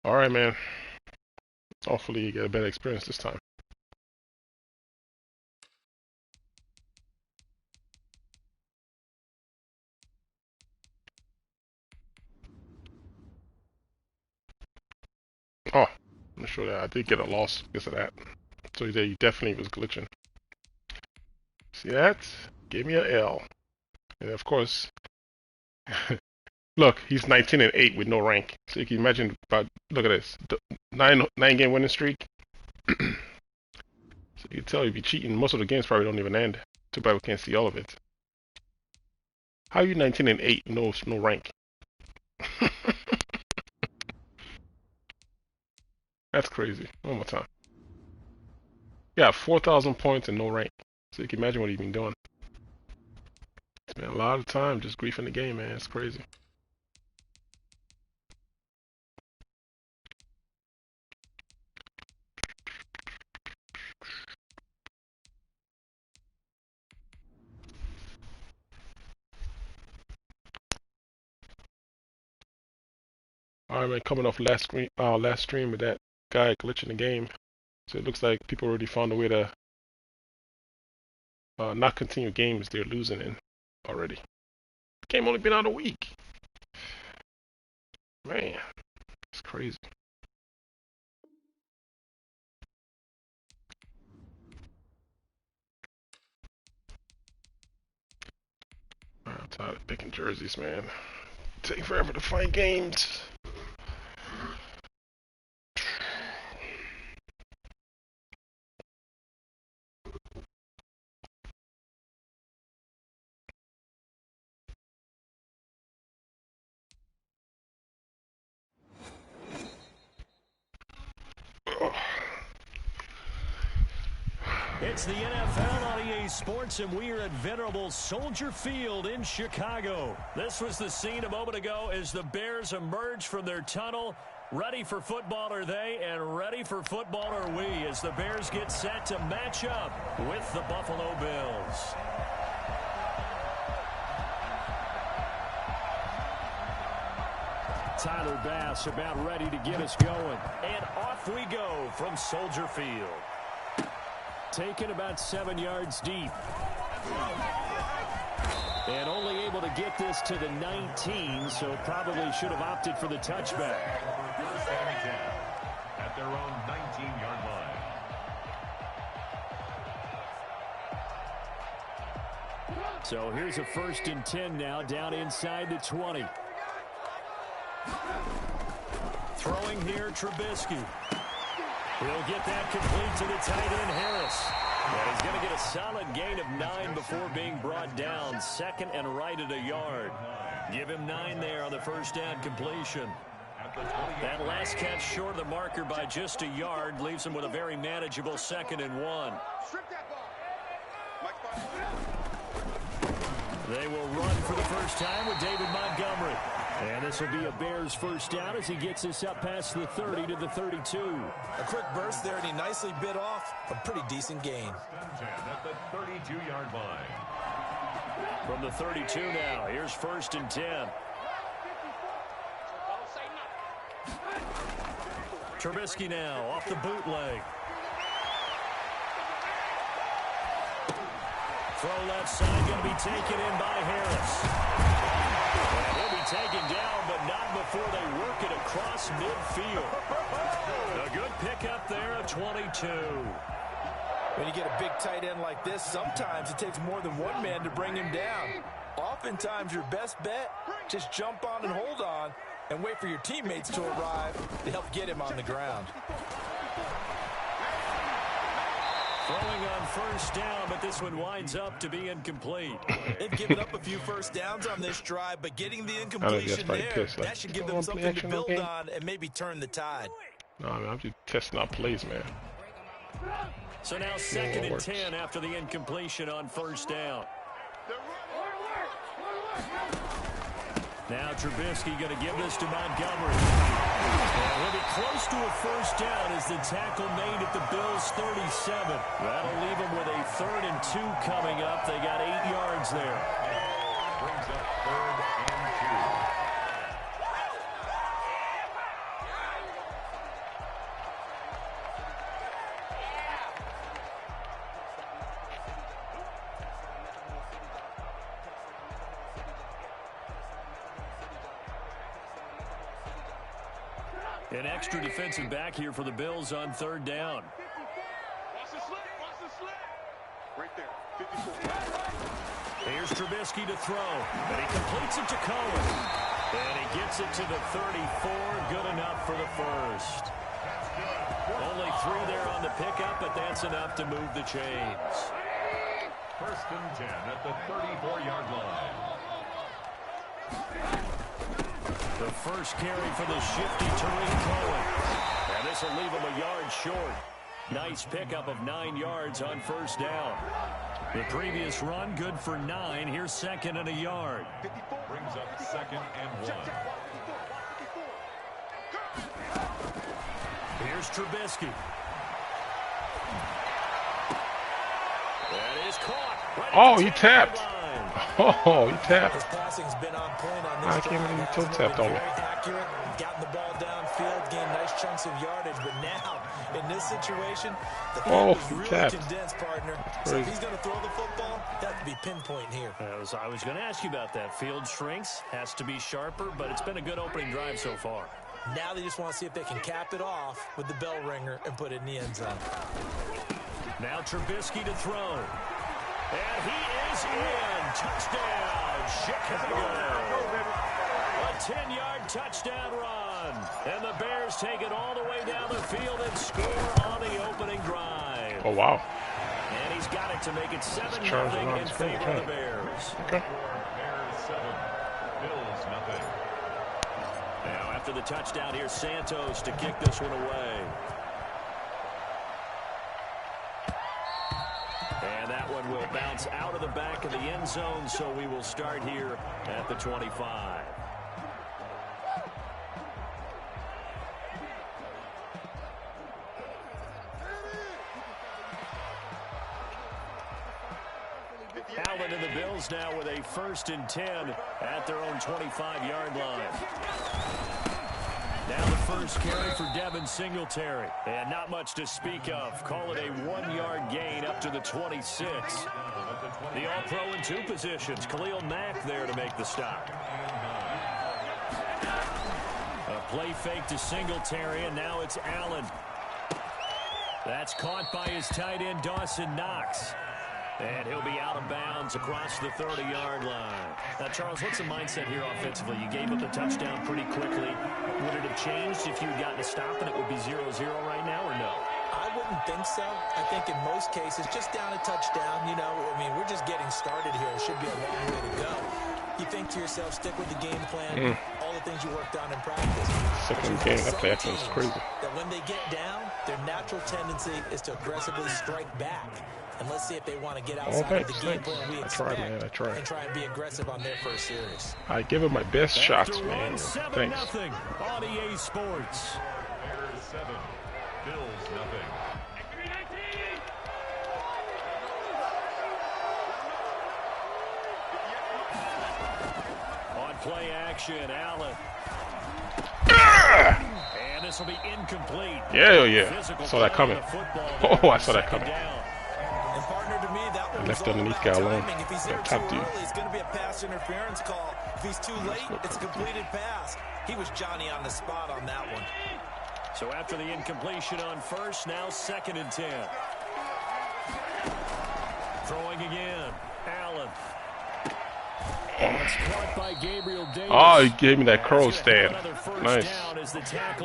All right, man. Hopefully you get a better experience this time. Oh, I'm sure that I did get a loss because of that. So he definitely was glitching. See that? Give me an L. And of course, look, he's 19 and 8 with no rank. So you can imagine about, look at this, nine game winning streak. So you can tell if you're cheating, most of the games probably don't even end. Too bad we can't see all of it. How are you 19 and 8, no rank? That's crazy. One more time. Yeah, 4,000 points and no rank. So you can imagine what he's been doing. Spent a lot of time just griefing the game, man. It's crazy. Alright, man, coming off last stream with that guy glitching the game. So it looks like people already found a way to not continue games they're losing in already. The game only been out a week. Man, it's crazy. I'm tired of picking jerseys, man. Taking forever to find games. It's the NFL on EA Sports, and we are at venerable Soldier Field in Chicago. This was the scene a moment ago as the Bears emerge from their tunnel. Ready for football are they, and ready for football are we, as the Bears get set to match up with the Buffalo Bills. Tyler Bass about ready to get us going. And off we go from Soldier Field. Taken about 7 yards deep. And only able to get this to the 19, so probably should have opted for the touchback. First and 10 at their own 19-yard line. So here's a 1st and 10 now, down inside the 20. Throwing here, Trubisky. He'll get that complete to the tight end, Harris. And he's going to get a solid gain of 9 before being brought down. 2nd and right at a yard. Give him 9 there on the first down completion. That last catch short of the marker by just a yard leaves him with a very manageable 2nd and 1. They will run for the first time with David Montgomery. And this will be a Bears first down as he gets us up past the 30 to the 32. A quick burst there, and he nicely bit off a pretty decent gain. At the 32-yard line. From the 32 now, here's 1st and 10. Trubisky now off the bootleg. Throw left side, going to be taken in by Harris. And he'll be taken down, but not before they work it across midfield. A good pickup there at 22. When you get a big tight end like this, sometimes it takes more than one man to bring him down. Oftentimes, your best bet, just jump on and hold on and wait for your teammates to arrive to help get him on the ground. Throwing on first down, but this one winds up to be incomplete. They've given up a few first downs on this drive, but getting the incompletion there, that should give them something to build on and maybe turn the tide. No, I mean, I'm just testing out plays, man. So now 2nd and 10 after the incompletion on first down. Now Trubisky going to give this to Montgomery. And he'll be close to a first down as the tackle made at the Bills' 37. That'll leave them with a 3rd and 2 coming up. They got 8 yards there. Brings up 3rd and 2. An extra defensive back here for the Bills on third down. Right there. 54. Here's Trubisky to throw, and he completes it to Cohen. And he gets it to the 34, good enough for the first. Only 3 there on the pickup, but that's enough to move the chains. 1st and 10 at the 34-yard line. The first carry for the shifty Tariq Cohen. And this will leave him a yard short. Nice pickup of 9 yards on first down. The previous run, good for 9. Here's 2nd and a yard. Brings up 2nd and 1. Here's Trubisky. That is caught. Right Oh, he tapped. Oh, he tapped. His passing's been on point on this. I can't believe he toe tapped on me. Very accurate, gotten the ball downfield, gained nice chunks of yardage, but now in this situation, the field is really condensed, partner. So if he's going to throw the football, that would be pinpoint here. I was going to ask you about that. Field shrinks, has to be sharper, but it's been a good opening drive so far. Now they just want to see if they can cap it off with the bell ringer and put it in the end zone. Now Trubisky to throw. And he is in. Touchdown, Chicago. A 10-yard touchdown run. And the Bears take it all the way down the field and score on the opening drive. Oh, wow. And he's got it to make it 7-0 in favor of the Bears. Okay. Bears 7, Bills nothing. Now after the touchdown, here's Santos to kick this one away. And that one will bounce out of the back of the end zone, so we will start here at the 25. Allen and the Bills now with a 1st and 10 at their own 25-yard line. Now the first carry for Devin Singletary. And not much to speak of. Call it a 1-yard gain up to the 26. The All-Pro in 2 positions. Khalil Mack there to make the stop. A play fake to Singletary, and now it's Allen. That's caught by his tight end, Dawson Knox. And he'll be out of bounds across the 30-yard line. Now, Charles, what's the mindset here offensively? You gave up the touchdown pretty quickly. Would it have changed if you had gotten a stop and it would be 0-0 right now, or no? I wouldn't think so. I think in most cases, just down a touchdown, you know, I mean, we're just getting started here. It should be a long way to go. You think to yourself, stick with the game plan, all the things you worked on in practice. Second game, that play action is crazy. That when they get down, their natural tendency is to aggressively strike back. And let's see if they want to get outside of the game plan we expect. I tried. And try and be aggressive on their first series. I give it my best shots, man. 7-0 Thanks. on EA Sports. Bears 7, Bills nothing. On play action, Allen. And this will be incomplete. Yeah. Saw that coming. Oh, I saw that coming. And partner, to me, that one Left underneath guy alone. If he's there That too top dude. early, it's going to be a pass interference call. If he's too late, it's a completed pass. He was Johnny on the spot on that one. So after the incompletion on first, now 2nd and 10. Throwing again. Allen. It's caught by Gabriel Davis. Oh, he gave me that crow stand. Nice.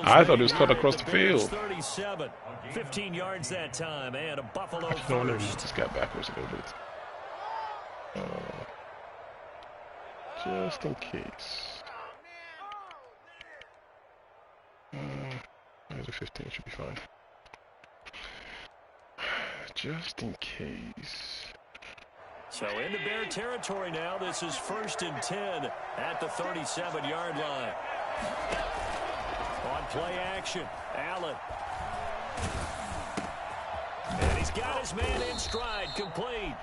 I thought it was cut across the field. 37. 15 yards that time, and a Buffalo No, no, first. just got backwards a little bit. Just in case. There's a 15, should be fine. Just in case. So into Bear territory now. This is 1st and 10 at the 37-yard line. On play action, Allen. And he's got his man in stride, complete.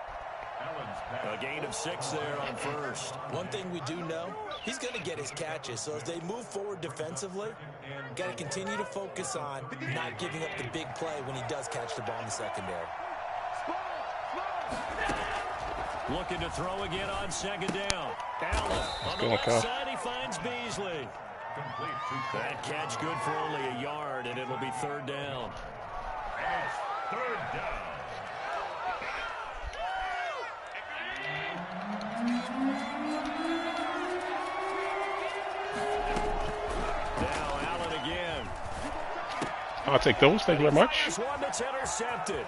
A gain of 6 there on first. One thing we do know, he's going to get his catches. So as they move forward defensively, got to continue to focus on not giving up the big play when he does catch the ball in the secondary. Looking to throw again on 2nd down. Allen on the left side, he finds Beasley. Complete to That catch good for only a yard, and it'll be third down. And it's third down. Now Allen again. I'll take those. Thank you very much. Here's one that's intercepted.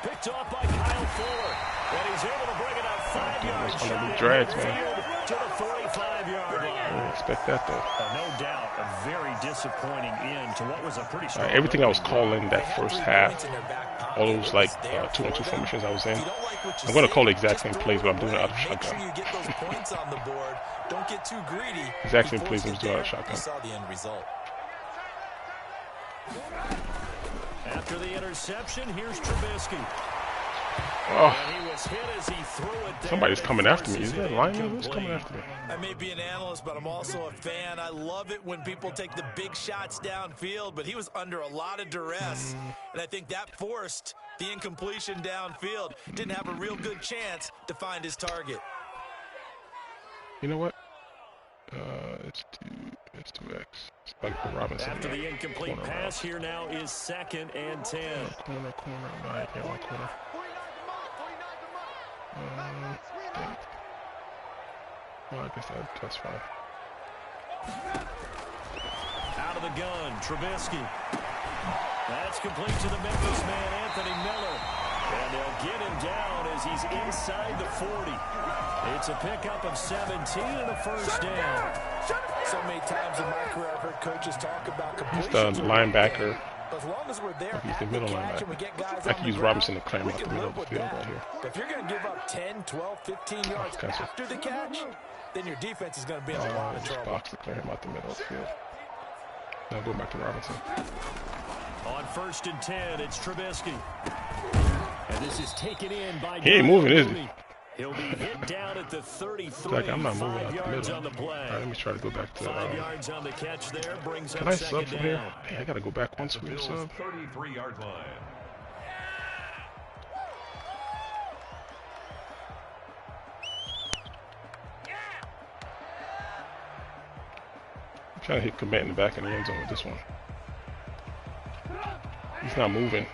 Picked off by Kyle Fuller. And he's able to bring it out 5 yards That's one of shy the drags, man. to the 45-yard line. I didn't expect that, though. No doubt, a very disappointing end to what was a pretty strong Everything I was opening. calling that first half, all those like 2-on-2 formations I was in, I'm going to call the exact same plays, but I'm doing it out of shotgun. Don't get too greedy. Exact same plays I'm doing out of shotgun. You saw the end result. After the interception, here's Trubisky. Oh, And he was hit as he threw it there. somebody's coming after me. Is that a lineman? Who's coming after me? I may be an analyst, but I'm also a fan. I love it when people take the big shots downfield, but he was under a lot of duress, and I think that forced the incompletion downfield. Didn't have a real good chance to find his target. You know what? It's 2x. It's like the Robinson. After the incomplete corner pass, route. here now is 2nd and 10. Corner. Right, yeah, one corner. Dang. Well, I guess that's fine. Out of the gun, Trubisky. That's complete to the Memphis man, Anthony Miller. And they'll get him down as he's inside the 40. It's a pickup of 17 and a first down. So many times in my career, I've heard coaches talk about He's completions. the linebacker. As long as we're there He's the at middle the catch and we linebacker. get guys I on could the use ground, Robinson to climb we out the can middle live of the with field right that. here. But if you're going to give up 10, 12, 15 yards cancel. after the catch, then your defense is going to be in a lot of Just trouble. box to clear him out the middle of the field. Now go back to Robinson. On 1st and 10, it's Trubisky. And this is taken in by He ain't moving, is he? Mooney. He'll be hit down at the 33. Like, I'm not moving 5 out the yards middle. on the play. Alright, let me try to go back to 5 yards on the catch there brings can up I sub 2nd from here? down. Hey, I gotta go back once we Bills' sub. 33-yard line. I'm trying to hit commit in the back of the end zone with this one. He's not moving.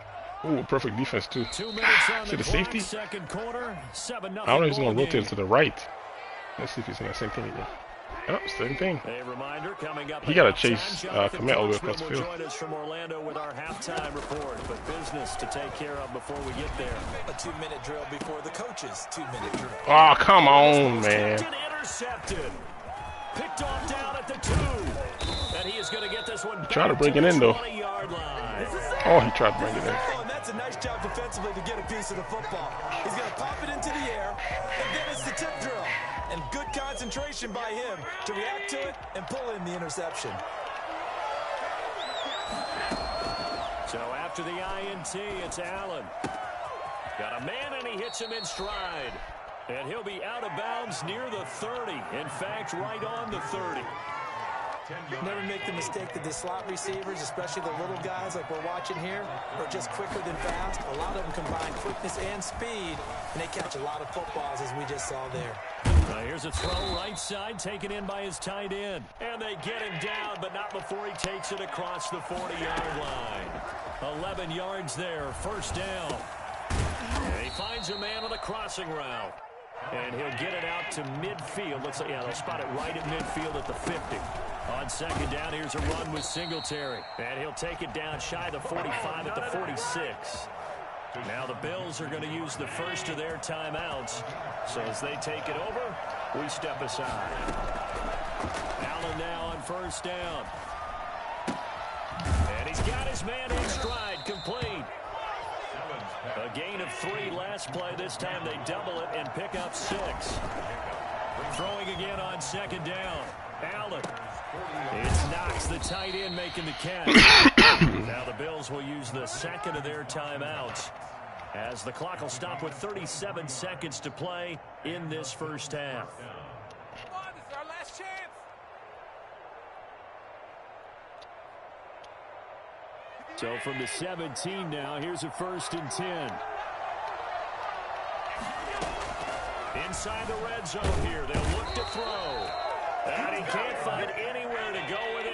Ooh, perfect defense too. 2 minutes on See the the clock, safety? second quarter, 7-0 I don't know if he's gonna ball rotate game. to the right. Let's see if he's in that same thing again. Oh, same thing. A reminder coming up. He at gotta halftime, chase, Jonathan commit all the way Coachman across the will field. join us from Orlando with our halftime report, but business to take care of before we get there. A 2-minute drill before the coach's 2-minute drill. Oh, come on, man. Tipped and intercepted. Picked off down at the 2. And he is going to get this one back Try to bring to it the in, though. 20-yard line. Oh, he tried to bring it in. Oh, and that's a nice job defensively to get a piece of the football. He's going to pop it into the air, and then it's the tip drill. And good concentration by him to react to it and pull in the interception. So after the INT, it's Allen. Got a man, and he hits him in stride. And he'll be out of bounds near the 30. In fact, right on the 30. Never make the mistake that the slot receivers, especially the little guys like we're watching here, are just quicker than fast. A lot of them combine quickness and speed, and they catch a lot of footballs, as we just saw there. Here's a throw right side, taken in by his tight end. And they get him down, but not before he takes it across the 40-yard line. 11 yards there, first down. And he finds a man on the crossing route. And he'll get it out to midfield. Looks like, yeah, they'll spot it right at midfield at the 50. On second down, here's a run with Singletary. And he'll take it down shy of the 45 at the 46. Now the Bills are going to use the first of their timeouts. So as they take it over, we step aside. Allen now on first down. And he's got his man in stride, complete. A gain of 3 last play. This time they double it and pick up 6. Throwing again on second down. Allen. It's Knox, the tight end, making the catch. Now the Bills will use the second of their timeouts as the clock will stop with 37 seconds to play in this first half. Come on, this is our last chance. So from the 17 now, here's a 1st and 10. Inside the red zone here, they'll look to throw. And he can't find anywhere to go with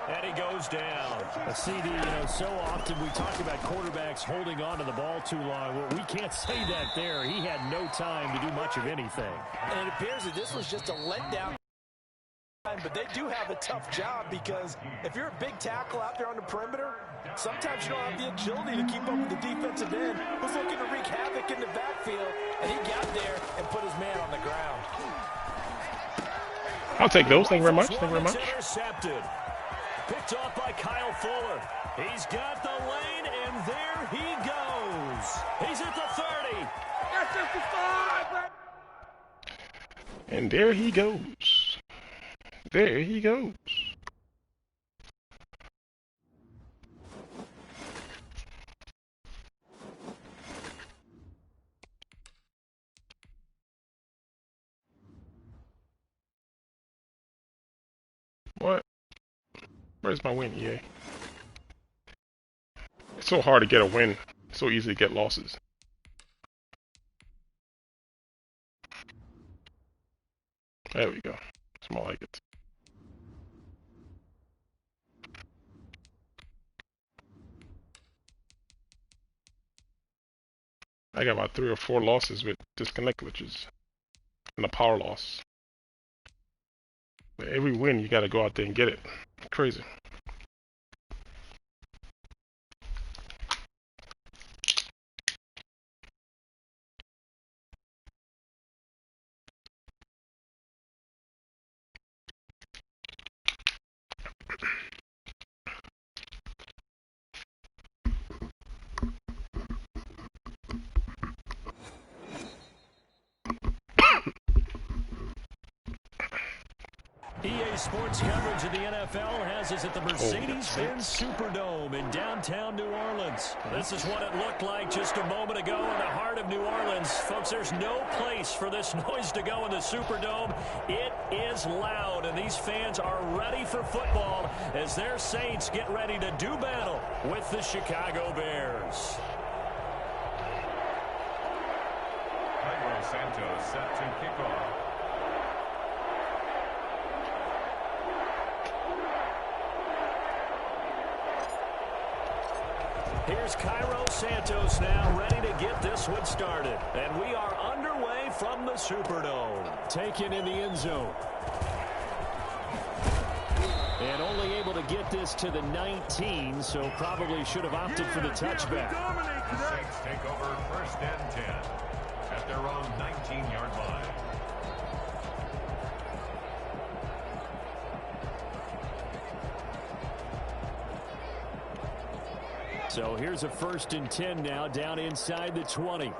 And he goes down. A CD, so often we talk about quarterbacks holding on to the ball too long. Well, we can't say that there. He had no time to do much of anything. And it appears that this was just a letdown. But they do have a tough job because if you're a big tackle out there on the perimeter, sometimes you don't have the agility to keep up with the defensive end who's looking to wreak havoc in the backfield. And he got there and put his man on the ground. I'll take those. Thank you very much. Thank you very much. Intercepted. Picked off by Kyle Fuller. He's got the lane, and there he goes. He's at the 30. That's 55. And there he goes. There he goes. What? Where's my win, EA? It's so hard to get a win. It's so easy to get losses. There we go. It's more like it. I got about 3 or 4 losses with disconnect glitches and a power loss. But every win, you got to go out there and get it. Crazy. EA Sports coverage of the NFL has us at the Mercedes-Benz Superdome in downtown New Orleans. This is what it looked like just a moment ago in the heart of New Orleans. Folks, there's no place for this noise to go in the Superdome. It is loud, and these fans are ready for football as their Saints get ready to do battle with the Chicago Bears. Santos set to kick off. Here's Cairo Santos now ready to get this one started. And we are underway from the Superdome. Taken in the end zone. And only able to get this to the 19, so probably should have opted for the touchback. The Saints take over 1st and 10 at their own 19-yard line. So here's a 1st and 10 now, down inside the 20.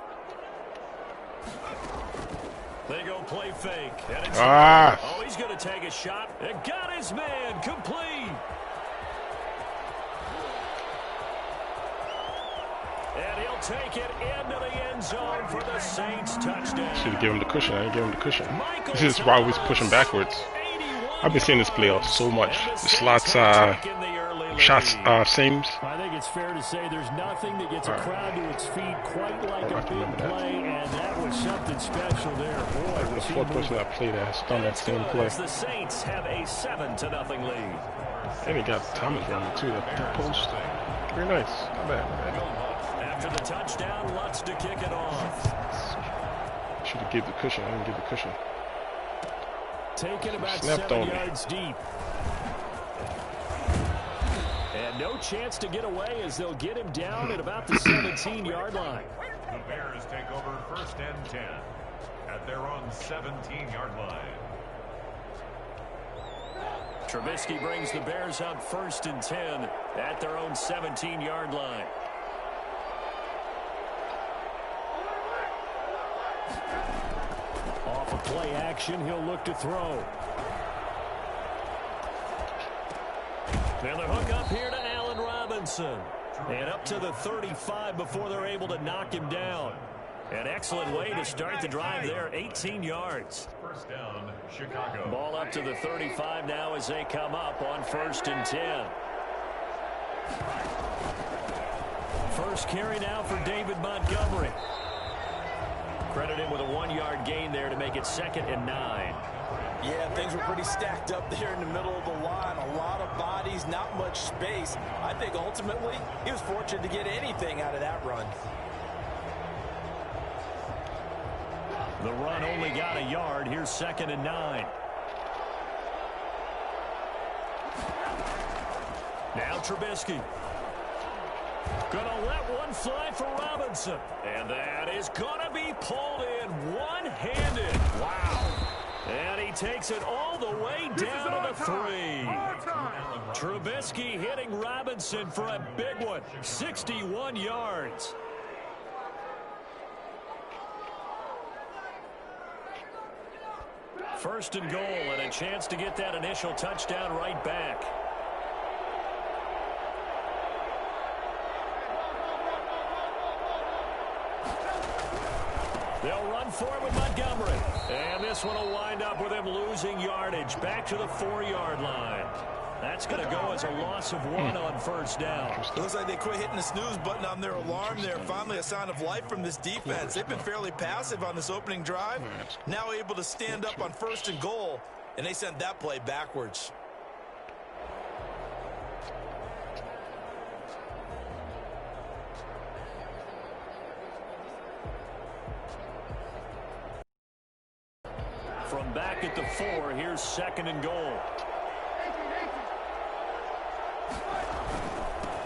They go play fake. And it's oh, he's going to take a shot. And got his man complete. And he'll take it into the end zone for the Saints touchdown. Should have given him the cushion. I didn't give him the cushion. This is why he's pushing backwards. I've been seeing this play out so much. The slots, shots, seams. I think it's fair to say there's nothing that gets a crowd to its feet quite like a big play, and that was something special there. Boy, the 4th person that played that has done that same play. The Saints have a 7-0 lead. And he got Thomas running too. That post, very nice. Not bad. After the touchdown, Lutz to kick it off. Should have given the cushion. I didn't give the cushion. Taken about 7 yards deep. And no chance to get away as they'll get him down at about the 17-yard line. The Bears take over 1st and 10 at their own 17-yard line. Trubisky brings the Bears up 1st and 10 at their own 17-yard line. Off of play action, he'll look to throw. And the hook up here to Allen Robinson. And up to the 35 before they're able to knock him down. An excellent way to start the drive there, 18 yards. 1st down, Chicago. Ball up to the 35 now as they come up on 1st and 10. First carry now for David Montgomery. Credit him with a 1-yard gain there to make it 2nd and 9. Yeah, things were pretty stacked up there in the middle of the line. A lot of bodies, not much space. I think ultimately he was fortunate to get anything out of that run. The run only got a yard. Here's 2nd and 9. Now Trubisky. Gonna let one fly for Robinson. And that is gonna be pulled in one-handed. Wow. And he takes it all the way down to the 3. Trubisky hitting Robinson for a big one. 61 yards. First and goal, and a chance to get that initial touchdown right back. They'll run for it with Montgomery. And this one will wind up with him losing yardage back to the 4-yard line. That's going to go as a loss of 1 on first down. It looks like they quit hitting the snooze button on their alarm there. Finally a sign of life from this defense. They've been fairly passive on this opening drive. Now able to stand up on 1st and goal, and they sent that play backwards. From back at the 4, here's 2nd and goal.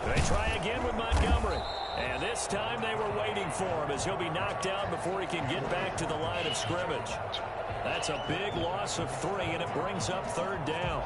They try again with Montgomery. And this time they were waiting for him as he'll be knocked out before he can get back to the line of scrimmage. That's a big loss of 3, and it brings up 3rd down.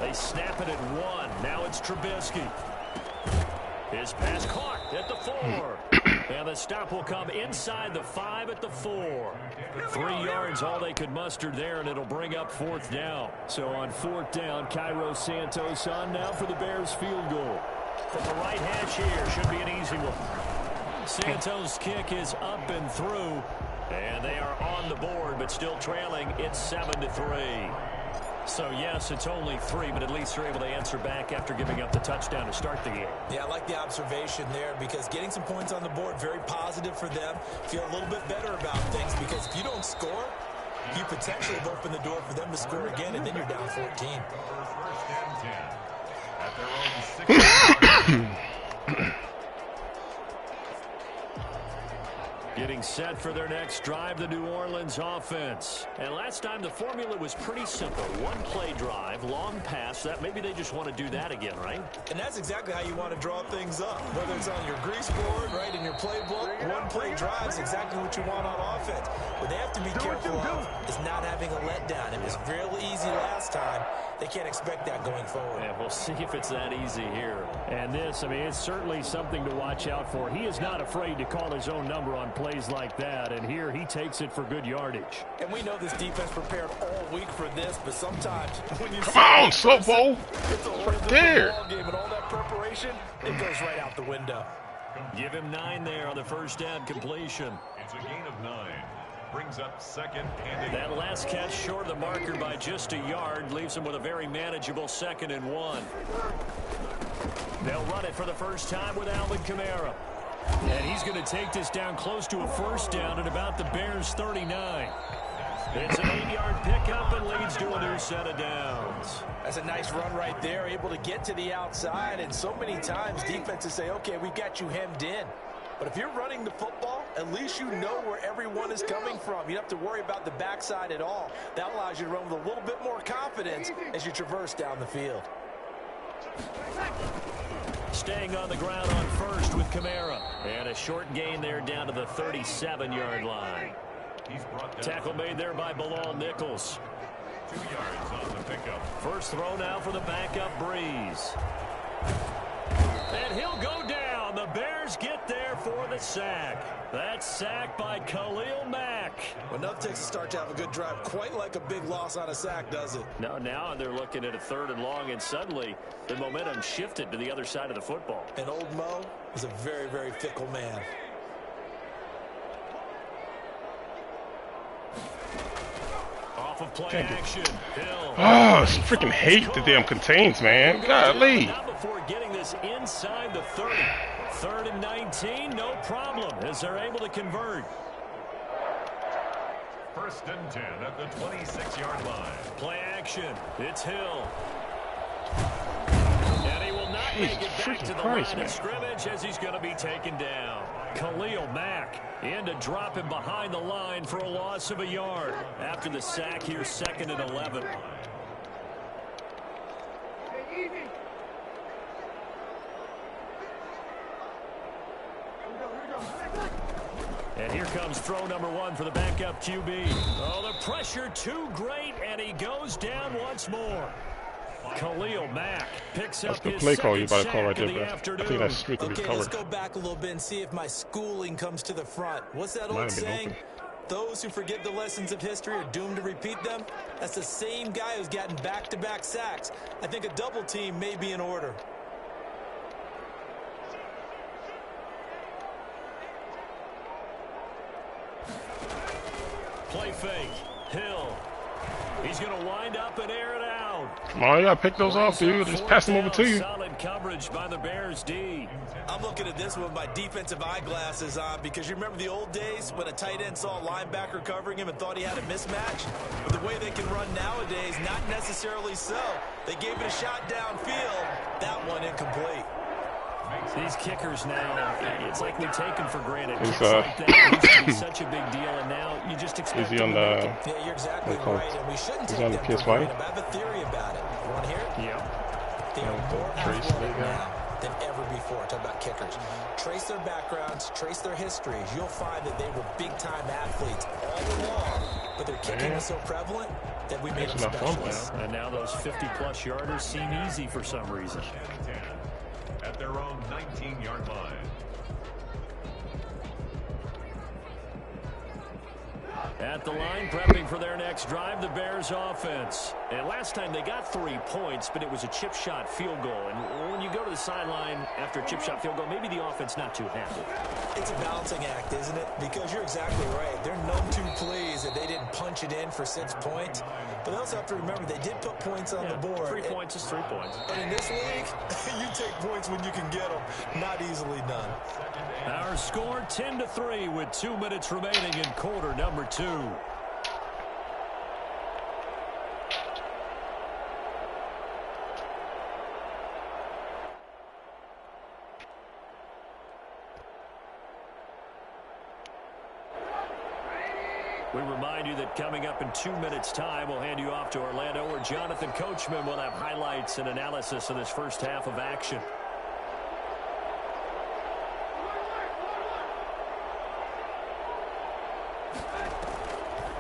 They snap it at 1. Now it's Trubisky. His pass caught at the 4. And the stop will come inside the 5 at the 4. 3 yards all they could muster there, and it'll bring up 4th down. So on 4th down, Cairo Santos on now for the Bears field goal. From the right hash here, should be an easy one. Santos' kick is up and through. And they are on the board, but still trailing. It's 7-3. So, yes, it's only 3, but at least they're able to answer back after giving up the touchdown to start the game. Yeah, I like the observation there because getting some points on the board, very positive for them. Feel a little bit better about things because if you don't score, you potentially have opened the door for them to score again, and then you're down 14. First and 10 at their own 6-yard. Getting set for their next drive, the New Orleans offense. And last time the formula was pretty simple. One play drive, long pass. That maybe they just want to do that again, right? And that's exactly how you want to draw things up. Whether it's on your grease board, right, in your playbook, one play drive is exactly what you want on offense. What they have to be careful of is not having a letdown. It was really easy last time. They can't expect that going forward. Yeah, we'll see if it's that easy here. And this, I mean, it's certainly something to watch out for. He is not afraid to call his own number on plays like that, and here he takes it for good yardage. And we know this defense prepared all week for this, but sometimes when you Come on, Slopo! it's a whole There. ball game, and all that preparation, it goes right out the window. Give him 9 there on the first down completion. It's a gain of 9. Brings up 2nd and 8. That last catch short of the marker by just a yard leaves him with a very manageable 2nd and 1. They'll run it for the first time with Alvin Kamara. And he's going to take this down close to a first down at about the Bears' 39. It's an 8-yard pickup and leads to a new set of downs. That's a nice run right there, able to get to the outside. And so many times defenses say, okay, we've got you hemmed in. But if you're running the football, at least you know where everyone is coming from. You don't have to worry about the backside at all. That allows you to run with a little bit more confidence as you traverse down the field. Staying on the ground on first with Kamara. And a short gain there down to the 37-yard line. He's brought down. Tackle made there by Bilal Nichols. 2 yards on the pickup. First throw now for the backup Breeze. And he'll go down. The Bears get there for the sack. That's sacked by Khalil Mack. Well, nothing takes a start to have a good drive quite like a big loss on a sack, does it? Now they're looking at a 3rd and long, and suddenly the momentum shifted to the other side of the football. And old Mo is a very, very fickle man. off of play Can't do- action. Hill. Oh, I freaking hate the damn contains, man. Golly. Not before getting this inside the 30. 3rd and 19, no problem, as they're able to convert. 1st and 10 at the 26-yard line. Play action. It's Hill. And he will not make it back to the line of scrimmage as he's going to be taken down. Khalil Mack in to drop him behind the line for a loss of a yard. After the sack here, 2nd and 11. And here comes throw number 1 for the backup QB. Oh, the pressure too great, and he goes down once more. Khalil Mack picks up his play call you second about to call right sack there, of bro. the I think that's strictly Okay, covered. let's go back a little bit and see if my schooling comes to the front. What's that old saying? Those who forget the lessons of history are doomed to repeat them. That's the same guy who's gotten back-to-back sacks. I think a double team may be in order. Play fake. Hill. He's going to wind up and air it out. Come on, you gotta pick those off, dude. Just pass them over to you. Solid coverage by the Bears D. I'm looking at this with my defensive eyeglasses on because you remember the old days when a tight end saw a linebacker covering him and thought he had a mismatch? But the way they can run nowadays, not necessarily so. They gave it a shot downfield. That one incomplete. These kickers now, it's like we take them for granted. He's, Kicks like that used to be such a big deal, and now you just expect Is he them on to make the? it. Yeah, you're exactly What do you call right, it? and we shouldn't Is take he on the them for PS5? granted. I have a theory about it. You want to hear it? Yeah. They are Yeah, more Trace athletic Lee guy. now than ever before. Talk about kickers. Trace their backgrounds, trace their histories. You'll find that they were big-time athletes all along, but their kicking is so prevalent that we made them That's enough fun, specialists. And now those 50-plus yarders seem easy for some reason. 10 at their own 19-yard line. At the line, prepping for their next drive, the Bears offense. And last time they got 3 points, but it was a chip shot field goal. And when you go to the sideline after a chip shot field goal, maybe the offense not too happy. It's a balancing act, isn't it? Because you're exactly right. They're none too pleased that they didn't punch it in for 6 points. But they also have to remember they did put points on the board. 3 points is 3 points. And in this league, you take points when you can get them. Not easily done. Our score 10-3 with 2 minutes remaining in quarter number 2. We remind you that coming up in 2 minutes' time, we'll hand you off to Orlando, where Jonathan Coachman will have highlights and analysis of this first half of action.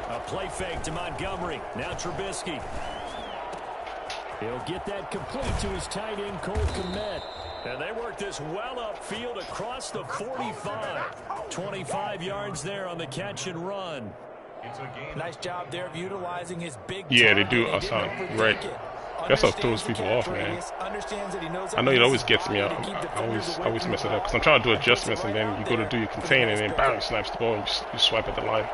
A play fake to Montgomery. Now Trubisky. He'll get that complete to his tight end, Cole Kmet. And they work this well upfield across the 45. 25 yards there on the catch and run. Nice job there of utilizing his big Yeah, they target. do. They didn't Right. overthink it. That's what Understands throws the people catch off, man. radius, understands that he knows I know it always that gets me he's out. to keep I defenders away always from mess the it up ball. because I'm trying to do And puts adjustments it and right then out you go to there do your for the contain and nice then pickup. bam, you snaps the ball and you swipe at the line.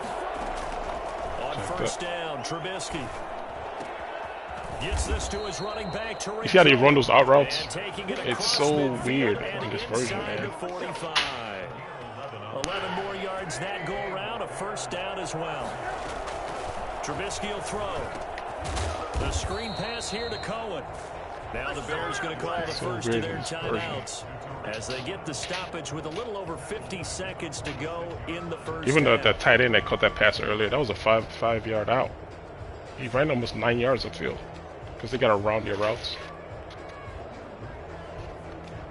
On first down, Trubisky gets this to his running back, Tariq. You see how they run those out routes? And taking it It's across so midfield weird and in this version, inside man. the 45. 11 more yards that go around, a first down as well. Trubisky will throw. The screen pass here to Cohen. Now the Bears going to call the So first of weird their in this timeouts as they get the stoppage with a little over 50 seconds to go in the first Even half. that tight end that caught that pass earlier, that was a five yard out. He ran almost 9 yards upfield because they got to round your routes.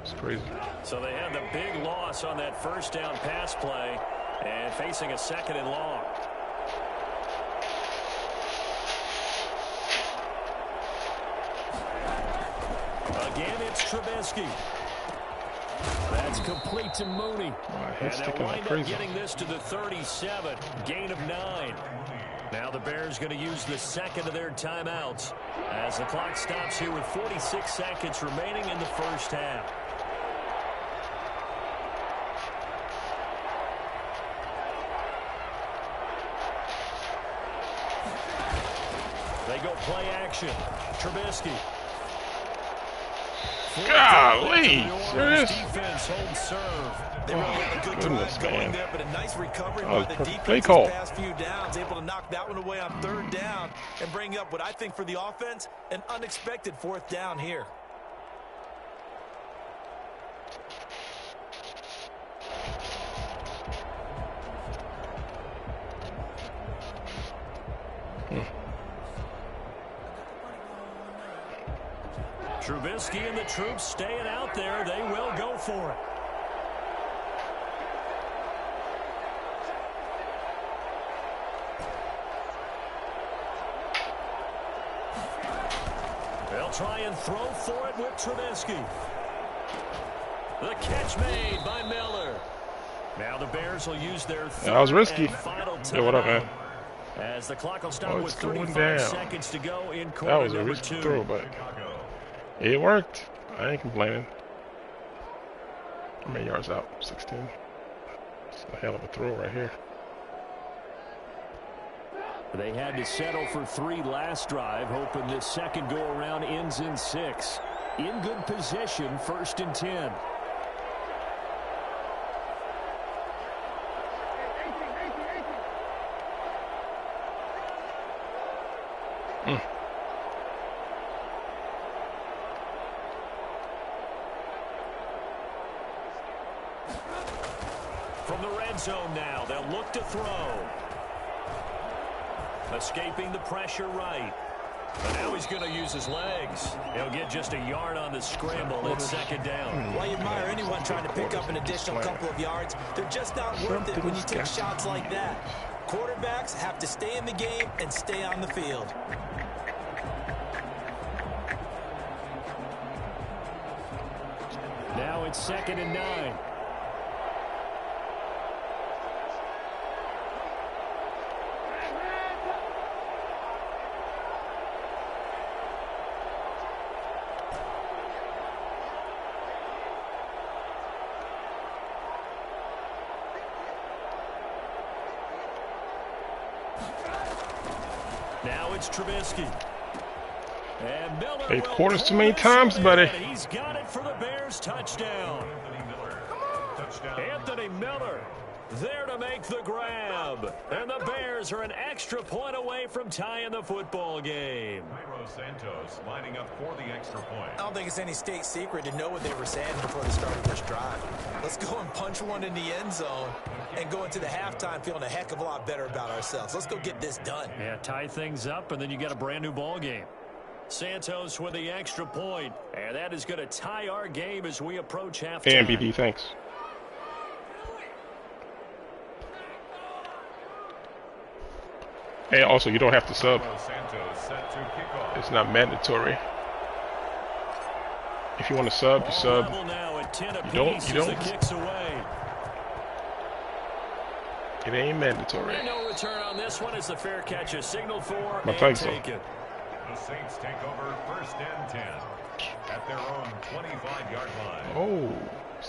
It's crazy. So they had the big loss on that first down pass play and facing a second and long. Again, it's Trubisky. That's complete to Mooney. Wow, And he's they'll sticking like wind up crazy. getting this to the 37. Gain of 9. Now the Bears going to use the second of their timeouts as the clock stops here with 46 seconds remaining in the first half. They go play action. Trubisky. Golly, serious? Defense holds serve. They really had a good Goodness, drive going man. there, but a nice recovery That by was the perfect play defense call. these past few downs, able to knock that one away on 3rd down and bring up what I think for the offense, an unexpected 4th down here. Trubisky and the troops staying out there. They will go for it. They'll try and throw for it with Trubisky. The catch made by Miller. Now the Bears will use their That was risky. final Yeah, what up, man? timeout. As the clock will stop Oh, with it's going 35 down. seconds to go in quarter That was a number risky 2. throw, but it worked. I ain't complaining. How many yards out? 16. It's a hell of a throw right here. They had to settle for 3 last drive, hoping this second go-around ends in 6. In good position, 1st and 10. From the red zone now, they'll look to throw. Escaping the pressure right. But now he's going to use his legs. He'll get just a yard on the scramble at 2nd down. While you admire anyone trying to pick up an additional couple of yards, they're just not worth it when you take shots like that. Quarterbacks have to stay in the game and stay on the field. Now it's 2nd and 9. Now it's Trubisky. And Miller 8 will quarters pull too many this times, one buddy. in. He's got it for the Bears touchdown. Anthony Miller there to make the grab. And the Bears are an extra point away from tying the football game. Santos lining up for the extra point. I don't think it's any state secret to know what they were saying before the start of this drive. Let's go and punch one in the end zone and go into the halftime feeling a heck of a lot better about ourselves. Let's go get this done. Yeah, tie things up, and then you get a brand new ball game. Santos with the extra point, and that is going to tie our game as we approach halftime. Hey, MBD, thanks. Hey, also, you don't have to sub. Santos set to kick off. It's not mandatory. If you want to sub, you sub. You don't. The kicks away. It ain't mandatory. And no return on this one as the fair catch is signaled for My and thanks, taken. The Saints take over 1st and 10 at their own 25-yard line. Oh, is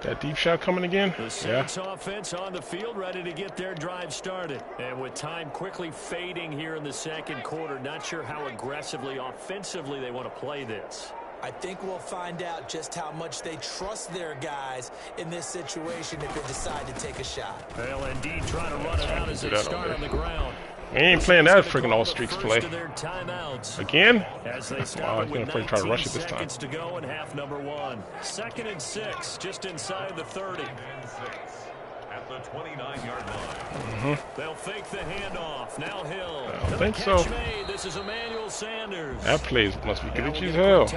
that deep shot coming again? The Saints offense on the field, ready to get their drive started. And with time quickly fading here in the second quarter, not sure how aggressively, offensively they want to play this. I think we'll find out just how much they trust their guys in this situation if they decide to take a shot. Well, indeed, trying to run it out as they start on the ground. We ain't playing that freaking all streaks play. Again? As they Wow, he's going to try to rush it this time. seconds to go in half number 1. 2nd and 6, just inside the 30. At the 29-yard line. They'll fake the handoff. Now Hill. I don't think so. Made. This is Emmanuel Sanders. That play must be glitchy as hell.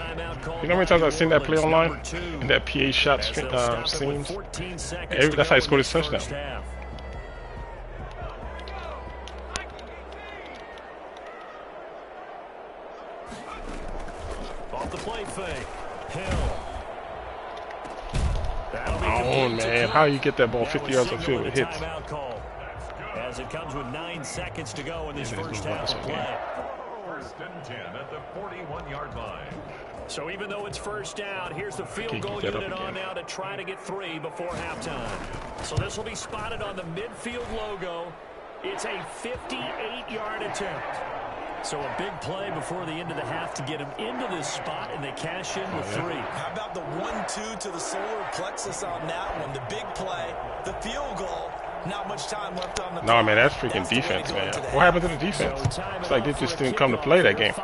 You know how many times I've seen that play online? And that PA shot scenes? That's how he scored his touchdown. Off the play fake. Hill. Oh man, how you get that ball 50 yards upfield with hits? As it comes with 9 seconds to go in this first half of play. 1st and 10 at the 41-yard line. So even though it's 1st down, here's the field goal unit on now to try to get 3 before halftime. So this will be spotted on the midfield logo. It's a 58-yard attempt. So a big play before the end of the half to get him into this spot, and they cash in with 3. How about the 1-2 to the solar plexus on that one? The big play, the field goal. Not much time left on the clock. No, man, that's freaking defense, man. What happened to the defense? It's like they just didn't come to play that game.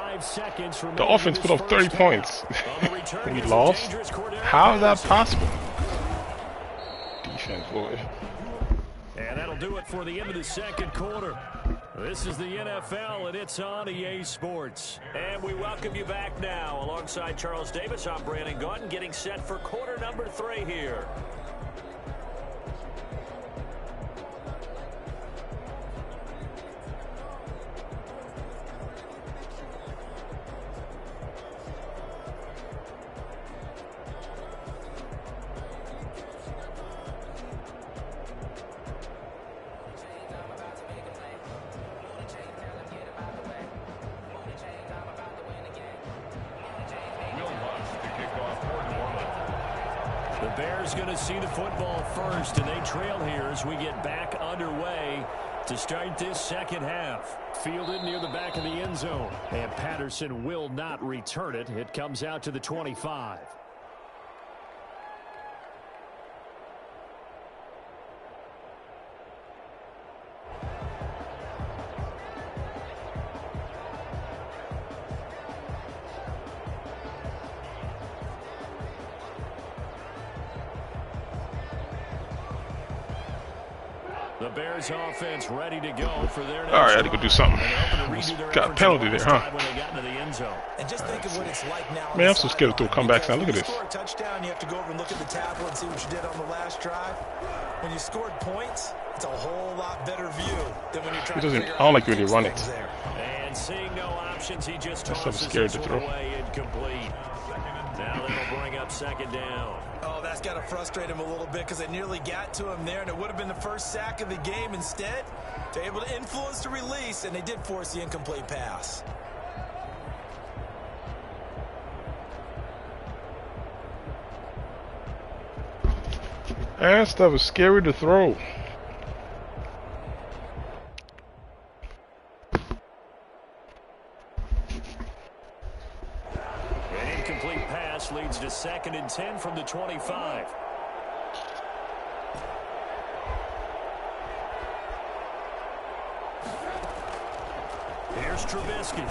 The offense put up 30 points. We lost? How is that possible? Defense, boy. And that'll do it for the end of the second quarter. This is the NFL, and it's on EA Sports. And we welcome you back now. Alongside Charles Davis, I'm Brandon Gunn, getting set for quarter number 3 here. The Bears going to see the football first, and they trail here as we get back underway to start this second half. Fielded near the back of the end zone, and Patterson will not return it. It comes out to the 25. The Bears offense ready to go for their next. All right, I had to go do something. Got a penalty there, huh? And just think of what it's like now. Man, I'm so scared to throw comebacks now. Look at this. Score a touchdown, you have to go over and look at the tablet and see what you did on the last drive. When you scored points, it's a whole lot better view than when you're trying to figure out. I don't like really run it. And seeing no options, he just tosses scared to throw. Away incomplete. Now they'll bring up second down. Oh, that's got to frustrate him a little bit because they nearly got to him there, and it would have been the first sack of the game. Instead, they're able to influence the release, and they did force the incomplete pass. That stuff is scary to throw. An incomplete pass leads to 2nd and 10 from the 25. Here's Trubisky.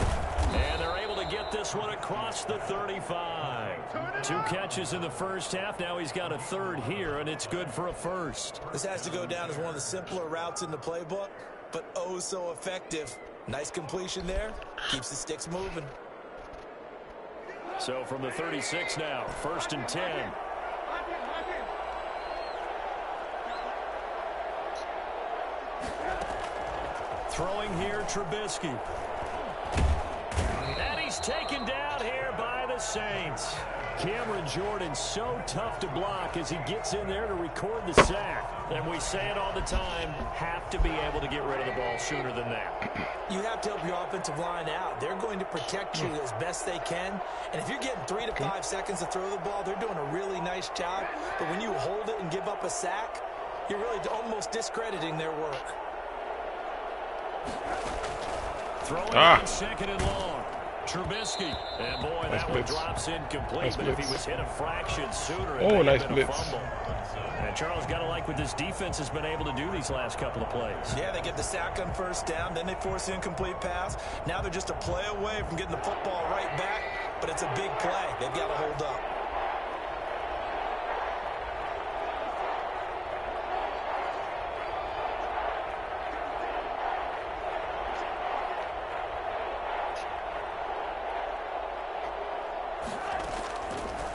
And they're able to get this one across the 35. 2 catches in the first half. Now he's got a 3rd here, and it's good for a 1st. This has to go down as one of the simpler routes in the playbook, but oh so effective. Nice completion there. Keeps the sticks moving. So from the 36 now, 1st and 10. Throwing here, Trubisky. And he's taken down here by the Saints. Cameron Jordan so tough to block as he gets in there to record the sack. And we say it all the time, have to be able to get rid of the ball sooner than that. You have to help your offensive line out. They're going to protect you as best they can. And if you're getting 3 to 5 seconds to throw the ball, they're doing a really nice job. But when you hold it and give up a sack, you're really almost discrediting their work. Throwing in 2nd and long. Trubisky. And boy, that one drops incomplete. But if he was hit a fraction sooner, it may have been a fumble. And Charles, got to like what this defense has been able to do these last couple of plays. Yeah, they get the sack on 1st down, then they force the incomplete pass. Now they're just a play away from getting the football right back, but it's a big play. They've got to hold up.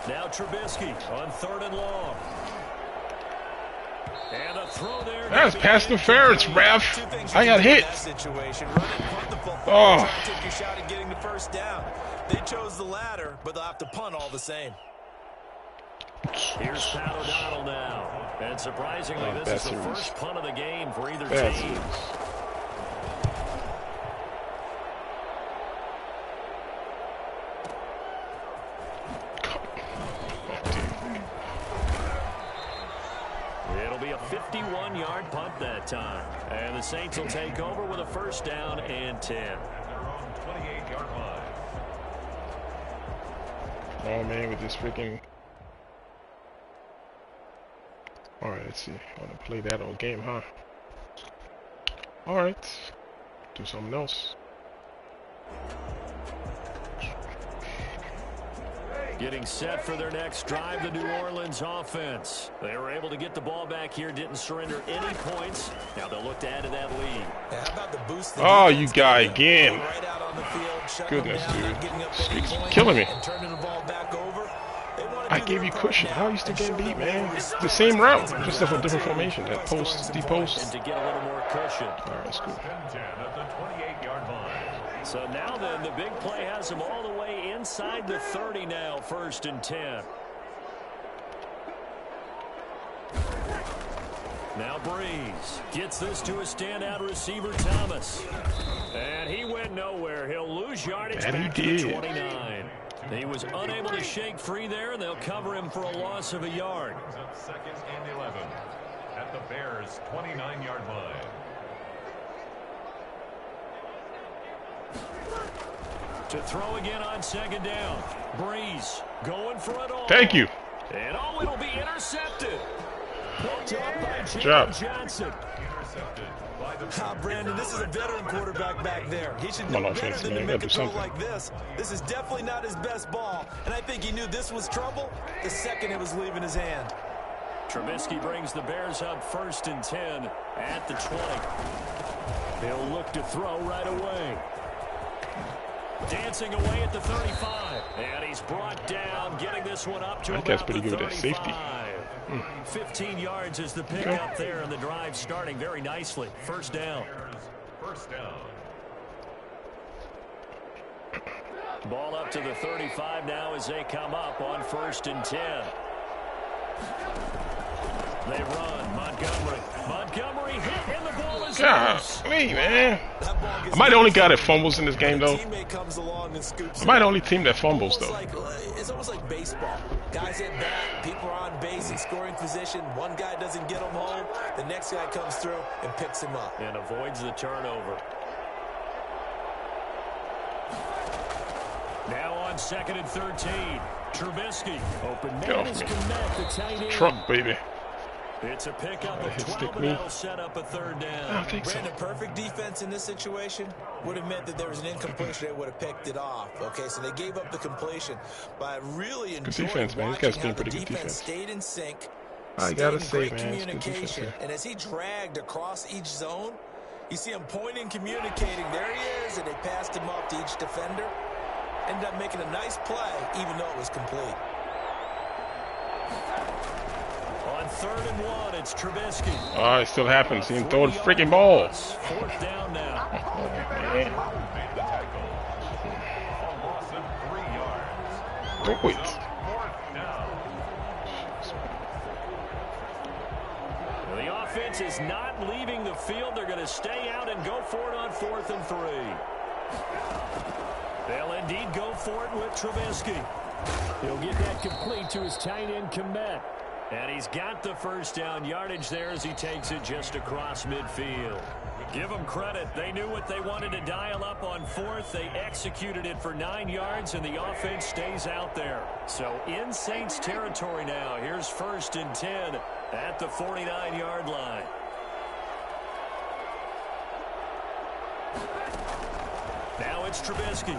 Now Trubisky on 3rd and long. And a throw there. That's pass interference, ref. I got hit. Oh. Take your shot at getting the 1st down. They chose the latter, but they'll have to punt all the same. Here's Pat O'Donnell now. And surprisingly, this is the first punt of the game for either team. It'll be a 51-yard punt that time. And the Saints will take over with a 1st down and 10. Oh man, with this freaking. Alright, let's see. I want to play that on game, huh? Alright. Do something else. Getting set for their next drive, the New Orleans offense. They were able to get the ball back here, didn't surrender any points. Now they'll look to add to that lead. Yeah, how about the boost? Oh, you guy again. Right out on the field, Goodness, down, dude. Streak's killing me. and turning the ball back over. I gave you cushion. How you still getting beat, man? It's the same route, just a different formation. That post, deep post. And to get a little more cushion. All right, that's cool. At the 28-yard line. So now then, the big play has them all the way inside the 30 now, 1st and 10. Now Breeze gets this to a standout receiver, Thomas. And he went nowhere. He'll lose yardage back to the 29. He was unable to shake free there, and they'll cover him for a loss of a yard. Up 2nd and 11 at the Bears' 29-yard line. To throw again on 2nd down. Breeze going for it all. Thank you. And it'll be intercepted. Picked up by Good job. Johnson. Intercepted by the Brandon, this is a veteran quarterback back there. He should Come on, know better offense, than man. to You make gotta a do throw something. like this. This is definitely not his best ball, and I think he knew this was trouble the second it was leaving his hand. Trubisky brings the Bears up 1st and 10 at the 20. He'll look to throw right away. Dancing away at the 35. And he's brought down, getting this one up to That about guy's pretty the good with that 35. safety. 15 yards is the pickup there, and the drive starting very nicely. 1st down. first down. Ball up to the 35 now as they come up on 1st and 10. They run. Montgomery hit, and the ball is loose. Golly, man. Am I the only guy that fumbles in this game, though? Comes along and scoops Am I the only team that fumbles, though? It's almost like baseball. Guys at bat, people are on base in scoring position. One guy doesn't get him home. The next guy comes through and picks him up. And avoids the turnover. Now on 2nd and 13. Trubisky. Open man is Komet, the tight end. Truck, baby. It's a pickup of 12, and that'll set up a 3rd down. I don't think so. Brandon, perfect defense in this situation would have meant that there was an incompletion. They would have picked it off. Okay, so they gave up the completion. But I really enjoyed defense, man. This guy's playing pretty good defense. Stayed in sync. I gotta say, great man, it's good defense communication. here. And as he dragged across each zone, you see him pointing, communicating. There he is, and they passed him off to each defender. Ended up making a nice play, even though it was complete. On 3rd and 1, it's Trubisky. Oh, it still happens. He didn't throw the freaking ball. 4th down now. Man. Made the tackle. A loss of 3 yards. Don't wait. 4th down. The offense is not leaving the field. They're going to stay out and go for it on 4th and 3. They'll indeed go for it with Trubisky. He'll get that complete to his tight end, Komet. And he's got the 1st down yardage there as he takes it just across midfield. Give them credit. They knew what they wanted to dial up on 4th. They executed it for 9 yards, and the offense stays out there. So in Saints territory now. Here's 1st and 10 at the 49-yard line. Now it's Trubisky.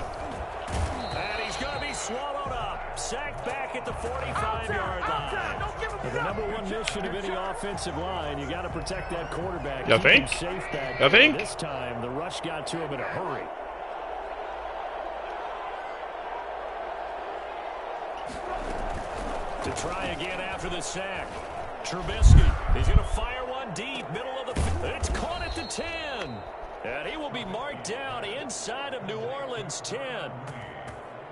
And he's going to be swallowed up. Sacked back at the 45-yard line. The #1 mission of any offensive line, you got to protect that quarterback. You think? Keep him safe back You there. think? This time, the rush got to him in a hurry. To try again after the sack. Trubisky. He's going to fire one deep. Middle of the... It's caught at the 10. And he will be marked down inside of New Orleans 10.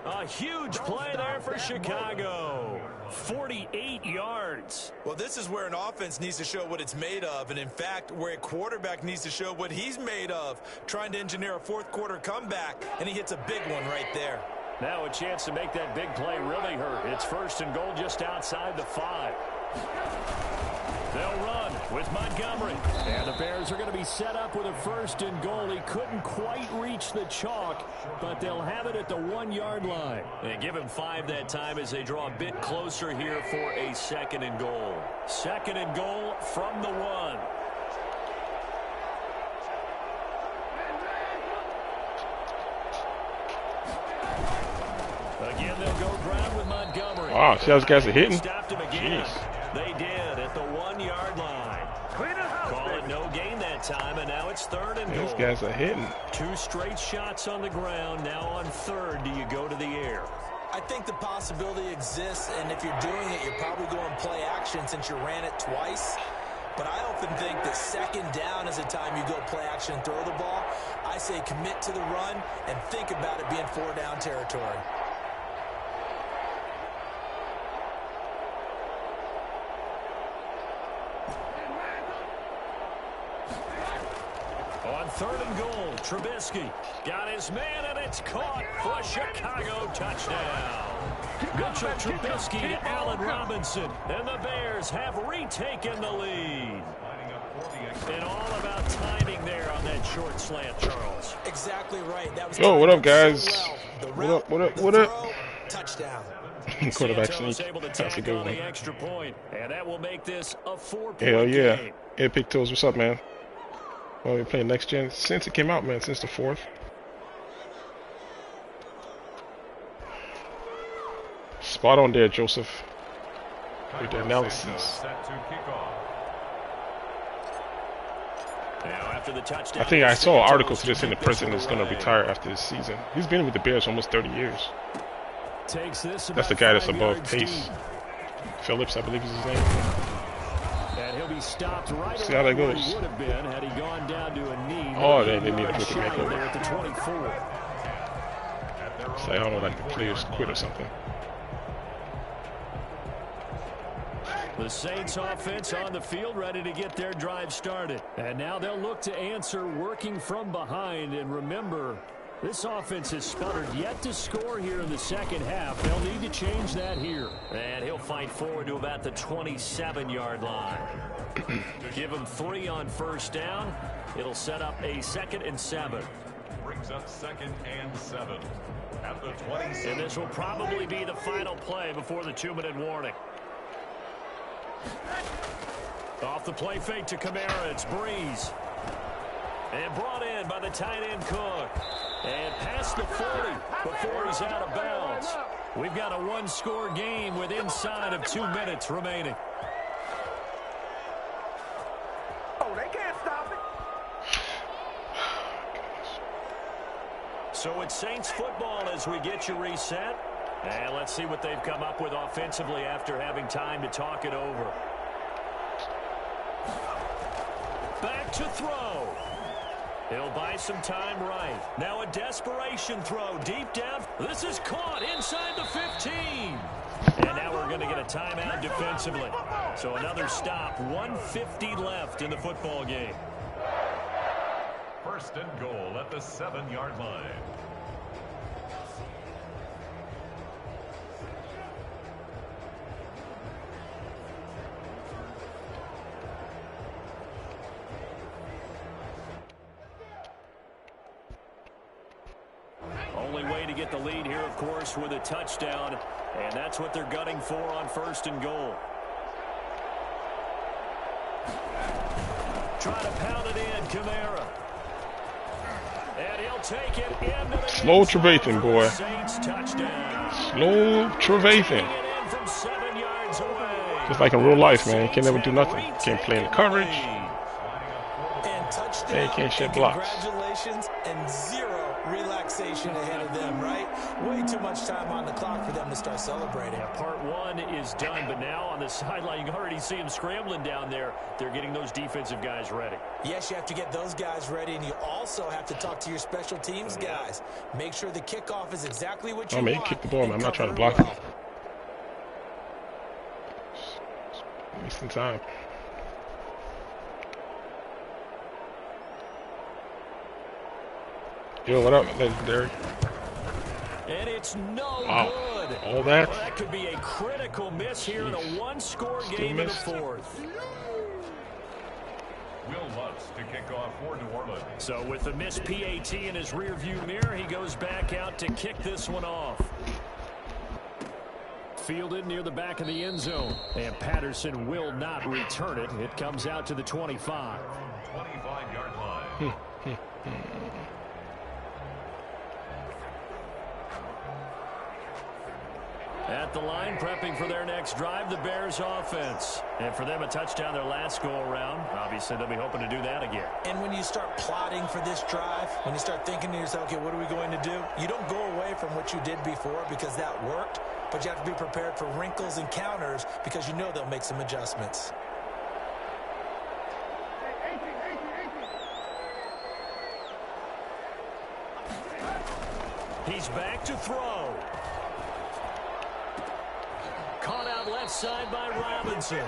A huge play there for Chicago. 48 yards. Well, this is where an offense needs to show what it's made of, and in fact, where a quarterback needs to show what he's made of, trying to engineer a 4th quarter comeback, and he hits a big one right there. Now a chance to make that big play really hurt. It's 1st and goal just outside the 5. They'll run with Montgomery. And the Bears are going to be set up with a 1st and goal. He couldn't quite reach the chalk, but they'll have it at the 1-yard line. And give him 5 that time as they draw a bit closer here for a 2nd and goal. 2nd and goal from the 1. Again, they'll go ground with Montgomery. Wow, see how those guys are hitting? Stopped him again. Jeez. They did at the 1-yard line. Call it no gain that time, and now it's 3rd and goal. These guys are hitting. 2 straight shots on the ground. Now on 3rd, do you go to the air? I think the possibility exists, and if you're doing it, you're probably going play action since you ran it twice. But I often think that 2nd down is the time you go play action and throw the ball. I say commit to the run and think about it being 4-down territory. On 3rd and goal, Trubisky got his man, and it's caught for a Chicago touchdown. Mitchell Trubisky to Allen Robinson, and the Bears have retaken the lead. And all about timing there on that short slant, Charles. Exactly right. That was Yo, what up, guys? The What route, up? the What up? throw, touchdown. Quarterback Santos sneak. able to That's a tack good on one. the extra point, and that will make this a 4-point Hell yeah. game. Epic Toes, what's up, man? Well, we're playing NextGen since it came out, man, since the 4th. Spot on there, Joseph. With the analysis. Set to kick off. Now after the touchdown, I think I saw an Santos article today saying the keep this president is one going to away. retire after this season. He's been with the Bears almost 30 years. Takes this That's the about guy that's 5 above yards Pace. deep. Phillips, I believe is his name. And he'll be stopped right See how that where goes. he would have been had he gone down to a knee. Oh, they need to Yards put the shy makeover. there at the 24. It's like, I don't know, like the players quit or something. The Saints offense on the field, ready to get their drive started. And now they'll look to answer working from behind. And remember, this offense has sputtered yet to score here in the 2nd half. They'll need to change that here. And he'll fight forward to about the 27-yard line. Give him 3 on 1st down. It'll set up a 2nd and 7. Brings up 2nd and 7 at the 27. And this will probably be the final play before the 2-minute warning. Off the play fake to Kamara, it's Breeze. And brought in by the tight end Cook. And past the 40 before he's out of bounds. We've got a 1-score game with inside of 2 minutes remaining. Oh, they can't stop it. So it's Saints football as we get you reset. And let's see what they've come up with offensively after having time to talk it over. Back to throw. He'll buy some time right. Now a desperation throw deep down. This is caught inside the 15. And now we're going to get a timeout defensively. So another stop. 1:50 left in the football game. 1st and goal at the 7-yard line. Only way to get the lead here, of course, with a touchdown. And that's what they're gunning for on 1st and goal. Try to pound it in, Kamara. And he'll take it into the Slow Trevathan, boy. Saints touchdown. Slow Trevathan. Taking it in from 7 yards away. Just like in real life, man. You can never do nothing. Can't play in the coverage. And touchdown. Hey, can't shed and blocks. Congratulations and 0 relaxation ahead of them, right? Way too much time on the clock for them to start celebrating. Yeah, part 1 is done, but now on the sideline, you can already see them scrambling down there. They're getting those defensive guys ready. Yes, you have to get those guys ready, and you also have to talk to your special teams guys. Make sure the kickoff is exactly what you Oh, man, you want. kick the ball, man. I'm and not trying to cover it block well. it. Wasting time. Yo, what up, legendary? And it's no Wow. good. All that? Well, that could be a critical miss here in a 1-score Still game in the missed. 4th. Will Lutz to kick off for New Orleans. So with the missed PAT in his rearview mirror, he goes back out to kick this one off. Fielded near the back of the end zone. And Patterson will not return it. It comes out to the 25. 25-yard line. At the line, prepping for their next drive, the Bears offense. And for them, a touchdown their last go-around. Obviously, they'll be hoping to do that again. And when you start plotting for this drive, when you start thinking to yourself, okay, what are we going to do? You don't go away from what you did before because that worked, but you have to be prepared for wrinkles and counters because you know they'll make some adjustments. He's back to throw. Caught out left side by Robinson.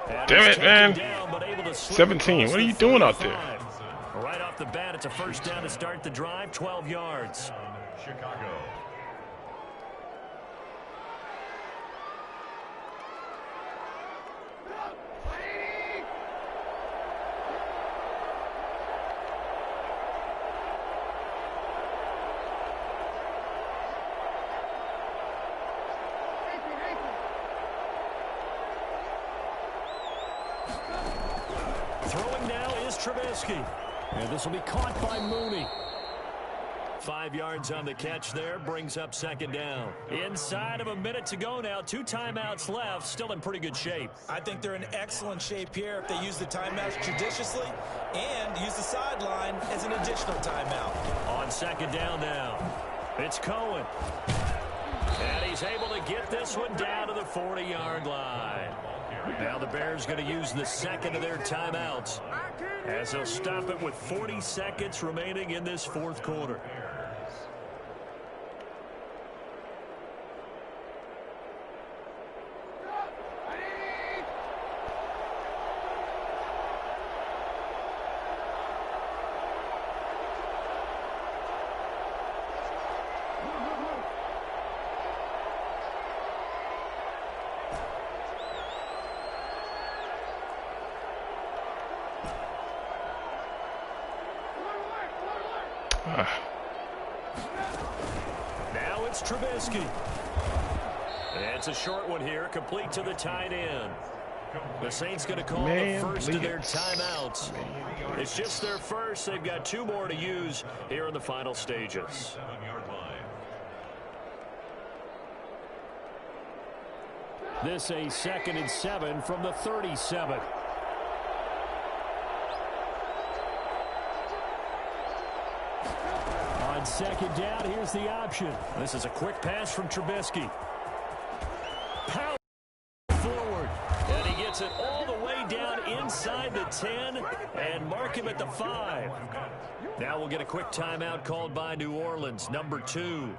And Damn it, man. down, but able to slip 17. What are you doing out there? 35. Right off the bat, it's a first down to start the drive, 12 yards. Chicago. Throwing now is Trubisky. And this will be caught by Mooney. 5 yards on the catch there, brings up second down. Inside of a minute to go now, 2 timeouts left, still in pretty good shape. I think they're in excellent shape here if they use the timeouts judiciously and use the sideline as an additional timeout. On second down now, it's Cohen. And he's able to get this one down to the 40-yard line. Now the Bears going to use the second of their timeouts as they'll stop it with 40 seconds remaining in this fourth quarter. Now it's Trubisky. It's a short one here, complete to the tight end. The Saints going to call the first of their timeouts. It's just their first. They've got 2 more to use here in the final stages. 7-yard line. This a 2nd and 7 from the 37. On second down, here's the option. This is a quick pass from Trubisky. Power forward. And he gets it all the way down inside the 10 and mark him at the 5. Now we'll get a quick timeout called by New Orleans, number 2.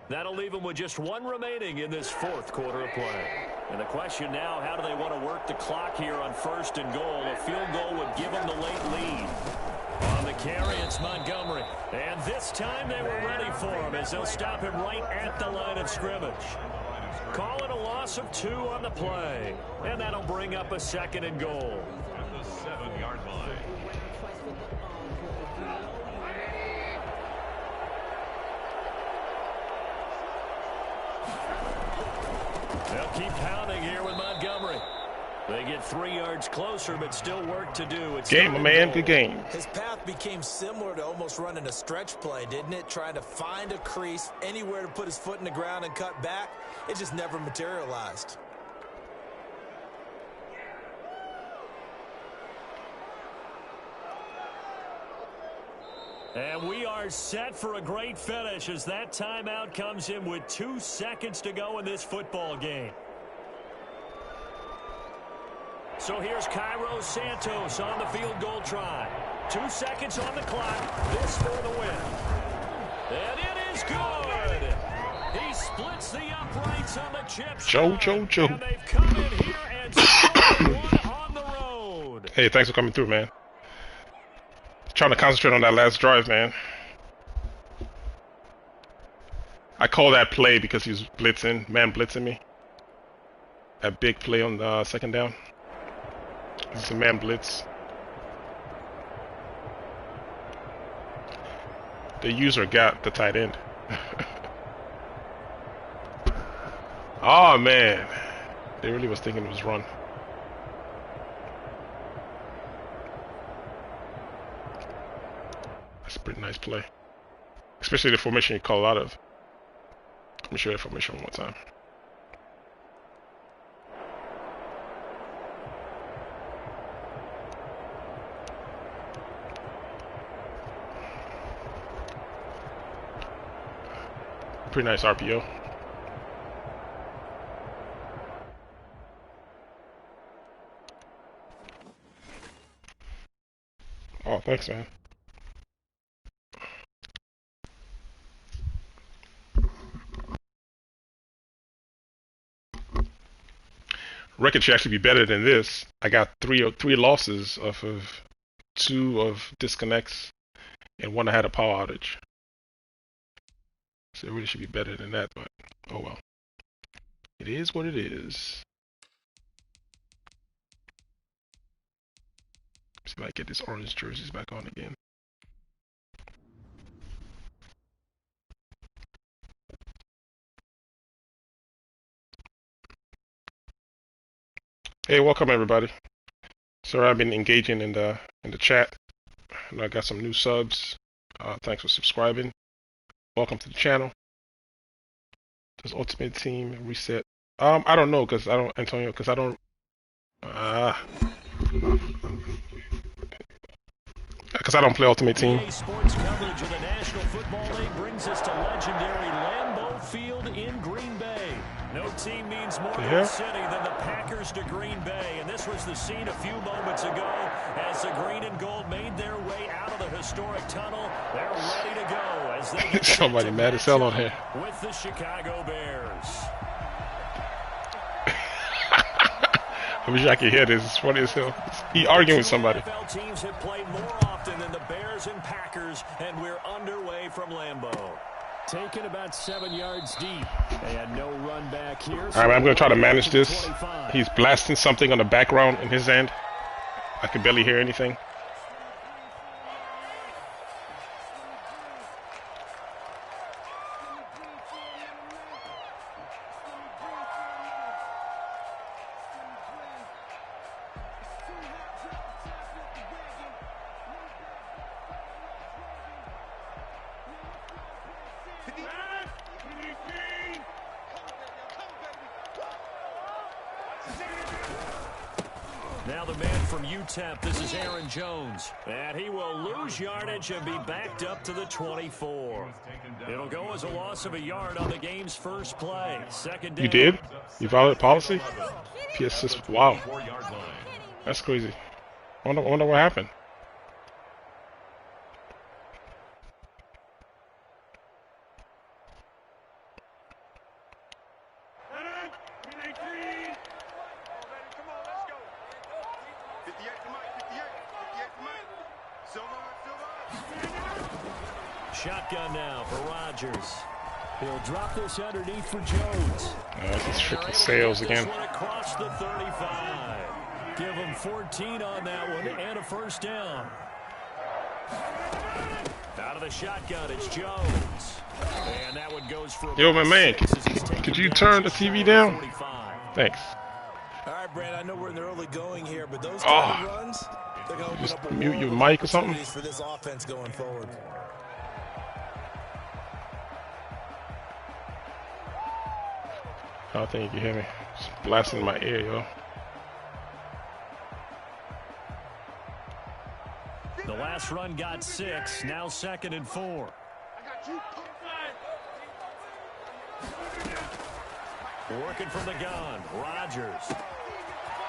That'll leave them with just 1 remaining in this fourth quarter of play. And the question now, how do they want to work the clock here on 1st and goal? A field goal would give them the late lead. On the carry, it's Montgomery. And this time they were ready for him as they'll stop him right at the line of scrimmage. Call it a loss of 2 on the play. And that'll bring up a 2nd and goal. At the 7-yard line. They'll keep pounding here with Montgomery. They get 3 yards closer, but still work to do. It's Game, my man. Good game. His path became similar to almost running a stretch play, didn't it? Trying to find a crease, anywhere to put his foot in the ground and cut back. It just never materialized. And we are set for a great finish as that timeout comes in with 2 seconds to go in this football game. So here's Cairo Santos on the field goal try. 2 seconds on the clock. This for the win. And it is good. He splits the uprights on the chip shot. Joe. And they've come in here and scored one on the road. Hey, thanks for coming through, man. Trying to concentrate on that last drive, man. I call that play because he was blitzing, man blitzing me. That big play on the second down. This is a man blitz. the user got the tight end. Oh man, they really was thinking it was run. That's a pretty nice play, especially the formation you call out of. Let me show you that formation one more time. Pretty nice RPO. Oh, thanks, man. Record should actually be better than this. I got three losses off of 2 of disconnects, and 1 I had a power outage. So it really should be better than that, but oh well. It is what it is. See if I get this orange jerseys back on again. Hey, welcome everybody. Sorry, I've been engaging in the chat, and I got some new subs. Thanks for subscribing. Welcome to the channel. Does Ultimate Team reset? I don't know, cause I don't, Antonio, cause I don't. Because I don't play Ultimate Team. Sports coverage of the National Football League brings us to legendary Lambeau Field in Green Bay. No team means more to the city than the Packers to Green Bay, and this was the scene a few moments ago as the green and gold made their way out of the historic tunnel. They're ready to go as they get somebody mad as hell on here with the Chicago Bears. I wish I could hear this. It's funny as hell. He arguing with somebody. NFL teams have played more often than the Bears and Packers, and we're underway from Lambeau. Taken about 7 yards deep. They had no run back here. All right, I'm going to try to manage this. He's blasting something on the background in his end. I can barely hear anything. Now the man from UTEP, this is Aaron Jones. And he will lose yardage and be backed up to the 24. It'll go as a loss of a yard on the game's first play. Second down. You did? You violated policy? PS6. Wow. That's crazy. I wonder what happened. Shotgun now for Rodgers. He'll drop this underneath for Jones. This freaking sales again. Across the 35. Give him 14 on that one and a first down. Out of the shotgun, it's Jones. And that one goes for yo, my man, could you turn the TV down? Thanks. All right, Brad, I know we're in the early going here, but those kind of runs, they're going to open up a mute your mic or something for this offense going forward. I don't think you can hear me. It's blasting in my ear, yo. The last run got 6, now 2nd and 4. Working from the gun, Rodgers.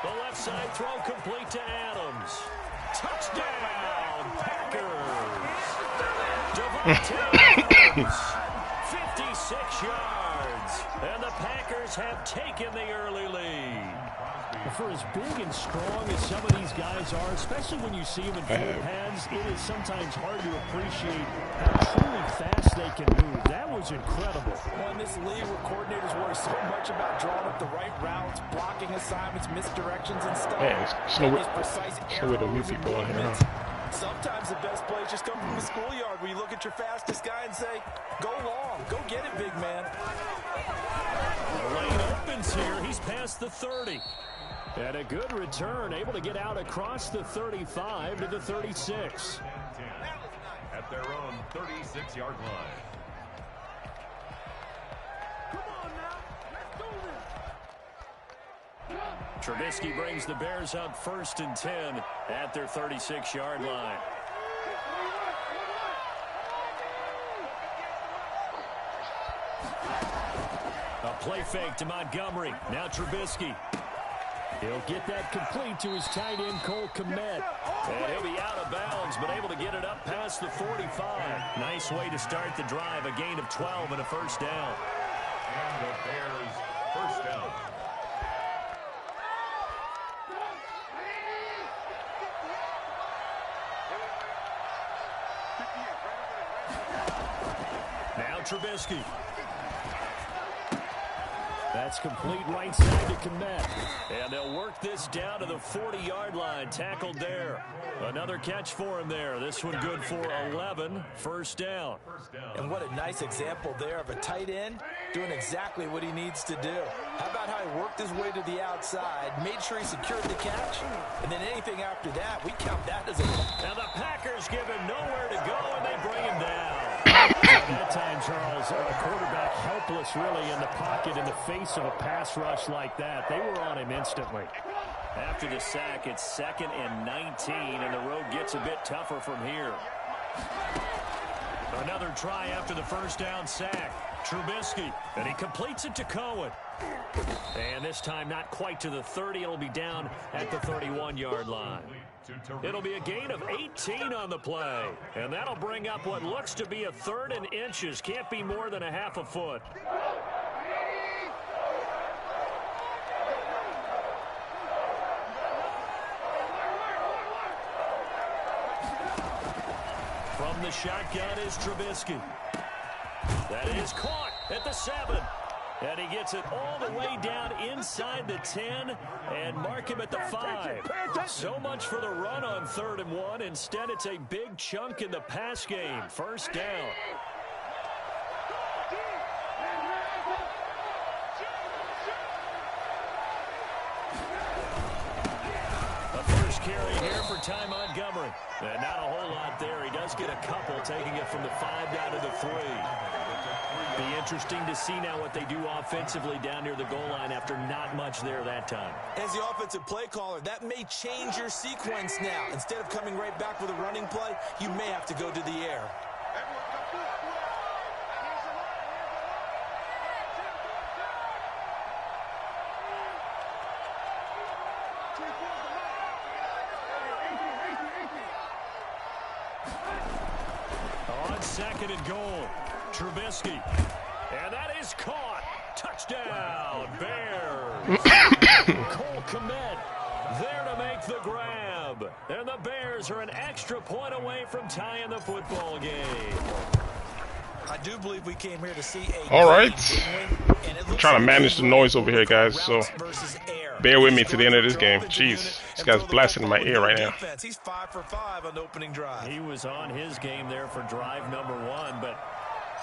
The left side throw complete to Adams. Touchdown, Packers. Devontae Adams, 56 yards. And the Packers have taken the early lead. For as big and strong as some of these guys are, especially when you see them in full pads, it is sometimes hard to appreciate how truly fast they can move. That was incredible. Well, in this league where coordinators worry so much about drawing up the right routes, blocking assignments, misdirections, and stuff. Man, there's nowhere to mute people on here, huh? Sometimes the best plays just come from the schoolyard where you look at your fastest guy and say, go long, go get it, big man. The lane opens here. He's past the 30. And a good return, able to get out across the 35 to the 36. At their own 36-yard line. Trubisky brings the Bears up 1st and 10 at their 36-yard line. A play fake to Montgomery. Now Trubisky. He'll get that complete to his tight end, Cole Kmet. And he'll be out of bounds, but able to get it up past the 45. Nice way to start the drive. A gain of 12 and a first down. And the Bears first down. Now Trubisky. That's complete right side to Kmet. And they'll work this down to the 40-yard line. Tackled there. Another catch for him there. This one good for 11. First down. And what a nice example there of a tight end doing exactly what he needs to do. How about how he worked his way to the outside, made sure he secured the catch, and then anything after that, we count that as a... Now the Packers give him nowhere to go, and they bring him down. At that time, Charles, a quarterback helpless really in the pocket in the face of a pass rush like that. They were on him instantly. After the sack, it's 2nd and 19, and the road gets a bit tougher from here. Another try after the first down sack. Trubisky, and he completes it to Cohen. And this time not quite to the 30. It'll be down at the 31-yard line. It'll be a gain of 18 on the play. And that'll bring up what looks to be a 3rd and inches. Can't be more than a half a foot. From the shotgun is Trubisky. That is caught at the 7. And he gets it all the way down inside the 10 and mark him at the 5. So much for the run on 3rd and 1. Instead, it's a big chunk in the pass game. First down. A first carry here for Ty Montgomery. And not a whole lot there. He does get a couple, taking it from the 5 down to the 3. Be interesting to see now what they do offensively down near the goal line after not much there that time. As the offensive play caller, that may change your sequence now. Instead of coming right back with a running play, you may have to go to the air. On 2nd and goal, Trubisky. And that is caught. Touchdown, Bears. Cole Kmet there to make the grab. And the Bears are an extra point away from tying the football game. I do believe we came here to see a... All right. I'm trying to manage the noise over here, guys, so bear with me to the end of this game. Jeez, this guy's blasting in my ear right now. He's 5 for 5 on the opening drive. He was on his game there for drive number 1, but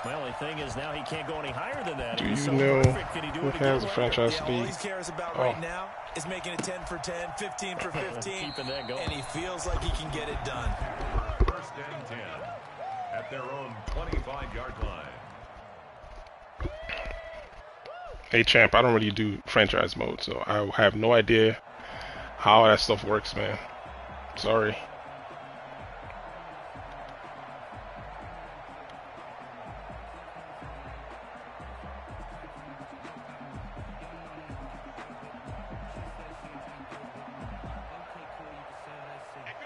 my only thing is now he can't go any higher than that. Do you know who has a franchise All league? he cares about right now is making it 10 for 10, 15 for 15, Keeping that going. and he feels like he can get it done. 1st and 10 at their own 25-yard line. Hey, champ, I don't really do franchise mode, so I have no idea how that stuff works, man. Sorry.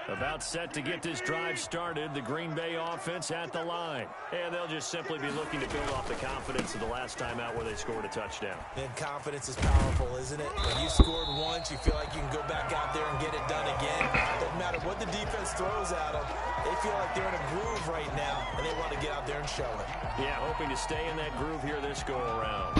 About set to get this drive started, the Green Bay offense at the line. And they'll just simply be looking to build off the confidence of the last time out where they scored a touchdown. And confidence is powerful, isn't it? When you scored once, you feel like you can go back out there and get it done again. Doesn't matter what the defense throws at them. They feel like they're in a groove right now, and they want to get out there and show it. Yeah, hoping to stay in that groove here this go-around.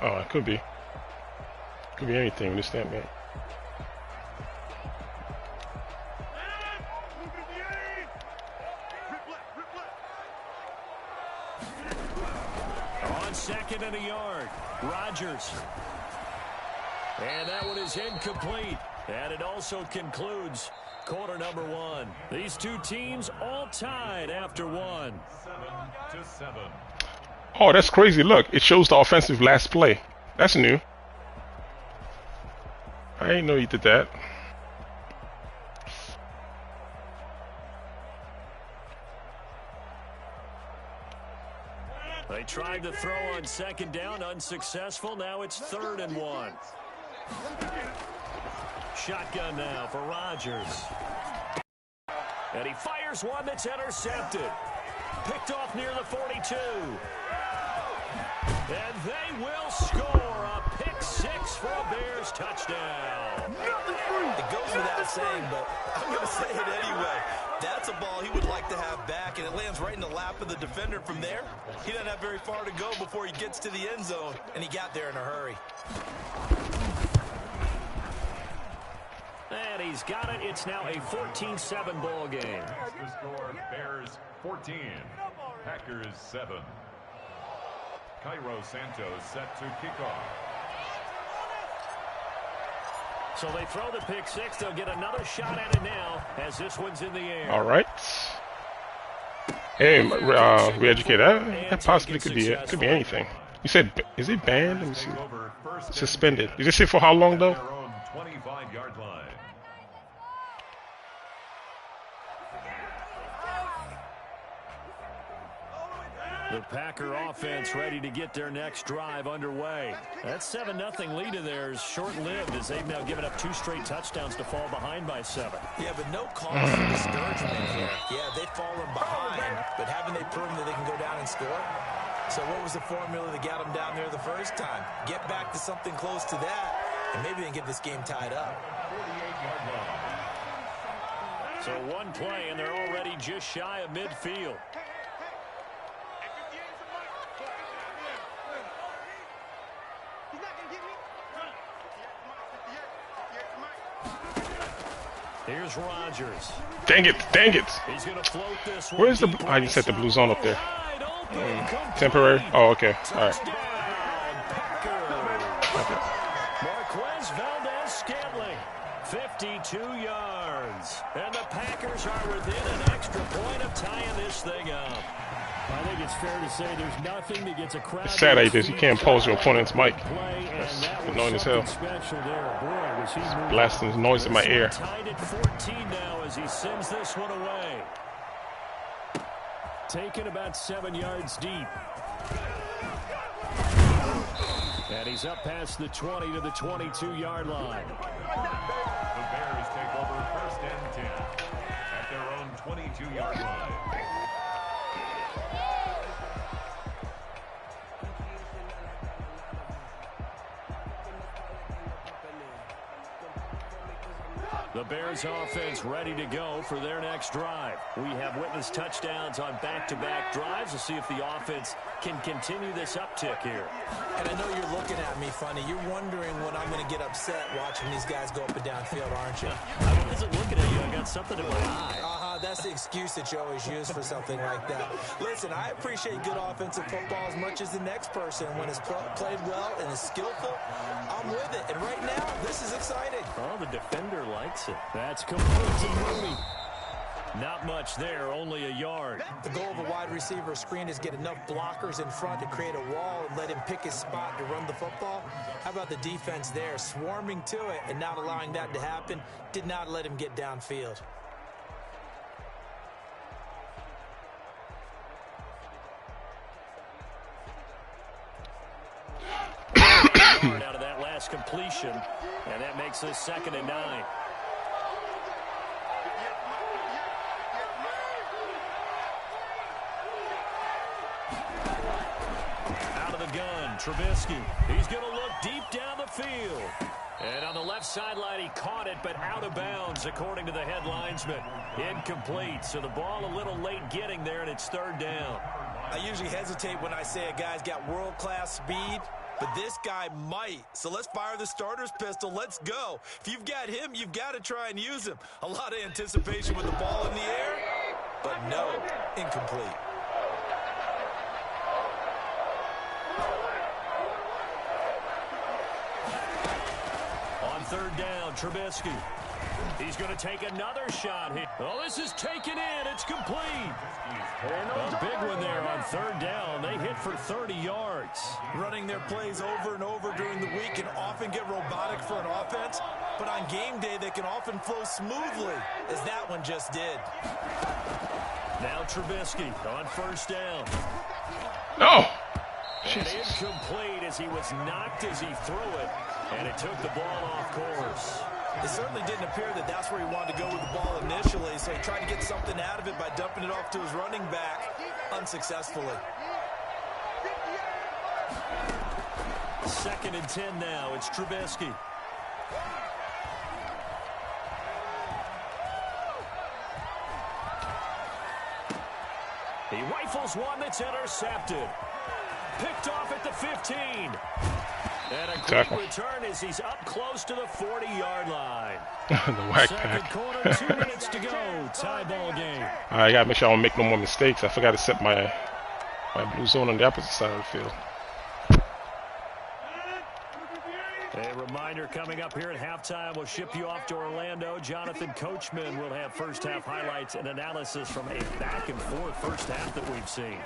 Oh, it could be. Could be anything with this stamp man. On 2nd and a yard, Rodgers. And that one is incomplete. And it also concludes quarter number 1. These two teams all tied after 1. 7-7. Oh, that's crazy. Look, it shows the offensive last play. That's new. I didn't know you did that. They tried to throw on 2nd down, unsuccessful. Now it's 3rd and 1. Shotgun now for Rodgers. And he fires one that's intercepted. Picked off near the 42. And they will score a pick 6 for a Bears touchdown. It goes without saying, but I'm going to say it anyway. That's a ball he would like to have back, and it lands right in the lap of the defender from there. He doesn't have very far to go before he gets to the end zone, and he got there in a hurry. And he's got it. It's now a 14-7 ball game. The score, Bears 14, Packers 7. Cairo Santos set to kick off. So they throw the pick 6. They'll get another shot at it now as this one's in the air. All right. Hey, re-educate. That possibly could be it. Could be anything. You said, is it banned? Let me see. Suspended. Did you say for how long though? 25-yard line. The Packer offense ready to get their next drive underway. That 7-0 lead of theirs short-lived as they've now given up 2 straight touchdowns to fall behind by 7. Yeah, but no cause for discouragement here. Yeah, they've fallen behind, but haven't they proven that they can go down and score? So what was the formula that got them down there the first time? Get back to something close to that, and maybe they can get this game tied up. 48-yard line. So one play, and they're already just shy of midfield. Here's Rodgers. Dang it! Dang it! He's going to float this one. Where's the? I just set the blue zone up there. Temporary. Oh, okay. All right. Marquez Valdez-Scantling, 52 yards. And the Packers are within an extra point of tying this thing up. I think it's fair to say there's nothing that gets a crowd. It's sad like this. You can't pause your opponent's mic. That's annoying as hell. Blasting noise in my ear. Tied at 14 now as he sends this one away. Taken about 7 yards deep. And he's up past the 20 to the 22-yard line. The Bears take over 1st and 10 at their own 22-yard line. The Bears offense ready to go for their next drive. We have witnessed touchdowns on back-to-back drives. We'll see if the offense can continue this uptick here. And I know you're looking at me funny. You're wondering when I'm going to get upset watching these guys go up and down field, aren't you? I wasn't looking at you. I got something in my eye. That's the excuse that you always use for something like that. Listen, I appreciate good offensive football as much as the next person. When it's played well and is skillful, I'm with it. And right now, this is exciting. Oh, the defender likes it. That's complete to Mooney. Not much there, only a yard. The goal of a wide receiver screen is get enough blockers in front to create a wall and let him pick his spot to run the football. How about the defense there, swarming to it and not allowing that to happen? Did not let him get downfield. Out of that last completion, and that makes this 2nd and 9. Out of the gun, Trubisky. He's going to look deep down the field. And on the left sideline, he caught it, but out of bounds, according to the head linesman. Incomplete, so the ball a little late getting there, and it's 3rd down. I usually hesitate when I say a guy's got world-class speed. but this guy might. So let's fire the starter's pistol. Let's go. If you've got him, you've got to try and use him. A lot of anticipation with the ball in the air, but no, incomplete. On third down, Trubisky. He's going to take another shot here. Oh, this is taken in. It's complete. A big one there on third down. They hit for 30 yards. Running their plays over and over during the week can often get robotic for an offense, but on game day they can often flow smoothly, as that one just did. Now Trubisky on first down. No! And incomplete as he was knocked as he threw it, and it took the ball off course. It certainly didn't appear that that's where he wanted to go with the ball initially, so he tried to get something out of it by dumping it off to his running back unsuccessfully. 2nd and 10 now. It's Trubisky. He rifles one that's intercepted. Picked off at the 15. And a quick return as he's up close to the 40-yard line. The whack Second pack. quarter, 2 minutes to go. Tie ball game. I gotta make sure I don't make no more mistakes. I forgot to set my blue zone on the opposite side of the field. A reminder coming up here at halftime. We'll ship you off to Orlando. Jonathan Coachman will have first-half highlights and analysis from a back-and-forth first half that we've seen.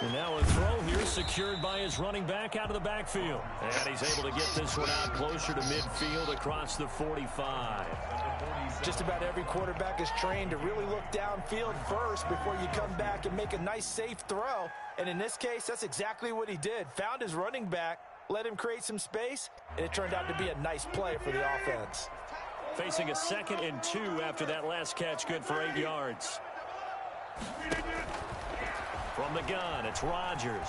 And now a throw here secured by his running back out of the backfield. And he's able to get this one out closer to midfield across the 45. Just about every quarterback is trained to really look downfield first before you come back and make a nice, safe throw. And in this case, that's exactly what he did. Found his running back, let him create some space, and it turned out to be a nice play for the offense. Facing a 2nd and 2 after that last catch, good for 8 yards. From the gun, it's Rodgers.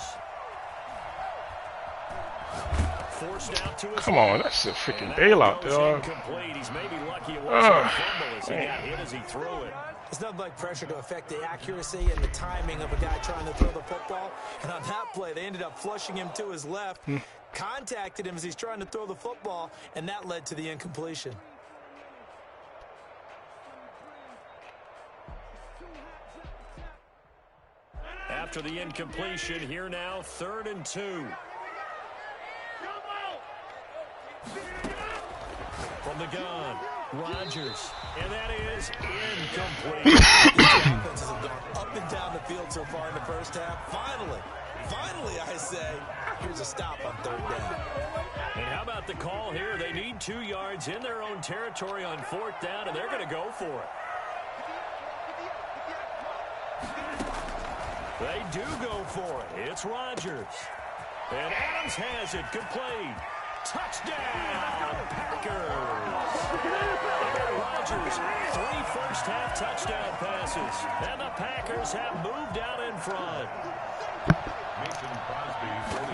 Forced out to his Come on, that's a freaking bailout, dog. He's maybe lucky it wasn't a fumble as he got hit as he threw it. It's nothing like pressure to affect the accuracy and the timing of a guy trying to throw the football. And on that play, they ended up flushing him to his left, contacted him as he's trying to throw the football, and that led to the incompletion. After the incompletion, here now, 3rd and 2. From the gun, Rodgers. And that is incomplete. The offenses have gone up and down the field so far in the first half. Finally, I say, here's a stop on 3rd down. And how about the call here? They need 2 yards in their own territory on 4th down, and they're going to go for it. They do go for it. It's Rodgers. And Adams has it. Complete. Touchdown, Packers. Aaron Rodgers, 3 first-half touchdown passes. And the Packers have moved out in front.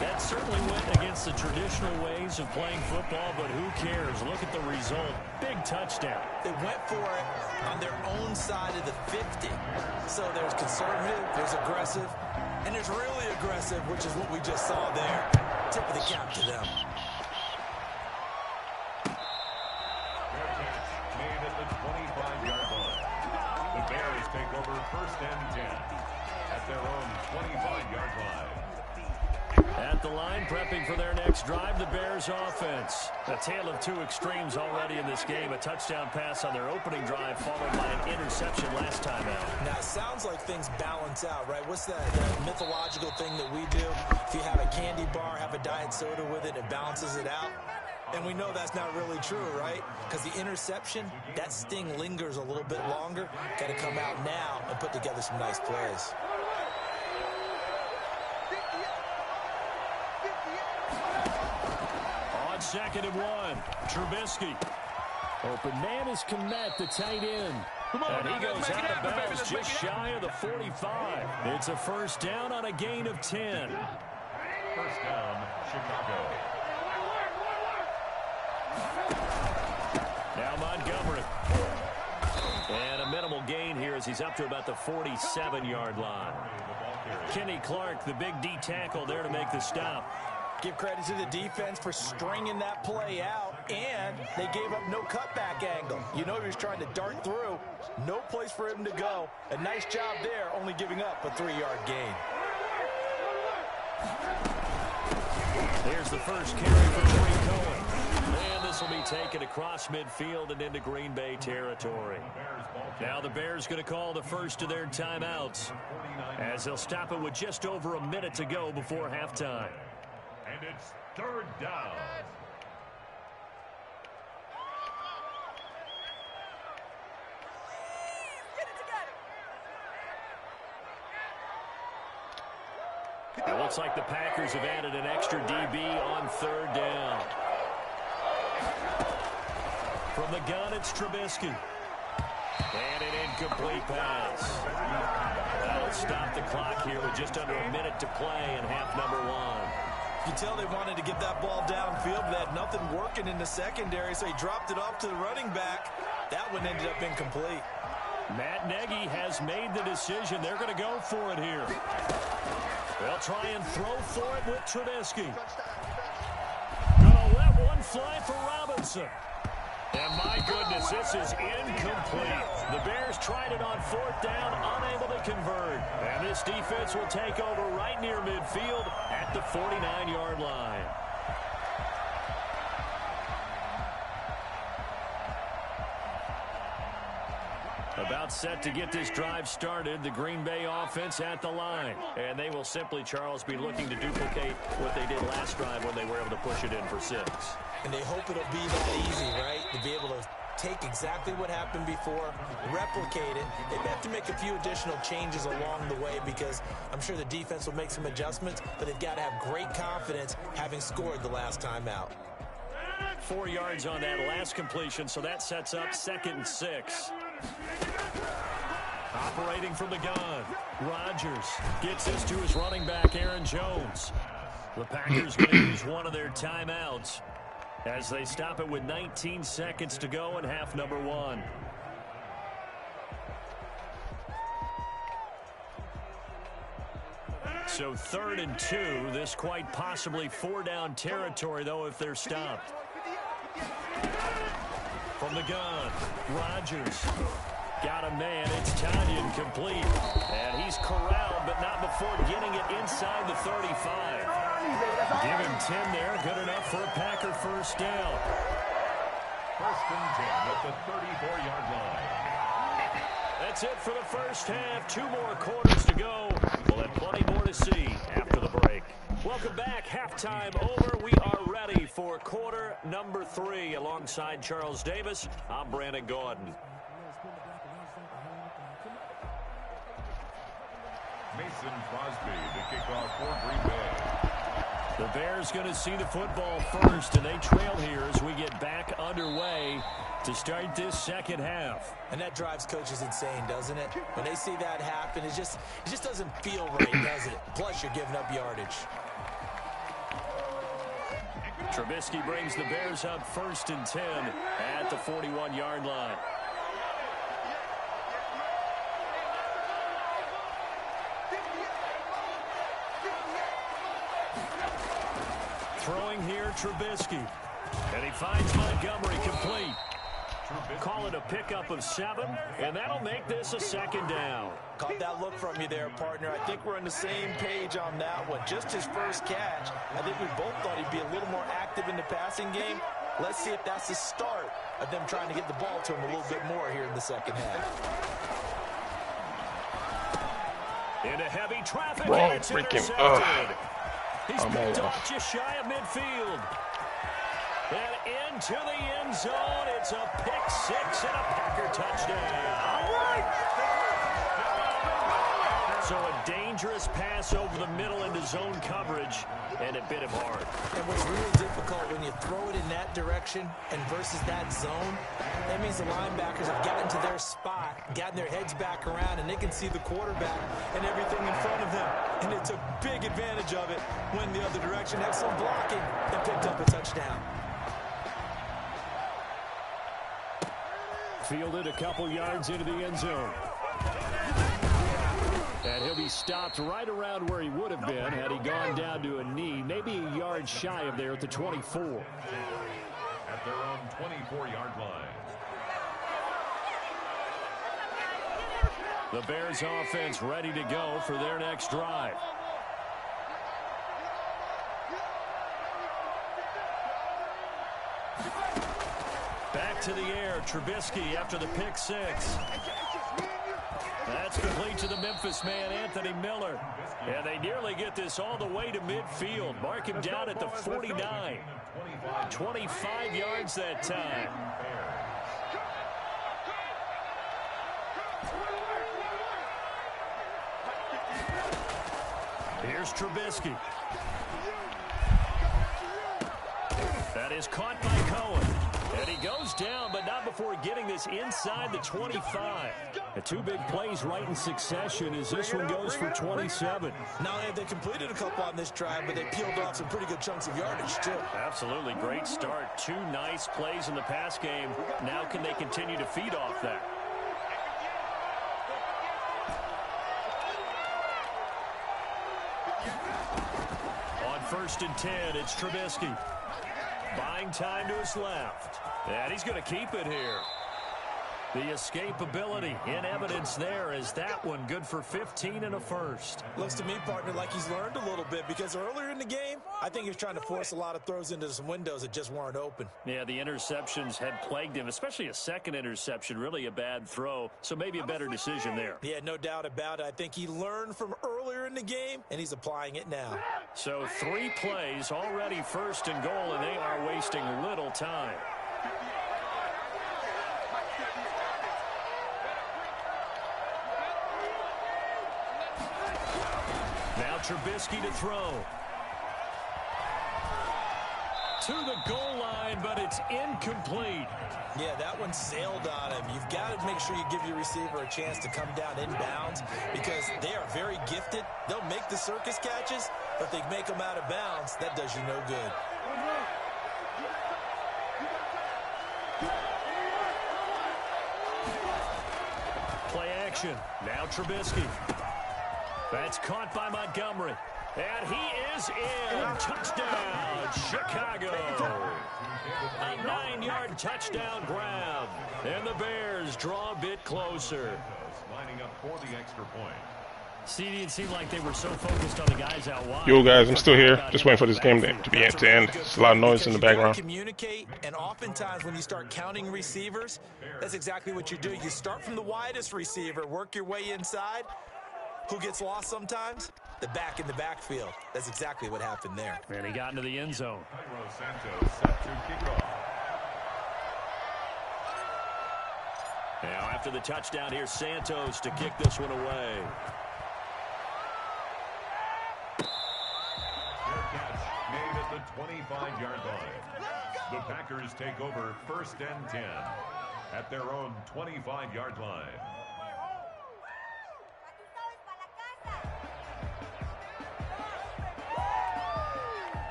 That certainly went against the traditional ways of playing football, but who cares? Look at the result. Big touchdown. They went for it on their own side of the 50. So there's conservative, there's aggressive, and there's really aggressive, which is what we just saw there. Tip of the cap to them. Made at the 25-yard line. The Bears take over 1st and 10 at their own 25-yard line. At the line, prepping for their next drive, the Bears offense. A tale of 2 extremes already in this game. A touchdown pass on their opening drive, followed by an interception last time out. Now, it sounds like things balance out, right? What's that mythological thing that we do? If you have a candy bar, have a diet soda with it, it balances it out. And we know that's not really true, right? Because the interception, that sting lingers a little bit longer. Got to come out now and put together some nice plays. On 2nd and 1, Trubisky. Open man is Kmet, the tight end. And he goes out of bounds just shy of the 45. It's a 1st down on a gain of 10. 1st down, Chicago. Now Montgomery. And a minimal gain here as he's up to about the 47-yard line. Kenny Clark, the big D tackle there to make the stop. Give credit to the defense for stringing that play out, and they gave up no cutback angle. You know he was trying to dart through. No place for him to go. A nice job there, only giving up a 3-yard gain. Here's the first carry for Trey Cohen. And this will be taken across midfield and into Green Bay territory. Now the Bears going to call the first of their timeouts, as they'll stop it with just over a minute to go before halftime. And it's 3rd down. It looks like the Packers have added an extra DB on 3rd down. From the gun, it's Trubisky. And an incomplete pass. That'll stop the clock here with just under a minute to play in half number 1. You can tell they wanted to get that ball downfield, but they had nothing working in the secondary, so he dropped it off to the running back. That one ended up incomplete. Matt Nagy has made the decision. They're going to go for it here. They'll try and throw for it with Trubisky. Gonna let one fly for Robinson. And my goodness, this is incomplete. The Bears tried it on 4th down, unable to convert. And this defense will take over right near midfield at the 49-yard line. About set to get this drive started, the Green Bay offense at the line. And they will simply, Charles, be looking to duplicate what they did last drive when they were able to push it in for 6. And they hope it'll be that easy, right? To be able to take exactly what happened before, replicate it. They have to make a few additional changes along the way because I'm sure the defense will make some adjustments, but they've got to have great confidence having scored the last time out. 4 yards on that last completion, so that sets up 2nd and 6. Operating from the gun, Rodgers gets this to his running back, Aaron Jones. The Packers going to use one of their timeouts as they stop it with 19 seconds to go in half number 1. So 3rd and 2, this quite possibly 4-down territory, though, if they're stopped. From the gun, Rodgers got a man. It's Tanyan complete. And he's corralled, but not before getting it inside the 35. Give him 10 there. Good enough for a Packer first down. 1st and 10 at the 34-yard line. That's it for the first half. 2 more quarters to go. We'll have plenty more to see after the break. Welcome back. Halftime over. We are ready for quarter number 3. Alongside Charles Davis, I'm Brandon Gordon. Mason Crosby, the kickoff for Green Bay. The Bears going to see the football first, and they trail here as we get back underway to start this second half. And that drives coaches insane, doesn't it? When they see that happen, it just doesn't feel right, does it? Plus, you're giving up yardage. Trubisky brings the Bears up 1st and 10 at the 41-yard line. Throwing here, Trubisky. And he finds Montgomery complete. Call it a pickup of 7, and that'll make this a 2nd down. Caught that look from you there, partner. I think we're on the same page on that one. Just his first catch. I think we both thought he'd be a little more active in the passing game. Let's see if that's the start of them trying to get the ball to him a little bit more here in the second half. Into heavy traffic. Wrong freaking. He's picked off just shy of midfield. And into the end zone. It's a pick 6 and a Packer touchdown. So a dangerous pass over the middle into zone coverage, and it bit him hard. And what's really difficult when you throw it in that direction and versus that zone, that means the linebackers have gotten to their spot, gotten their heads back around, and they can see the quarterback and everything in front of them. And it took big advantage of it when the other direction. Excellent blocking and picked up a touchdown. Fielded a couple yards into the end zone. And he'll be stopped right around where he would have been had he gone down to a knee, maybe a yard shy of there at the 24. At their own 24-yard line. The Bears offense ready to go for their next drive. Back to the air, Trubisky after the pick six. That's complete to the Memphis man, Anthony Miller. And they nearly get this all the way to midfield. Mark him down at the 49. 25 yards that time. Here's Trubisky. That is caught by Cohen. And he goes down, but not before getting this inside the 25. The two big plays right in succession as this one goes for 27. Not only have they completed a couple on this drive, but they peeled off some pretty good chunks of yardage, too. Absolutely great start. Two nice plays in the pass game. Now can they continue to feed off that? On 1st and 10, it's Trubisky. Buying time to his left. And he's going to keep it here. The escapability in evidence there is that one good for 15 and a first. Looks to me, partner, like he's learned a little bit because earlier in the game, I think he was trying to force a lot of throws into some windows that just weren't open. Yeah, the interceptions had plagued him, especially a second interception, really a bad throw. So maybe a better decision there. Yeah, no doubt about it. I think he learned from earlier in the game, and he's applying it now. So 3 plays, already 1st and goal, and they are wasting little time. Now Trubisky to throw. To the goal line, but it's incomplete. Yeah, that one sailed on him. You've got to make sure you give your receiver a chance to come down inbounds because they are very gifted. They'll make the circus catches, but if they make them out of bounds, that does you no good. Play action. Now Trubisky. That's caught by Montgomery. And he is in. Touchdown, Chicago. A 9-yard touchdown grab. And the Bears draw a bit closer. Lining up for the extra point. CD, it seemed like they were so focused on the guys out wide. Yo, guys, I'm still here. Just waiting for this game to end. There's a lot of noise in the background. Communicate, and oftentimes when you start counting receivers, that's exactly what you do. You start from the widest receiver, work your way inside. Who gets lost sometimes? The back in the backfield. That's exactly what happened there. And he got into the end zone. Santos set to kick off. Now after the touchdown, here's Santos to kick this one away. Their catch made at the 25-yard line. The Packers take over 1st and 10 at their own 25-yard line.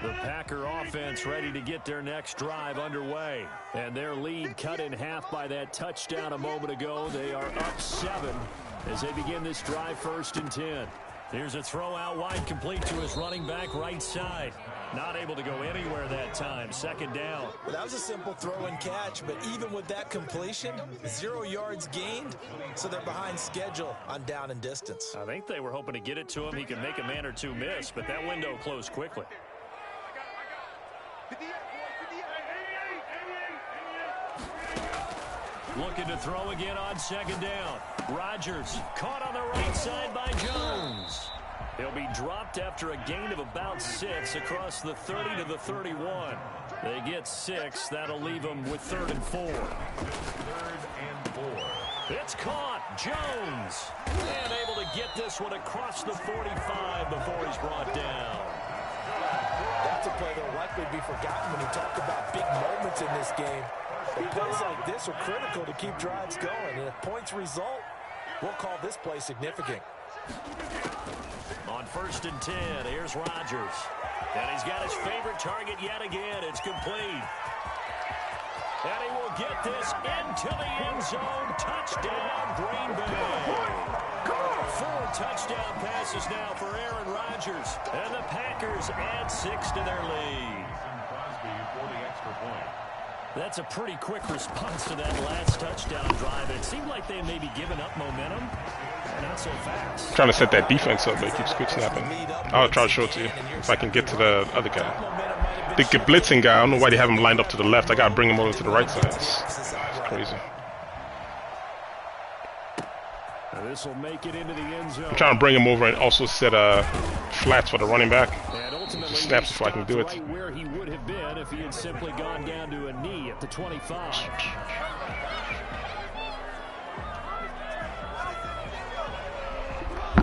The Packer offense ready to get their next drive underway. And their lead cut in half by that touchdown a moment ago. They are up 7 as they begin this drive 1st and 10. Here's a throw out wide complete to his running back right side. Not able to go anywhere that time. 2nd down. Well, that was a simple throw and catch, but even with that completion, 0 yards gained, so they're behind schedule on down and distance. I think they were hoping to get it to him. He could make a man or two miss, but that window closed quickly. Looking to throw again on 2nd down. Rodgers caught on the right side by Jones. He'll be dropped after a gain of about 6 across the 30 to the 31. They get 6. That'll leave them with 3rd and 4. 3rd and 4. It's caught. Jones. And able to get this one across the 45 before he's brought down. That's a play that will likely be forgotten when you talk about big moments in this game. But plays like this are critical to keep drives going. And if points result, we'll call this play significant. On 1st and 10, here's Rodgers. And he's got his favorite target yet again. It's complete. And he will get this into the end zone. Touchdown, Green Bay. 4 touchdown passes now for Aaron Rodgers. And the Packers add 6 to their lead. That's a pretty quick response to that last touchdown drive. It seemed like they may be giving up momentum. Not so fast. Trying to set that defense up, but it keeps quick snapping. I'll try to show it to you if I can get to the other guy. The blitzing guy, I don't know why they have him lined up to the left. I gotta bring him over to the right side. It's crazy. This will make it into the end zone. I'm trying to bring him over and also set flats for the running back. Just snaps before I can do it. Right where he would have been if he had simply gone down to a knee at the 25.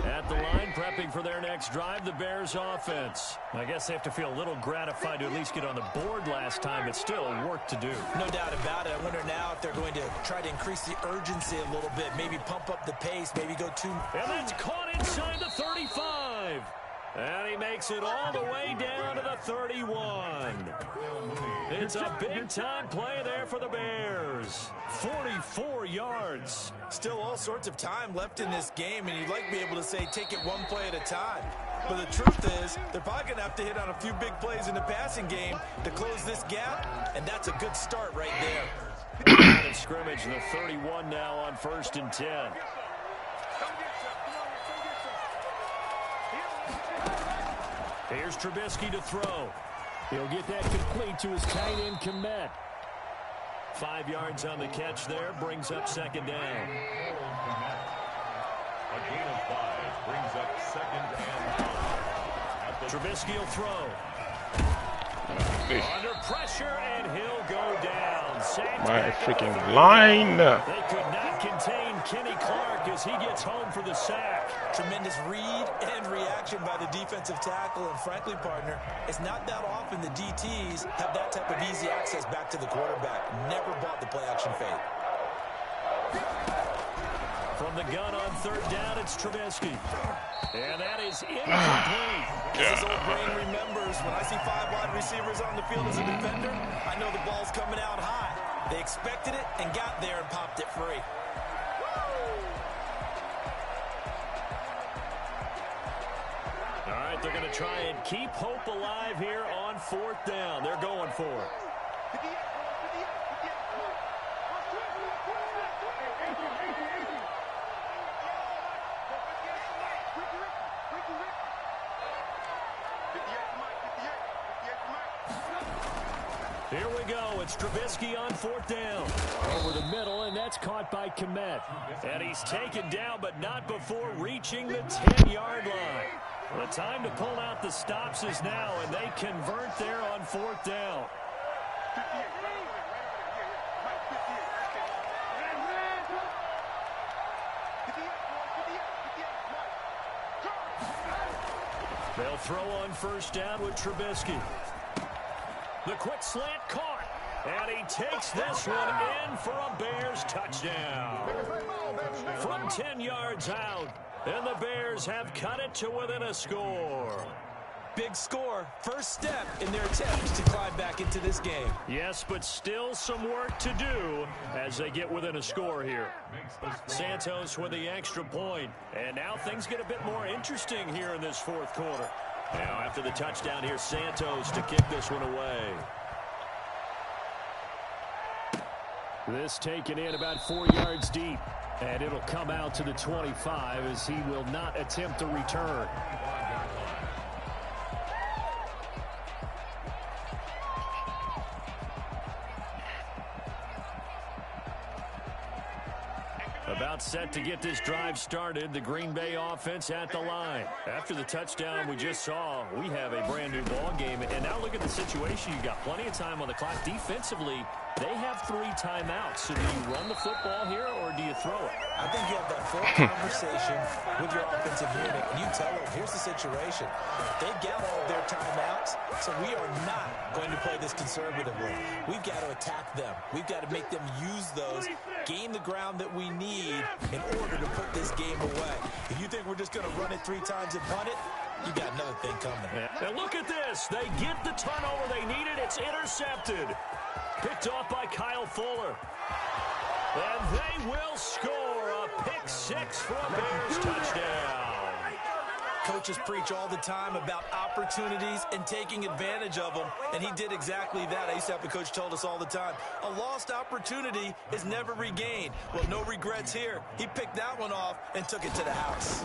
At the line, prepping for their next drive, the Bears offense. I guess they have to feel a little gratified to at least get on the board last time, but still work to do. No doubt about it. I wonder now if they're going to try to increase the urgency a little bit, maybe pump up the pace, maybe go too... And that's caught inside the 35. And he makes it all the way down to the 31. It's a big-time play there for the Bears. 44 yards. Still all sorts of time left in this game, and you'd like to be able to say take it one play at a time. But the truth is, they're probably going to have to hit on a few big plays in the passing game to close this gap, and that's a good start right there. Out of scrimmage, the 31 now on 1st and 10. Here's Trubisky to throw. He'll get that complete to his tight end, Kmet. 5 yards on the catch there, brings up 2nd down. A gain of 5 brings up 2nd and 5. Trubisky will throw. Under pressure, and he'll go down. My freaking line. They could not contain Kenny Clark as he gets home for the sack. Tremendous read and reaction by the defensive tackle, and frankly, partner, it's not that often the DTs have that type of easy access back to the quarterback. Never bought the play-action fake. From the gun on 3rd down, it's Trubisky. And that is incomplete. As his old brain remembers, when I see 5 wide receivers on the field as a defender, I know the ball's coming out high. They expected it and got there and popped it free. All right, they're going to try and keep hope alive here on 4th down. They're going for it. Here we go. It's Trubisky on 4th down. Over the middle, and that's caught by Kmet. And he's taken down, but not before reaching the 10-yard line. The time to pull out the stops is now, and they convert there on 4th down. They'll throw on 1st down with Trubisky. The quick slant caught, and he takes this one in for a Bears touchdown. From 10 yards out, and the Bears have cut it to within a score. Big score, first step in their attempt to climb back into this game. Yes, but still some work to do as they get within a score here. Santos with the extra point, and now things get a bit more interesting here in this 4th quarter. Now after the touchdown, here's Santos to kick this one away. This taken in about 4 yards deep, and it'll come out to the 25 as he will not attempt a return. About set to get this drive started, the Green Bay offense at the line. After the touchdown we just saw, we have a brand new ball game. And now look at the situation. You've got plenty of time on the clock. Defensively, they have 3 timeouts. So do you run the football here or do you throw it? I think you have that full conversation with your offensive unit, and you tell them, here's the situation. They get all of their timeouts, so we are not going to play this conservatively. We've got to attack them. We've got to make them use those, gain the ground that we need in order to put this game away. If you think we're just going to run it 3 times and punt it, you got another thing coming. Yeah. And look at this. They get the turnover they needed. It's intercepted. Picked off by Kyle Fuller. And they will score a pick six for a Bears touchdown. Coaches preach all the time about opportunities and taking advantage of them, and he did exactly that. I used to have a coach told us all the time, a lost opportunity is never regained. Well, no regrets here. He picked that one off and took it to the house.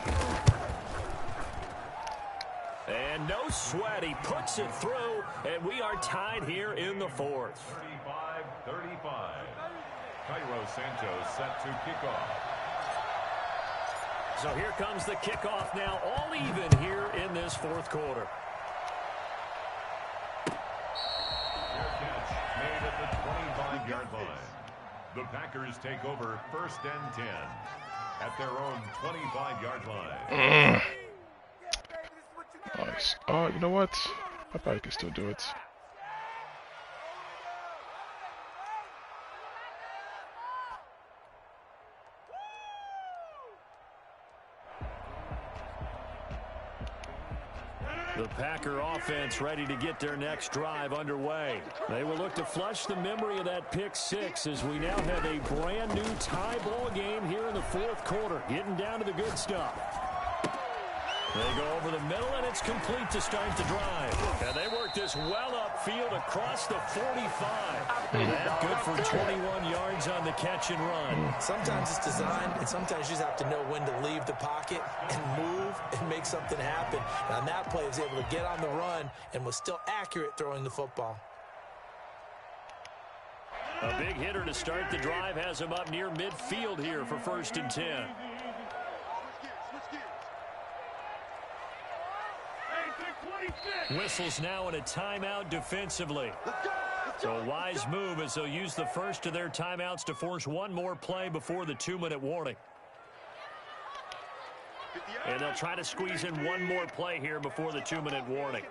And no sweat. He puts it through, and we are tied here in the fourth. 35-35. Cairo Santos set to kick off. So here comes the kickoff now, all even here in this fourth quarter. Fair catch made at the 25-yard line. The Packers take over 1st and 10 at their own 25-yard line. Nice. Oh, you know what? I probably can still do it. The Packer offense ready to get their next drive underway. They will look to flush the memory of that pick six as we now have a brand new tie ball game here in the fourth quarter, getting down to the good stuff. They go over the middle, and it's complete to start the drive. And they work this well upfield across the 45. That good for 21 yards on the catch and run. Sometimes it's designed, and sometimes you just have to know when to leave the pocket and move and make something happen. And on that play, he was able to get on the run and was still accurate throwing the football. A big hitter to start the drive has him up near midfield here for 1st and 10. Whistles now in a timeout defensively. So a wise move as they'll use the first of their timeouts to force one more play before the 2-minute warning. And they'll try to squeeze in one more play here before the 2-minute warning.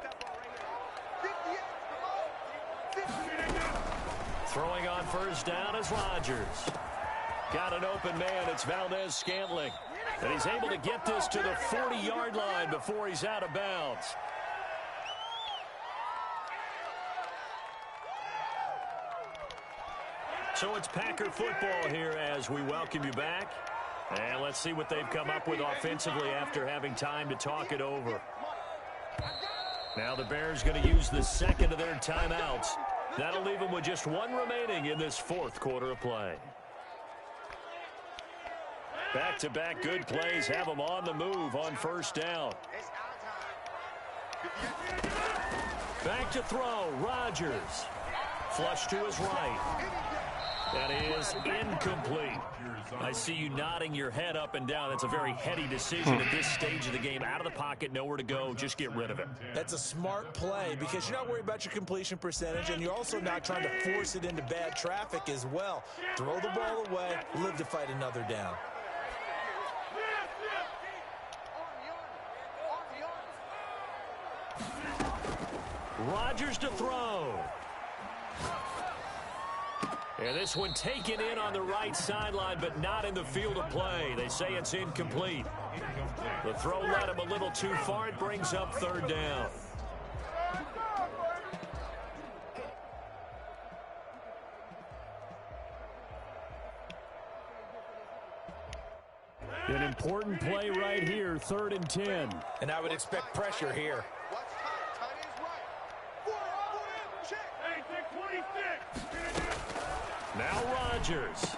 Throwing on first down is Rodgers. Got an open man. It's Valdez-Scantling. And he's able to get this to the 40-yard line before he's out of bounds. So it's Packer football here as we welcome you back. And let's see what they've come up with offensively after having time to talk it over. Now the Bears going to use the second of their timeouts. That'll leave them with just one remaining in this fourth quarter of play. Back-to-back good plays have them on the move on first down. Back to throw, Rodgers. Flush to his right. That is incomplete. I see you nodding your head up and down. That's a very heady decision at this stage of the game. Out of the pocket, nowhere to go. Just get rid of it. That's a smart play because you're not worried about your completion percentage, and you're also not trying to force it into bad traffic as well. Throw the ball away, live to fight another down. Rodgers to throw. And this one taken in on the right sideline, but not in the field of play. They say it's incomplete. The throw led him a little too far. It brings up third down. An important play right here, 3rd and 10. And I would expect pressure here. Now Rodgers.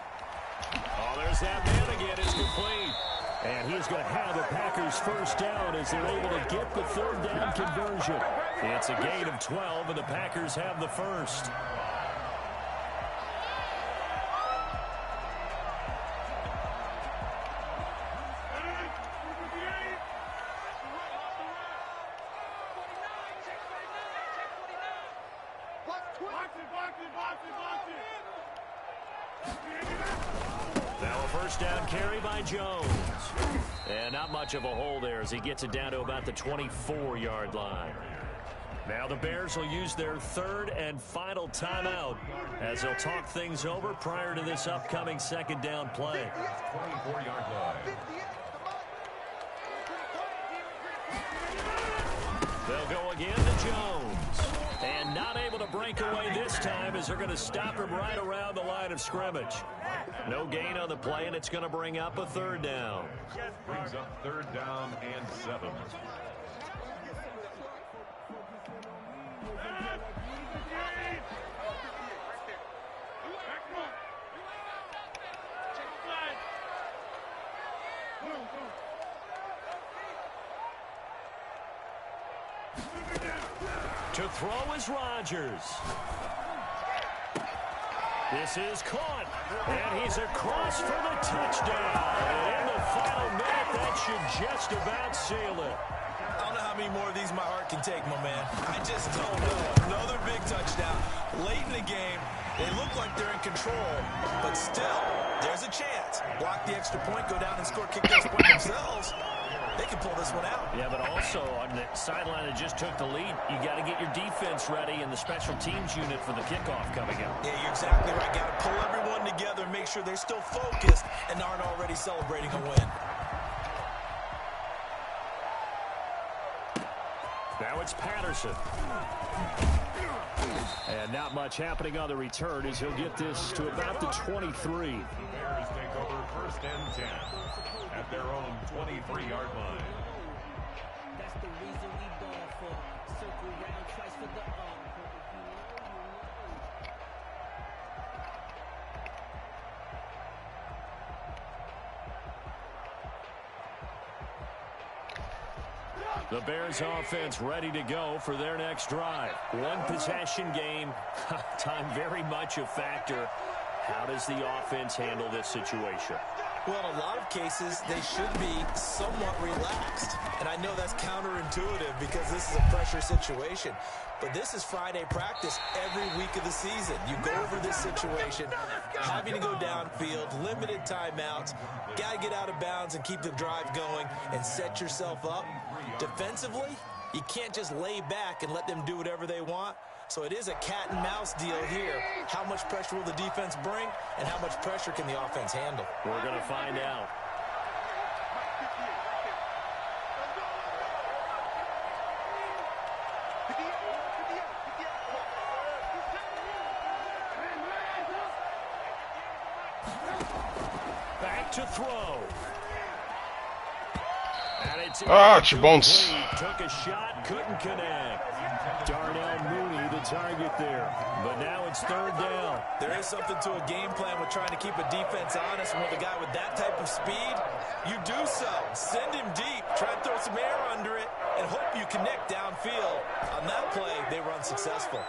Oh, there's that man again. It's complete. And he's going to have the Packers first down as they're able to get the 3rd down conversion. It's a gain of 12, and the Packers have the first. Now a first down carry by Jones. And not much of a hole there as he gets it down to about the 24-yard line. Now the Bears will use their 3rd and final timeout as they'll talk things over prior to this upcoming 2nd down play. 24-yard line. They'll go again to Jones. And not able to break away this time as they're going to stop him right around the line of scrimmage. No gain on the play, and it's going to bring up a third down. Brings up third down and 7. To throw is Rodgers. This is caught, and he's across for the touchdown. And in the final minute, that should just about seal it. I don't know how many more of these my heart can take, my man. I just don't know. Another big touchdown. Late in the game, they look like they're in control, but still, there's a chance. Block the extra point, go down and score, kick the extra point themselves. They can pull this one out. Yeah, but also on the sideline that just took the lead, you got to get your defense ready and the special teams unit for the kickoff coming up. Yeah, you're exactly right. Got to pull everyone together and make sure they're still focused and aren't already celebrating a win. Now it's Patterson. And not much happening on the return as he'll get this to about the 23. The Bears take over first and 10 at their own 23-yard line. That's the reason we ball for. Circle round twice for the The Bears offense ready to go for their next drive. One possession game. Time very much a factor. How does the offense handle this situation? Well, in a lot of cases, they should be somewhat relaxed. And I know that's counterintuitive because this is a pressure situation. But this is Friday practice every week of the season. You go over this situation, having to go downfield, limited timeouts, got to get out of bounds and keep the drive going and set yourself up. Defensively, you can't just lay back and let them do whatever they want. So it is a cat and mouse deal here. How much pressure will the defense bring, and how much pressure can the offense handle? We're going to find out. Back to throw. Bones. Took a shot, couldn't connect. Darnell Mooney, the target there. But now it's third down. There is something to a game plan with trying to keep a defense honest. And with a guy with that type of speed, you do so. Send him deep, try to throw some air under it, and hope you connect downfield. On that play, they were unsuccessful.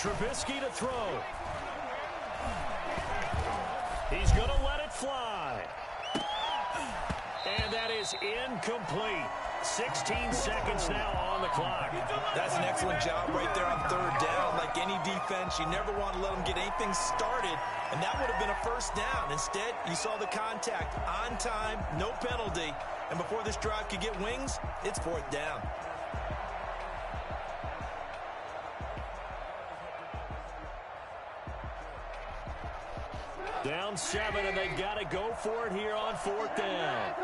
Trubisky to throw. He's going to let it fly. And that is incomplete. 16 seconds now on the clock. That's an excellent job right there on third down. Like any defense, you never want to let them get anything started, and that would have been a first down. Instead, you saw the contact on time, no penalty, and before this drive could get wings, it's fourth down. Down 7, and they've got to go for it here on fourth down.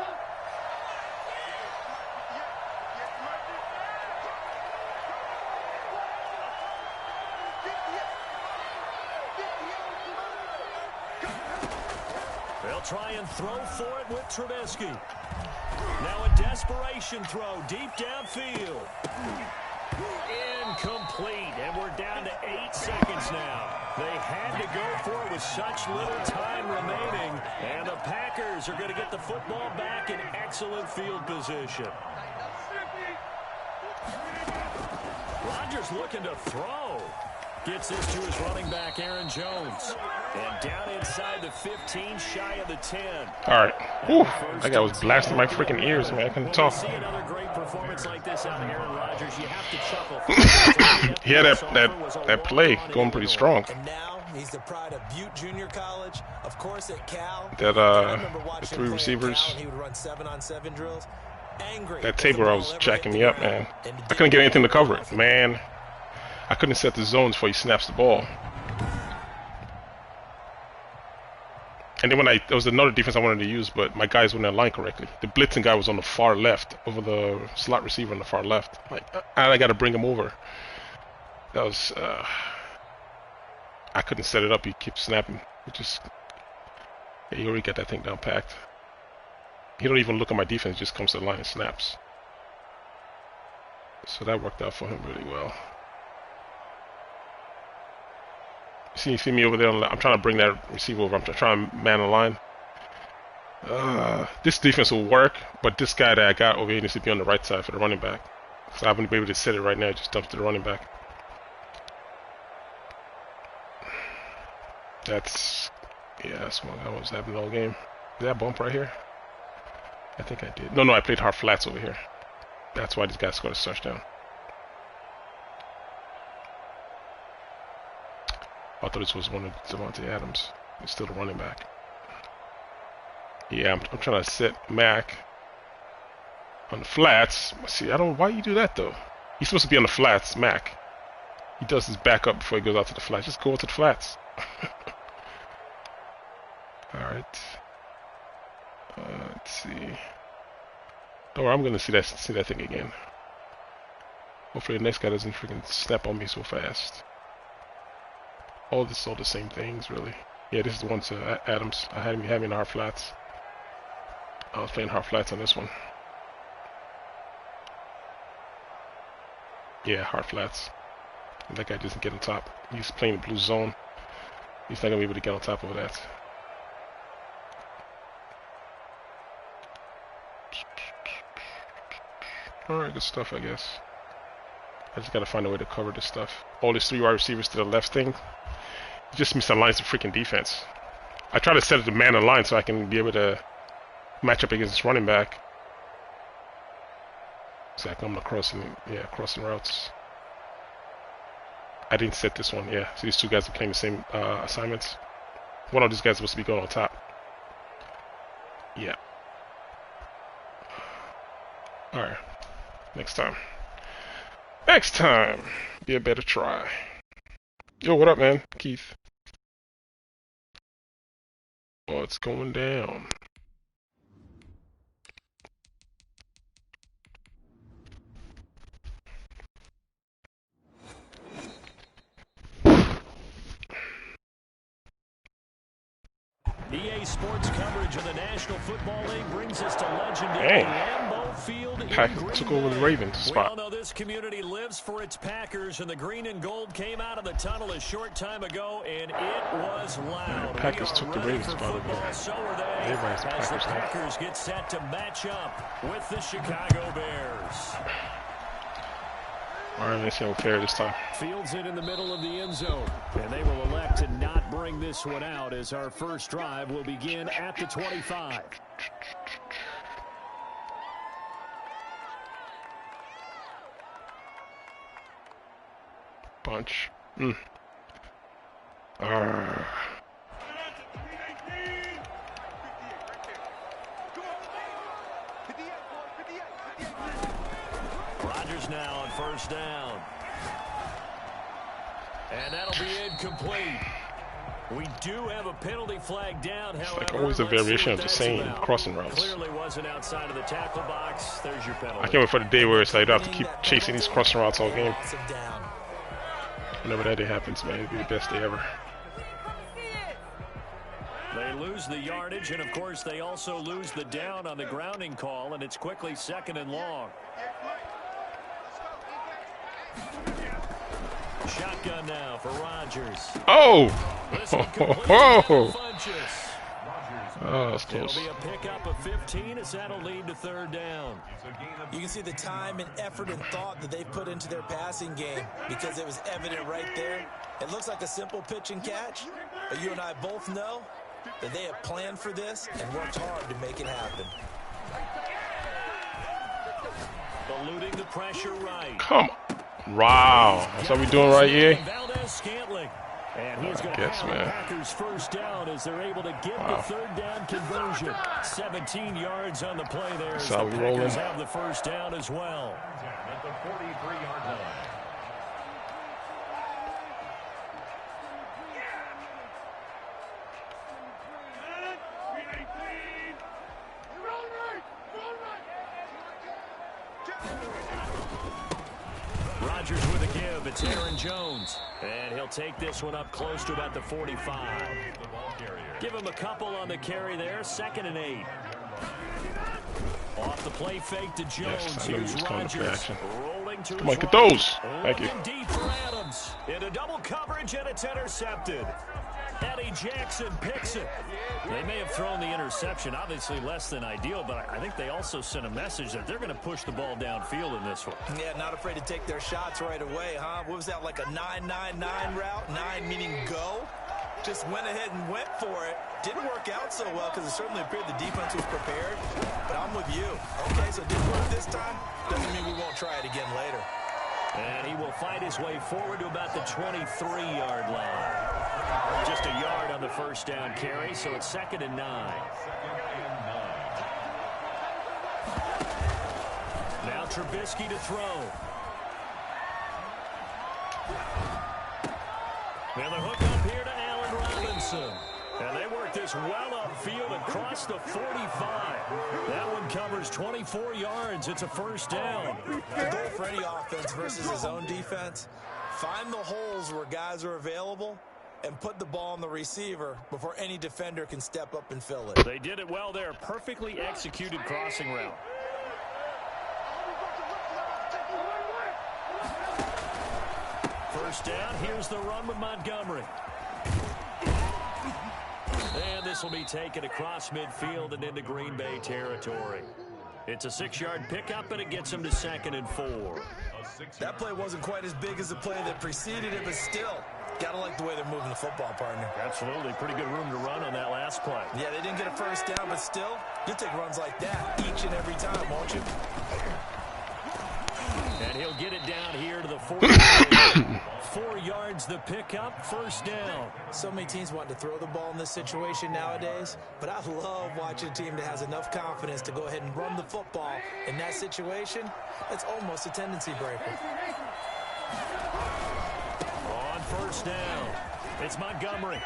They'll try and throw for it with Trubisky. Now a desperation throw deep downfield. Incomplete, and we're down to 8 seconds now. They had to go for it with such little time remaining, and the Packers are going to get the football back in excellent field position. Rodgers looking to throw. Gets this to his running back, Aaron Jones. And down inside the 15, shy of the 10. All right. Whew. That guy was blasting my freaking ears, man. I couldn't talk. See another great performance like this out of Aaron Rodgers, you have to chuckle. He had that play going pretty strong. And now he's the pride of Butte Junior College, of course at Cal. That I remember the watching 3 him play at receivers. Cal, and he would run 7-on-7 drills. angry. That table I was jacking me up, man. I couldn't get anything to cover it, man. I couldn't set the zones before he snaps the ball. And then there was another defense I wanted to use, but my guys weren't aligned correctly. The blitzing guy was on the far left, over the slot receiver on the far left. Like, I got to bring him over. That was, I couldn't set it up. He kept snapping. He already got that thing down packed. He don't even look at my defense. Just comes to the line and snaps. So that worked out for him really well. You see me over there? I'm trying to bring that receiver over. I'm trying to man the line. This defense will work, but this guy that I got over here needs to be on the right side for the running back. So I wouldn't be able to set it right now. Just dump to the running back. That's what was happening all game. Did that bump right here? I think I did. No, I played hard flats over here. That's why this guy scored a touchdown. I thought this was one of Devontae Adams. He's still the running back. Yeah, I'm trying to set Mac on the flats. See, why you do that though? He's supposed to be on the flats, Mac. He does his back up before he goes out to the flats. Just go to the flats. Alright. Let's see. Don't worry, I'm gonna see that thing again. Hopefully the next guy doesn't freaking snap on me so fast. All the same things, really. Yeah, this is the one to Adams. I had me having hard flats. I was playing hard flats on this one. Yeah, hard flats. And that guy doesn't get on top. He's playing the blue zone. He's not gonna be able to get on top of that. Alright, good stuff, I guess. I just gotta find a way to cover this stuff. All these 3 wide receivers to the left thing. It just misaligns the freaking defense. I try to set it to man align so I can be able to match up against this running back. So I come across crossing routes. I didn't set this one, yeah. So these 2 guys are playing the same assignments. One of these guys is supposed to be going on top. Yeah. Alright. Next time. Next time! Be a better try. Yo, what up, man? Keith. What's going down? EA Sports coverage of the National Football League brings us to legendary Lambeau Field in Green took over the Ravens spot. We all know this community lives for its Packers, and the green and gold came out of the tunnel a short time ago, and it was loud. The Packers took the Ravens spot over there. So are they, as the Packers get set to match up with the Chicago Bears. All right, let's see how fair this time. Fields it in the middle of the end zone, and they will elect to not bring this one out as our first drive will begin at the 25. Bunch. Rodgers now on first down. And that'll be incomplete. We do have a penalty flag down, however. It's like always a variation of the same crossing routes. Clearly wasn't outside of the tackle box. There's your penalty. I can't wait for the day where it's like I don't have to keep chasing these crossing routes all game. Whenever that day happens, man, it'll be the best day ever. They lose the yardage, and of course they also lose the down on the grounding call, and it's quickly 2nd and long. Shotgun now for Rodgers. Oh! Oh, that's close. It'll be a pickup of 15 as that'll lead to 3rd down. You can see the time and effort and thought that they put into their passing game because it was evident right there. It looks like a simple pitch and catch, but you and I both know that they have planned for this and worked hard to make it happen. Eluding the pressure right. Come on. Wow. That's what we doing right here. is going to Yes, have the man. Packers first down as they're able to get the third down conversion. 17 yards on the play there as That's the how we rolling. Packers have the first down as well. At the 43-yard line. Rodgers with a give. It's Aaron Jones. And he'll take this one up close to about the 45. Give him a couple on the carry there. 2nd and 8. Off the play fake to Jones. Yes, I knew he Here's was coming for Rodgers. action. Rolling to Come on, his get right. those. Thank you. Looking deep for Adams. Into double coverage, and it's intercepted. Eddie Jackson picks it. They may have thrown the interception, obviously less than ideal, but I think they also sent a message that they're going to push the ball downfield in this one. Yeah, not afraid to take their shots right away, huh? What was that, like a 9-9-9 route? 9 meaning go? Just went ahead and went for it. Didn't work out so well because it certainly appeared the defense was prepared. But I'm with you. Okay, so it didn't work this time. Doesn't mean we won't try it again later. And he will fight his way forward to about the 23-yard line. Just a yard on the first down carry, so it's 2nd and 9. Now Trubisky to throw. And the hook up here to Allen Robinson. And they work this well upfield across the 45. That one covers 24 yards. It's a first down. The goal for any offense versus his own defense, find the holes where guys are available and put the ball on the receiver before any defender can step up and fill it. They did it well there. Perfectly executed crossing route. First down. Here's the run with Montgomery. And this will be taken across midfield and into Green Bay territory. It's a 6-yard pickup, and it gets him to 2nd and 4. That play wasn't quite as big as the play that preceded it, but still, gotta like the way they're moving the football, partner. Absolutely. Pretty good room to run on that last play. Yeah, they didn't get a first down, but still, you'll take runs like that each and every time, won't you? And he'll get it down here to the 40. 4 yards the pickup, first down. So many teams want to throw the ball in this situation nowadays, but I love watching a team that has enough confidence to go ahead and run the football in that situation. It's almost a tendency breaker. On first down, it's Montgomery.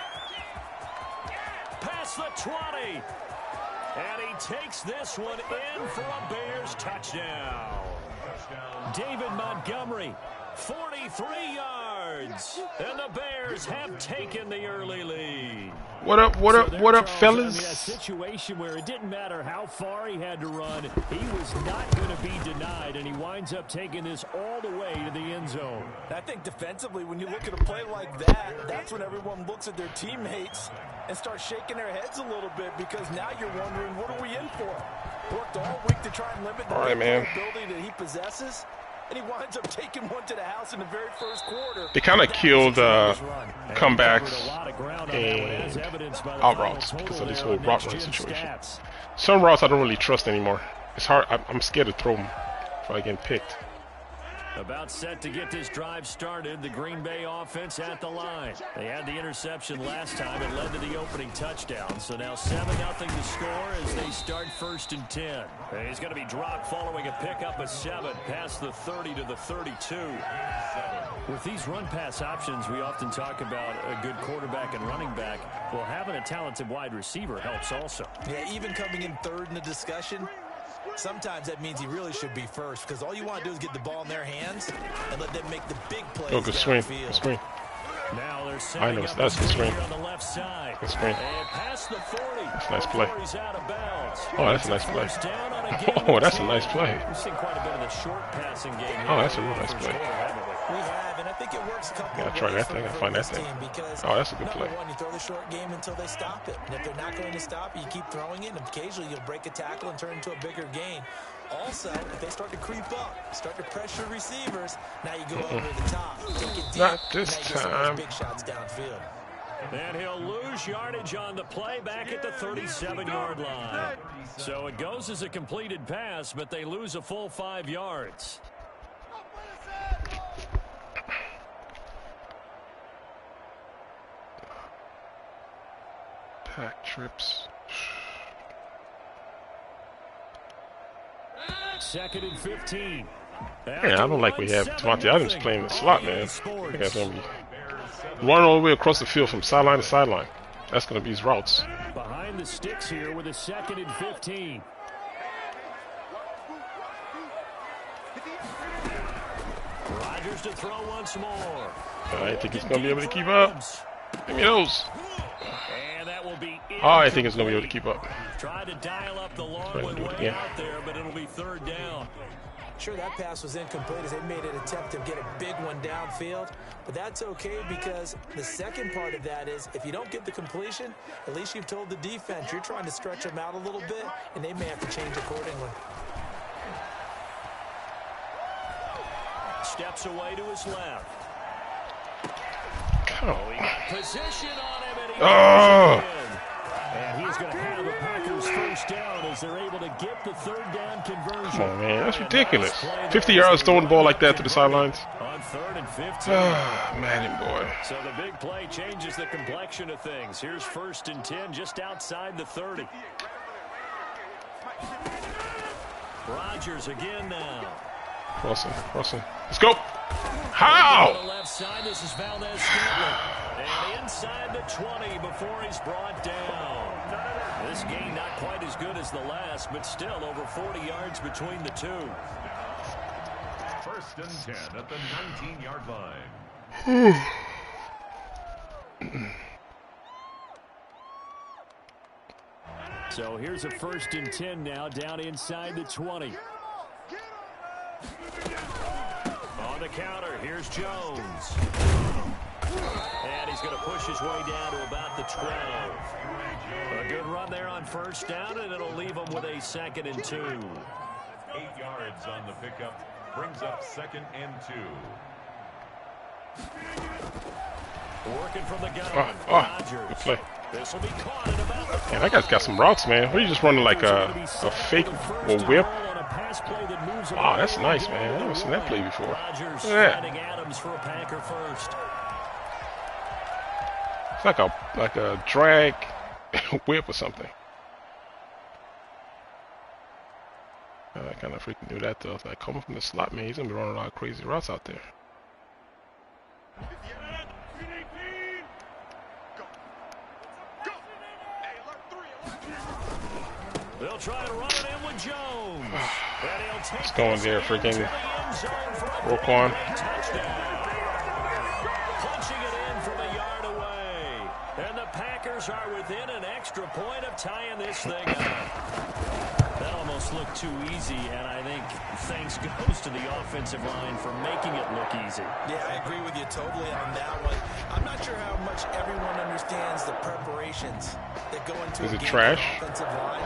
Past the 20. And he takes this one in for a Bears touchdown. David Montgomery, 43 yards. And the Bears have taken the early lead. What up, what up, what up, Charles, I mean, a fellas? situation where it didn't matter how far he had to run, he was not going to be denied, and he winds up taking this all the way to the end zone. I think defensively, when you look at a play like that, that's when everyone looks at their teammates and starts shaking their heads a little bit, because now you're wondering, what are we in for? Worked all week to try and limit the ability that he possesses, and he winds up taking one to the house in the very first quarter. They kind of killed comebacks and out routes because of this whole route run situation. Some routes I don't really trust anymore. It's hard. I'm scared to throw them if I get picked. About set to get this drive started, the Green Bay offense at the line. They had the interception last time. It led to the opening touchdown. So now 7-0 to score as they start 1st and 10. And he's going to be dropped following a pickup of 7 past the 30 to the 32. With these run-pass options, we often talk about a good quarterback and running back. Well, having a talented wide receiver helps also. Yeah, even coming in third in the discussion, sometimes that means he really should be first, because all you want to do is get the ball in their hands and let them make the big plays. Oh, good swing. Good swing. Now they're I know, that's good swing. on the left side. Good swing. And past the 40. That's a nice play. Out of bounds. Oh, that's a nice play. First down on a game Oh, that's a nice play. We've seen quite a bit of the short passing game. Oh, that's a real nice play. We have, and I think it works a couple Gotta of try ways that thing. Gotta for find that this thing. team, because Oh, that's a good number play. one, you throw the short game until they stop it. And if they're not going to stop it, you keep throwing it, and occasionally you'll break a tackle and turn it into a bigger gain. Also, if they start to creep up, start to pressure receivers, now you go over the top. Take it deep. Not this now you get some of time. those big shots downfield. And he'll lose yardage on the play back at the 37-yard line. So it goes as a completed pass, but they lose a full 5 yards. Hack trips. 2nd and 15. Man, I don't like we have Devontae Adams playing the slot, man. I think that's gonna be running all the way across the field from sideline to sideline. That's gonna be his routes. Behind the sticks here with a 2nd and 15. Rodgers to throw once more. I think he's gonna be able to keep up. Give me those. And that will be I think he's gonna be able to keep up. Try to dial up the long Try to one do it way again. out there, but it'll be 3rd down. Sure, that pass was incomplete as they made an attempt to get a big one downfield, but that's okay because the second part of that is if you don't get the completion, at least you've told the defense you're trying to stretch them out a little bit, and they may have to change accordingly. Steps away to his left. Oh. He got position on him, and he Oh. goes in. And he's going to have the Packers 1st down as they're able to get the 3rd down conversion. Come on, man, that's ridiculous. 50 yards throwing the ball like that to the sidelines. On 3rd and 15. Ah, Madden boy. So the big play changes the complexion of things. Here's 1st and 10 just outside the 30. Rodgers again now. Crossing. Let's go. How? On the left side, this is Valdez-Scantling. And inside the 20 before he's brought down. This game not quite as good as the last, but still over 40 yards between the two. 1st and 10 at the 19-yard line. So here's a 1st and 10 now down inside the 20. On the counter, here's Jones. And he's going to push his way down to about the 12. A good run there on 1st down, and it'll leave him with a 2nd and 2. 8 yards on the pickup. Brings up 2nd and 2. Working from the gun. Good play. This will be caught at about the Man, that guy's got some routes, man. What are you just running like a fake whip? Wow, that's nice, man. I haven't seen that play before. Rodgers Look at finding Adams for a Packer 1st. It's like a drag whip or something. I kind of freaking knew that though. Like coming from the slot, man, he's gonna be running a lot of crazy routes out there. They'll try to run it in with Jones. Let's go in there, freaking Roquan. Punching it in from a yard away. And the Packers are within an extra point of tying this thing up. That almost looked too easy, and I think thanks goes to the offensive line for making it look easy. Yeah, I agree with you totally on that one. I'm not sure how much everyone understands the preparations that go into Is a it game trash? for offensive line.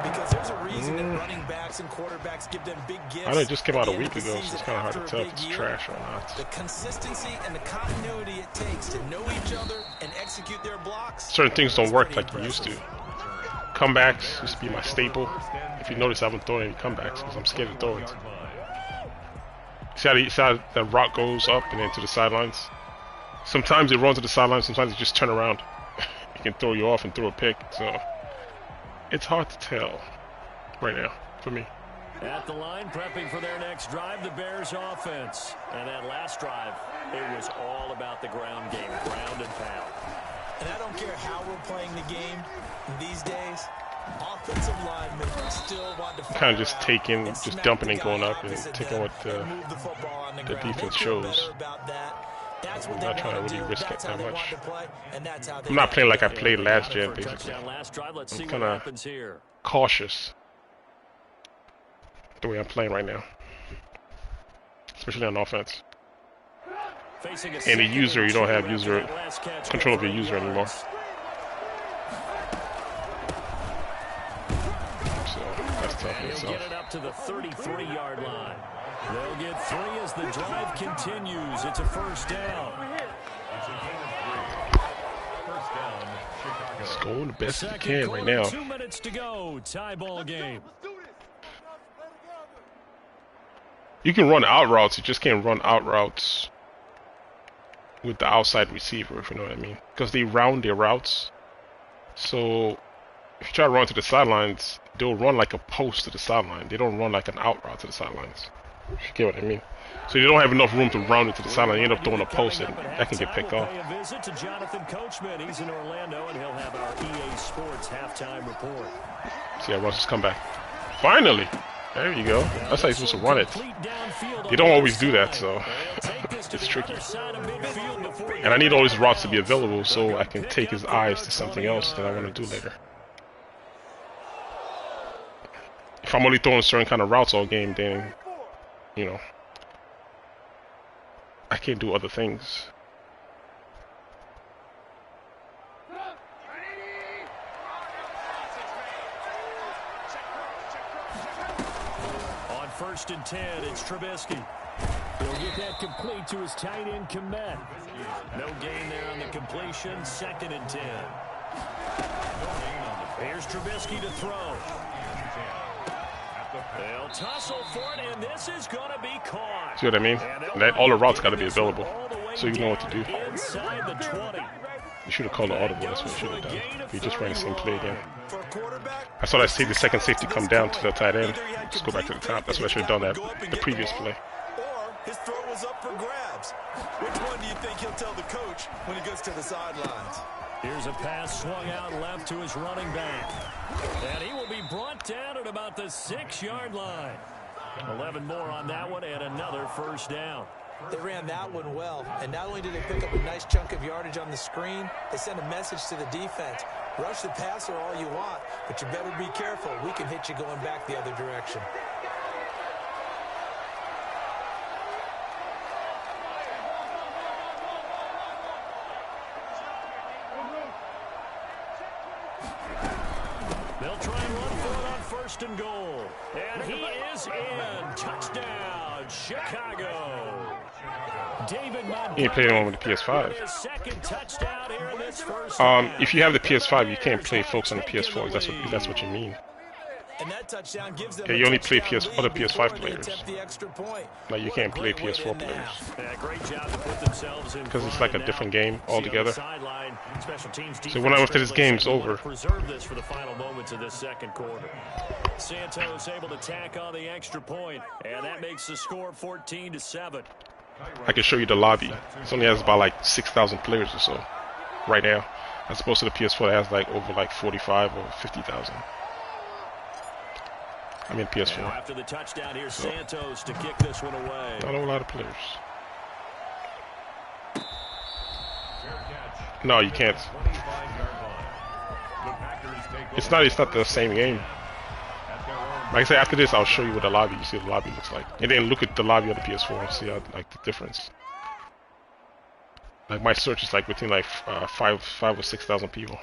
Because there's a reason that running backs and quarterbacks give them big gifts. I know it just came out at a the end week of the ago, so it's season kind of hard to after a tell if big it's year. trash or not. The consistency and the continuity it takes to know each other and execute their blocks. Certain things don't is work pretty like they used to. impressive. Comebacks used to be my staple. If you notice, I haven't thrown any comebacks because I'm scared to throw it. See how the route goes up and then to the sidelines? Sometimes it runs to the sidelines, sometimes it just turn around. It can throw you off and throw a pick, so it's hard to tell right now for me. At the line, prepping for their next drive, the Bears offense. And that last drive, it was all about the ground game, ground and pound. And I don't care how we're playing the game these days, offensive linemen still want to Kind of just taking, and just smack dumping the and guy going up and opposite taking them what and move the football on the the ground. defense They feel shows. better about that. That's what I'm they not trying to want really do. risk it That's how that they much. want to play, and that's how they I'm not got playing to like I play. played last For gen, a basically. touchdown last drive. Let's see what kinda happens here. Cautious the way I'm playing right now, especially on offense. Facing a And the user, you don't have second and user two after that last catch control of for your 3 user anymore. yards. So that's tough in He'll itself. get it up to the 33-yard line. They'll get 3 as the drive continues. It's a 1st down. It's a gain of 3. 1st down, Chicago. Just going the best you Second can right quarter, now. 2 minutes to go. Tie ball game. You can run out routes, you just can't run out routes with the outside receiver, if you know what I mean. Because they round their routes. So if you try to run to the sidelines, they'll run like a post to the sideline. They don't run like an out route to the sidelines. If you get what I mean. So you don't have enough room to round it to the sideline. You end up throwing a post, and that can get picked off. A visit to Jonathan Coachman. He's in Orlando, and he'll have our EA Sports halftime report. See, I watch this comeback. Finally! There you go. That's how you're supposed to run it. You don't always do that, so it's tricky. And I need all these routes to be available so I can take his eyes to something else that I want to do later. If I'm only throwing certain kind of routes all game, then, you know, I can't do other things. On 1st and 10, it's Trubisky. He'll get that complete to his tight end, Komet. No gain there on the completion. 2nd and 10. Here's Trubisky to throw. They'll tussle for it, and this is going to be caught. See what I mean? All the routes got to be available, so you know what to do. Inside the 20. You should have called the audible. That's what you should have done. You just ran the same play again. I thought I'd see the second safety come down to the tight end. Just go back to the top. That's what I should have done that the previous play. Or his throw was up for grabs. Which one do you think he'll tell the coach when he gets to the sidelines? Here's a pass swung out left to his running back. And he will be brought down at about the 6-yard line. 11 more on that one and another first down. They ran that one well, and not only did they pick up a nice chunk of yardage on the screen, they sent a message to the defense. Rush the passer all you want, but you better be careful. We can hit you going back the other direction. They'll try and run for it on 1st and goal. And he is in. Touchdown, Chicago. David You ain't playing one with the PS5. Second touchdown here in this first If you have the PS5, you can't play folks on the PS4. That's what you mean. And that touchdown gives them You only play other lead PS5 before they players. attempt the extra point. Like you can't play Great way to PS4 end players. Yeah, great job to put themselves in Because it's like a different game altogether. So when after this game's over, preserve this for the final moments of this second quarter. Santos able to tack on the extra point, and that makes the score 14-7. I can show you the lobby. It only has about like 6,000 players or so right now, as opposed to the PS4 that has like over like 45 or 50,000. I mean PS4. Now after the touchdown, here's Santos to kick this one away. Not a lot of players. No, you can't. It's not the same game. Like I said, after this, I'll show you what the lobby. You see what the lobby looks like, and then look at the lobby of the PS4 and see how, like, the difference. Like my search is like between like 5 or 6,000 people.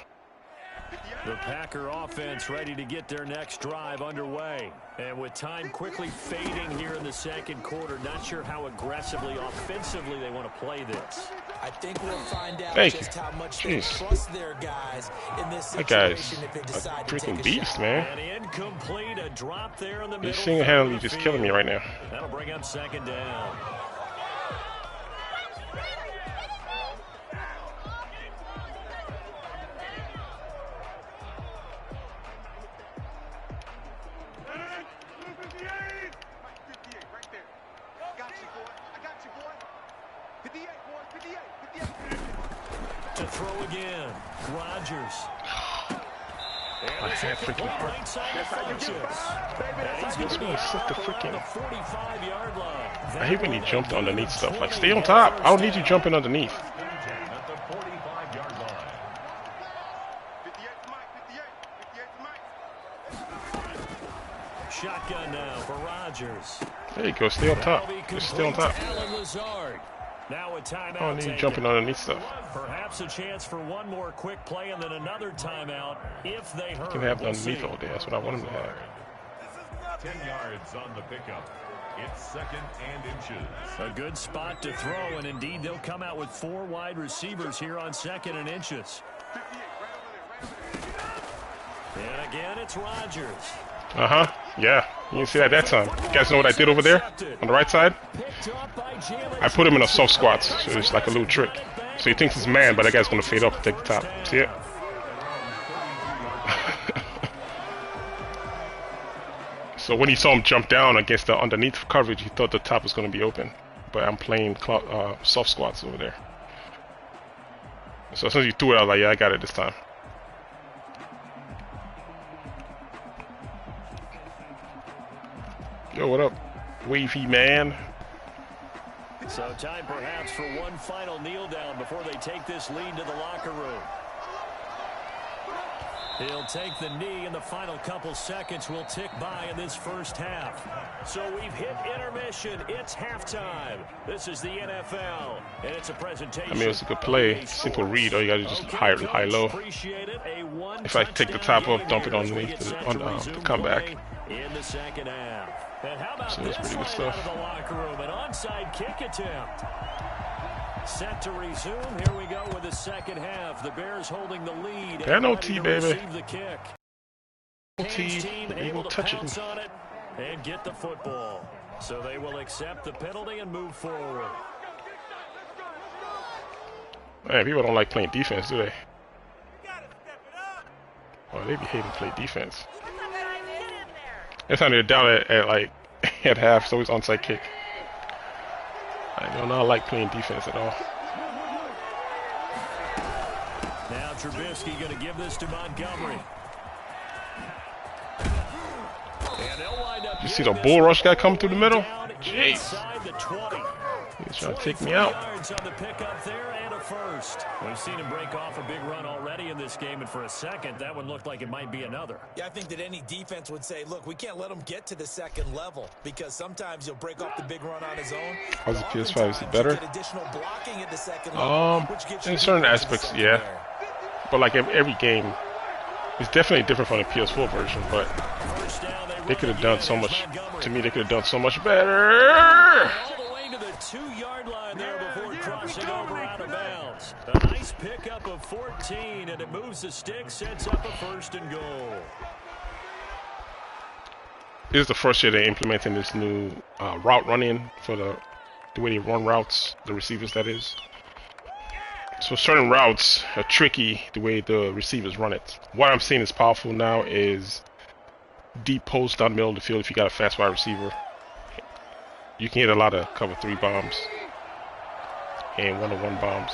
The Packer offense ready to get their next drive underway. And with time quickly fading here in the second quarter, not sure how aggressively, offensively they want to play this. I think we'll find out just how much they trust their guys in this That guy's situation if they a decide to freaking take a beast, shot. man. An incomplete, a drop there in the middle. He's single-handedly just killing me right now. That'll bring up 2nd down. To throw again, Rodgers. I had freaking hard. This man set the freaking. 45-yard line. I hate when he jumped underneath stuff. Like, stay on top. I don't need you jumping underneath. At the 45-yard line. Shotgun now for Rodgers. There you go. Stay on top. Just stay on top. Alan Lazard. Now a timeout. I don't need you taken. jumping underneath stuff. Perhaps a chance for one more quick play and then another timeout if they hurt. You can have it underneath all day. That's what I want him to have. 10 yards on the pickup. It's 2nd and inches. A good spot to throw, and indeed they'll come out with 4 wide receivers here on 2nd and inches. And again, it's Rodgers. Uh-huh. Yeah. You didn't see that time. You guys know what I did over there? On the right side? I put him in a soft squat. So it's like a little trick. So he thinks he's man, but that guy's going to fade up and take the top. See it? So when he saw him jump down against the underneath coverage, he thought the top was going to be open. But I'm playing soft squats over there. So as soon as you threw it, I was like, yeah, I got it this time. Yo, what up, wavy man? So time perhaps for one final kneel down before they take this lead to the locker room. He'll take the knee, and the final couple seconds will tick by in this first half. So we've hit intermission. It's halftime. This is the NFL, and it's a presentation. I mean, it's a good play. Simple read. All you got to just high low. If I take the top off, dump it underneath the comeback. In the second half. And how about So that's this pretty good right out stuff. of the locker room? An onside kick attempt. Set to resume. Here we go with the second half. The Bears holding the lead. Penalty, baby. The kick. Penalty. Team They able will to touch pounce it. on it and get the football. So they will accept the penalty and move forward. Man, people don't like playing defense, do they? Oh, they be hating to play defense. Every time they're down at like at half, it's always onside kick. I do not like playing defense at all. Now Trubisky going to give this to Montgomery. And they'll wind up. You see the bull rush guy come through the middle? Down Jeez. inside the 20. He's trying to take me out. Yards on the pickup there and a first. We've seen him break off a big run already in this game, and for a second, that one looked like it might be another. Yeah, I think that any defense would say, look, we can't let him get to the second level because sometimes he'll break off the big run on his own. How's the PS5? Is it better? Get additional blocking at the second level, which gets you In certain defense aspects, in the yeah. secondary. But like every game, it's definitely different from the PS4 version. But First down, they could have done so much. Montgomery. To me, they could have done so much better. All the way to the 2-yard line there before crossing over out of bounds. A nice pickup of 14, and it moves the stick, sets up a first and goal. This is the first year they're implementing this new route running for the way they run routes, the receivers that is. So certain routes are tricky the way the receivers run it. What I'm seeing is powerful now is deep post down the middle of the field if you got a fast wide receiver. You can hit a lot of cover 3 bombs and 1-on-1 bombs.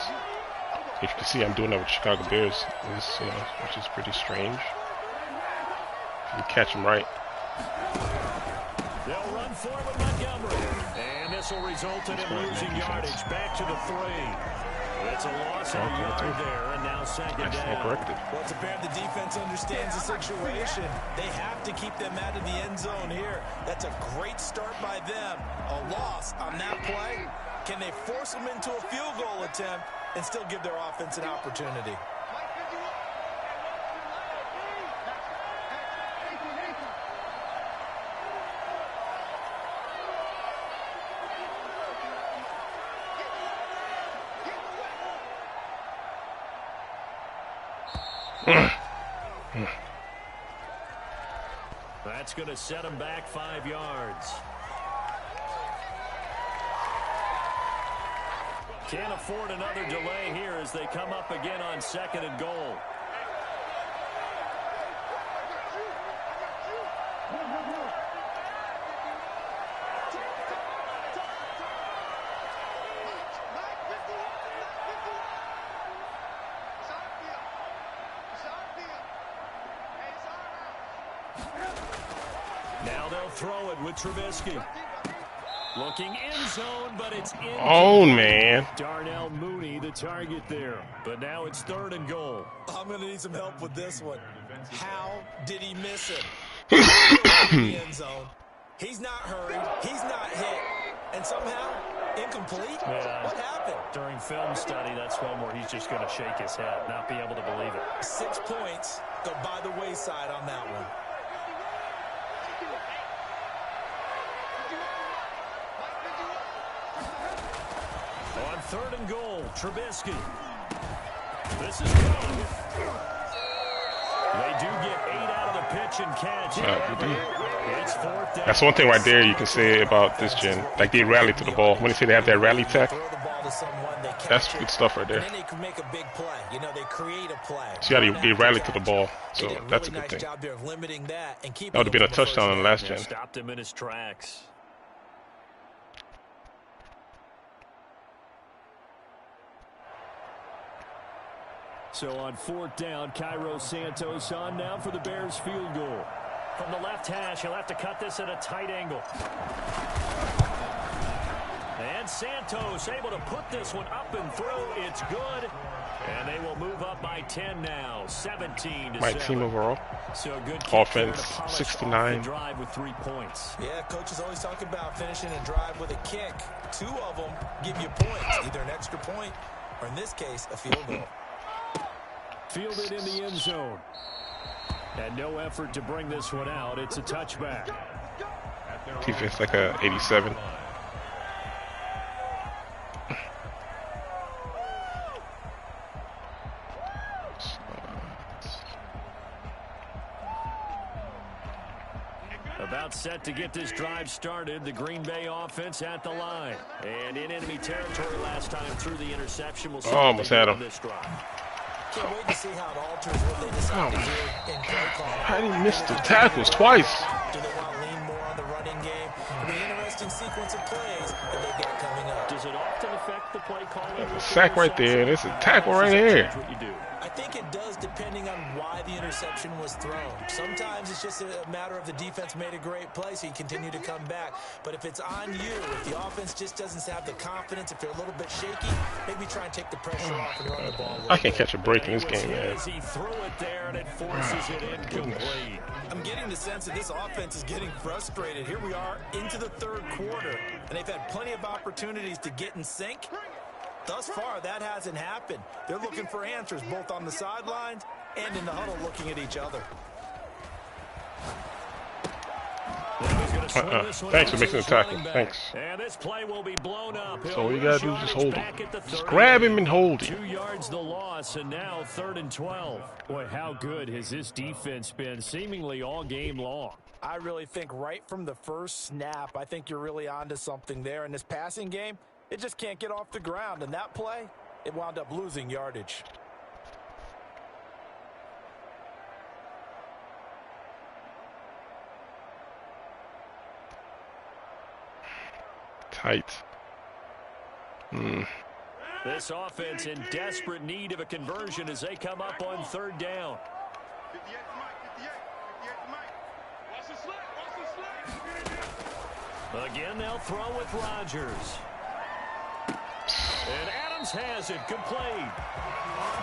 If you can see, I'm doing that with Chicago Bears, which is pretty strange. If you catch them right. They'll run forward Montgomery. And this will result in him losing yardage back to the 3. It's a loss of a yard there, and now second down. Corrected. Well, it's apparent the defense understands the situation. They have to keep them out of the end zone here. That's a great start by them. A loss on that play. Can they force them into a field goal attempt and still give their offense an opportunity? That's going to set him back 5 yards. Can't afford another delay here as they come up again on 2nd and goal. Now they'll throw it with Trubisky. Looking in zone, but it's in. Oh, man. Darnell Mooney, the target there. But now it's 3rd and goal. I'm going to need some help with this one. How did he miss it? In the end zone. He's not hurried. He's not hit. And somehow, incomplete? Yeah. What happened? During film study, that's one where he's just going to shake his head, not be able to believe it. 6 points go by the wayside on that one. On 3rd and goal, Trubisky. This is good. They do get 8 out of the pitch and catch. It's 4th down. That's one thing right there you can say about this gen. Like, they rally to the ball. When they say they have that rally tech, to someone, they catch That's it, good stuff right there. and then they can make a big play. You know, they create a play. See how they rallied to the ball, They did so a that's a really good nice thing. job there of limiting that and keeping That would have been a them from touchdown in the last Yeah, gen. stopped him in his tracks. So on 4th down, Cairo Santos on now for the Bears field goal. From the left hash, he'll have to cut this at a tight angle. And Santos able to put this one up and through. It's good. And they will move up by 10 now, 17 to My 7. team overall. So a good kick Offense, there to polish 69. off the drive with 3 points. Yeah, coaches always talk about finishing a drive with a kick. 2 of them give you points, either an extra point or, in this case, a field goal. Fielded in the end zone. And no effort to bring this one out. It's a touchback. Defense like a 87. About set to get this drive started. The Green Bay offense at the line. And in enemy territory last time through the interception. We'll see Almost had him. this drive. Can't wait to see how it alters what they decide to do in play calling. How did he miss the tackles twice? Do they want to lean more on the running game? It'll be an interesting sequence of plays that they've got coming up. Does it often affect the play calling? There's a sack right there. There's a tackle right here. What you do. I think it does, depending on why the interception was thrown. Sometimes it's just a matter of the defense made a great play, so you continue to come back. But if it's on you, if the offense just doesn't have the confidence, if they're a little bit shaky, maybe try and take the pressure off and run the ball a little I can't bit. catch a break in this game, man. As he threw it there, and it forces it incomplete. I'm getting the sense that this offense is getting frustrated. Here we are into the 3rd quarter, and they've had plenty of opportunities to get in sync. Thus far, that hasn't happened. They're looking for answers both on the sidelines and in the huddle looking at each other. Thanks for making the tackle. Thanks. And this play will be blown up. So all you gotta do is just hold him. Just grab him and hold him. 2 yards the loss, and now 3rd and 12. Boy, how good has this defense been seemingly all game long? I really think right from the first snap, I think you're really onto something there. In this passing game, it just can't get off the ground. And that play, it wound up losing yardage. Tight. This offense in desperate need of a conversion as they come up on 3rd down. Again, they'll throw with Rodgers. And Adams has it complete.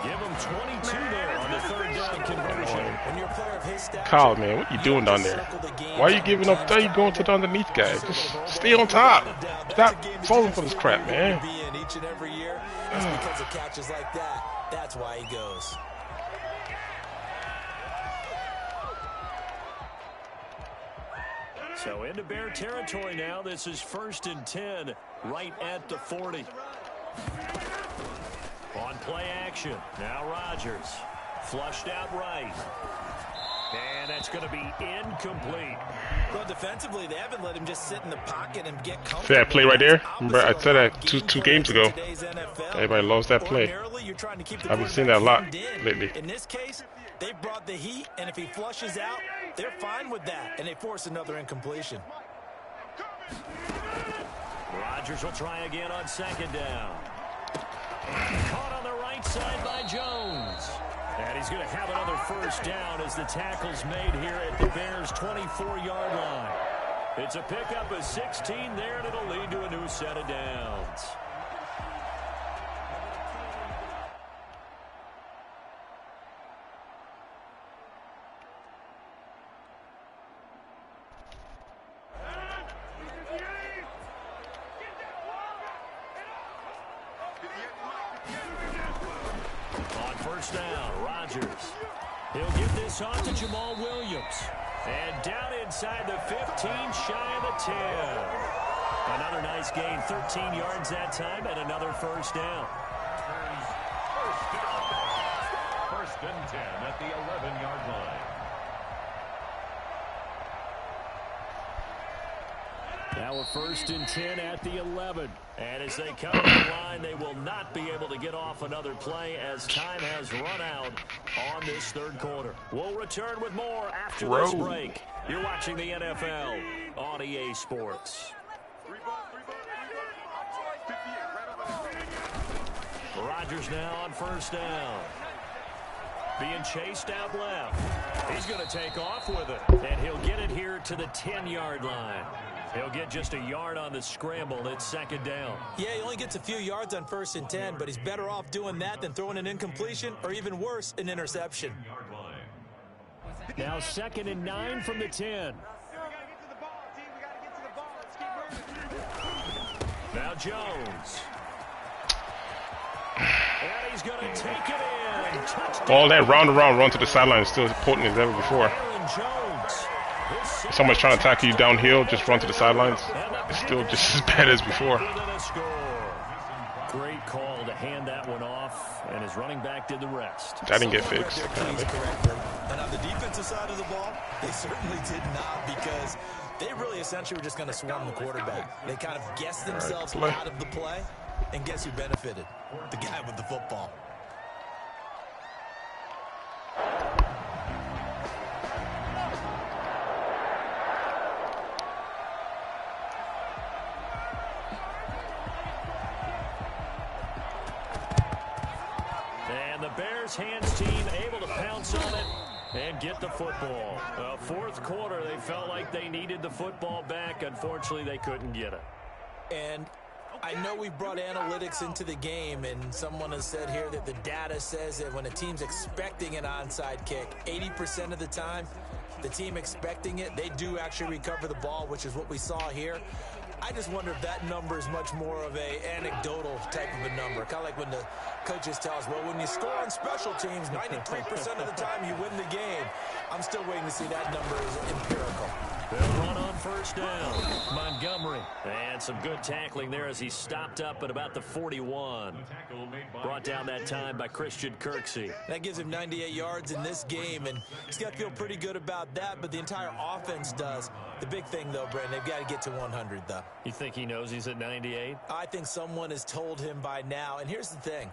Give him 22 there on the 3rd down conversion. When you're a player of his stature, Kyle, man, what you doing down there? Why are you giving up? Why are you going to the underneath guy? Just stay on top. Stop falling for this crap, man. Each and every year, it's because of catches like that. That's why he goes. So into Bear territory now. This is 1st and 10, right at the 40. On play action. Now Rodgers. Flushed out right. And that's going to be incomplete. Well, defensively, they haven't let him just sit in the pocket and get comfortable. See that play right there? Remember, I said that two games ago. Everybody loves that play. I've been seeing that a lot lately. In this case, they brought the heat, and if he flushes out, they're fine with that, and they force another incompletion. Rodgers will try again on 2nd down. Caught on the right side by Jones. And he's going to have another 1st down as the tackle's made here at the Bears' 24-yard line. It's a pickup of 16 there, and it'll lead to a new set of downs. On 1st down, Rodgers. He'll give this off to Jamal Williams. And down inside the 15, shy of the 10. Another nice gain, 13 yards that time, and another 1st down. 1st and 10 at the 11-yard line. Now a 1st and 10 at the 11. And as they come to the line, they will not be able to get off another play as time has run out on this 3rd quarter. We'll return with more after this break. You're watching the NFL on EA Sports. Rodgers now on 1st down. Being chased out left. He's going to take off with it. And he'll get it here to the 10-yard line. He'll get just a yard on the scramble. It's 2nd down. Yeah, he only gets a few yards on 1st and 10, but he's better off doing that than throwing an incompletion or even worse, an interception. Now 2nd and 9 from the 10. Now Jones. And he's going to take it in. Touchdown. All that round and round run to the sideline is still as potent as ever before. Someone's trying to tackle you downhill, just run to the sidelines. It's still just as bad as before. Great call to hand that one off, and his running back did the rest. That didn't get fixed. And on the defensive side of the ball, they certainly did not, because they really essentially were just going to swarm the quarterback. They kind of guessed themselves out of the play, and guess who benefited? The guy with the football. And the Bears hands team able to pounce on it and get the football. 4th quarter, they felt like they needed the football back. Unfortunately, they couldn't get it. And I know we brought analytics into the game, and someone has said here that the data says that when a team's expecting an onside kick, 80% of the time, the team expecting it, they do actually recover the ball, which is what we saw here. I just wonder if that number is much more of a anecdotal type of a number. Kind of like when the coaches tell us, well, when you score on special teams, 93% of the time you win the game. I'm still waiting to see that number is empirical. They'll run on 1st down. Montgomery. And some good tackling there as he stopped up at about the 41. Brought down that time by Christian Kirksey. That gives him 98 yards in this game, and he's got to feel pretty good about that, but the entire offense does. The big thing, though, Brandon, they've got to get to 100, though. You think he knows he's at 98? I think someone has told him by now, and here's the thing.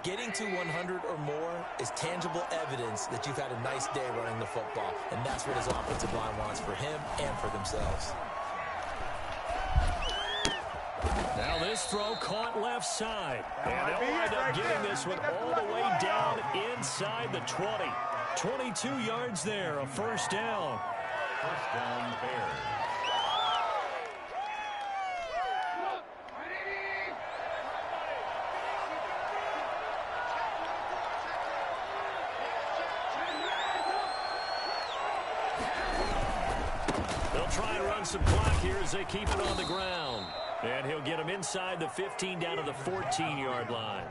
Getting to 100 or more is tangible evidence that you've had a nice day running the football, and that's what his offensive line wants for him and for themselves. Now this throw caught left side, and they'll wind up getting this one all the way down inside the 20. 22 yards there, a 1st down. 1st down, Bears. Try and run some clock here as they keep it on the ground. And he'll get him inside the 15 down to the 14-yard line.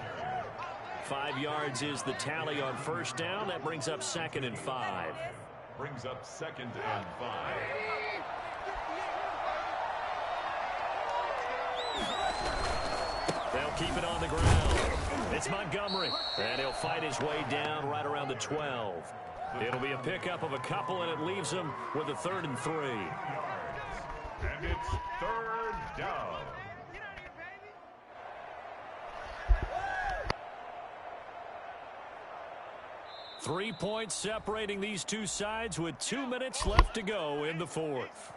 5 yards is the tally on 1st down. That brings up 2nd and 5. Brings up 2nd and 5. They'll keep it on the ground. It's Montgomery. And he'll fight his way down right around the 12. It'll be a pickup of a couple, and it leaves him with a 3rd and 3. And it's 3rd down. Three points separating these two sides with 2 minutes left to go in the 4th.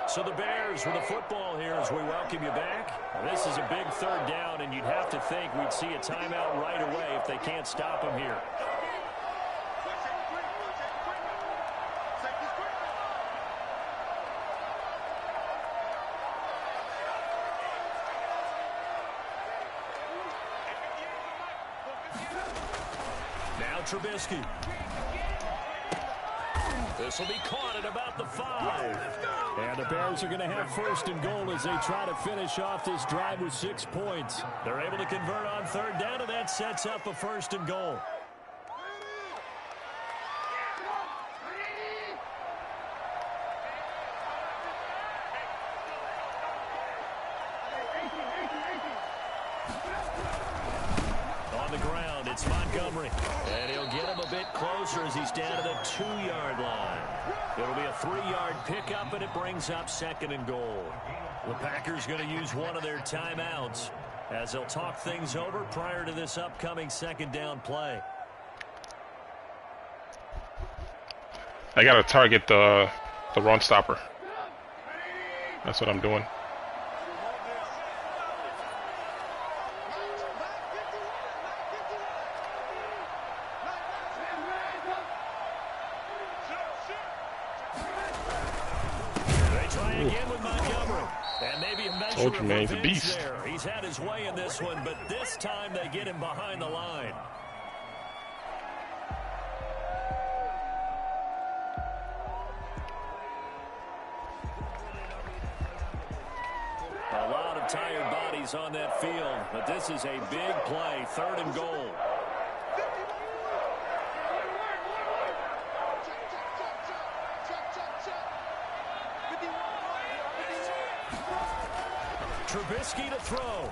So the Bears with the football here as we welcome you back. Now, this is a big 3rd down, and you'd have to think we'd see a timeout right away if they can't stop him here. Now Trubisky. This will be caught at about the 5. And the Bears are going to have 1st and goal as they try to finish off this drive with 6 points. They're able to convert on 3rd down, and that sets up a 1st and goal. Montgomery. And he'll get him a bit closer as he's down to the 2-yard line. It'll be a 3-yard pickup, and it brings up 2nd and goal. The Packers going to use one of their timeouts as they'll talk things over prior to this upcoming 2nd down play. I gotta target the run stopper. That's what I'm doing. They try again with Montgomery. And maybe a measure Told you, of man, he's a revenge beast. there. He's had his way in this one, but this time they get him behind the line. A lot of tired bodies on that field, but this is a big play, 3rd and goal. Trubisky to throw.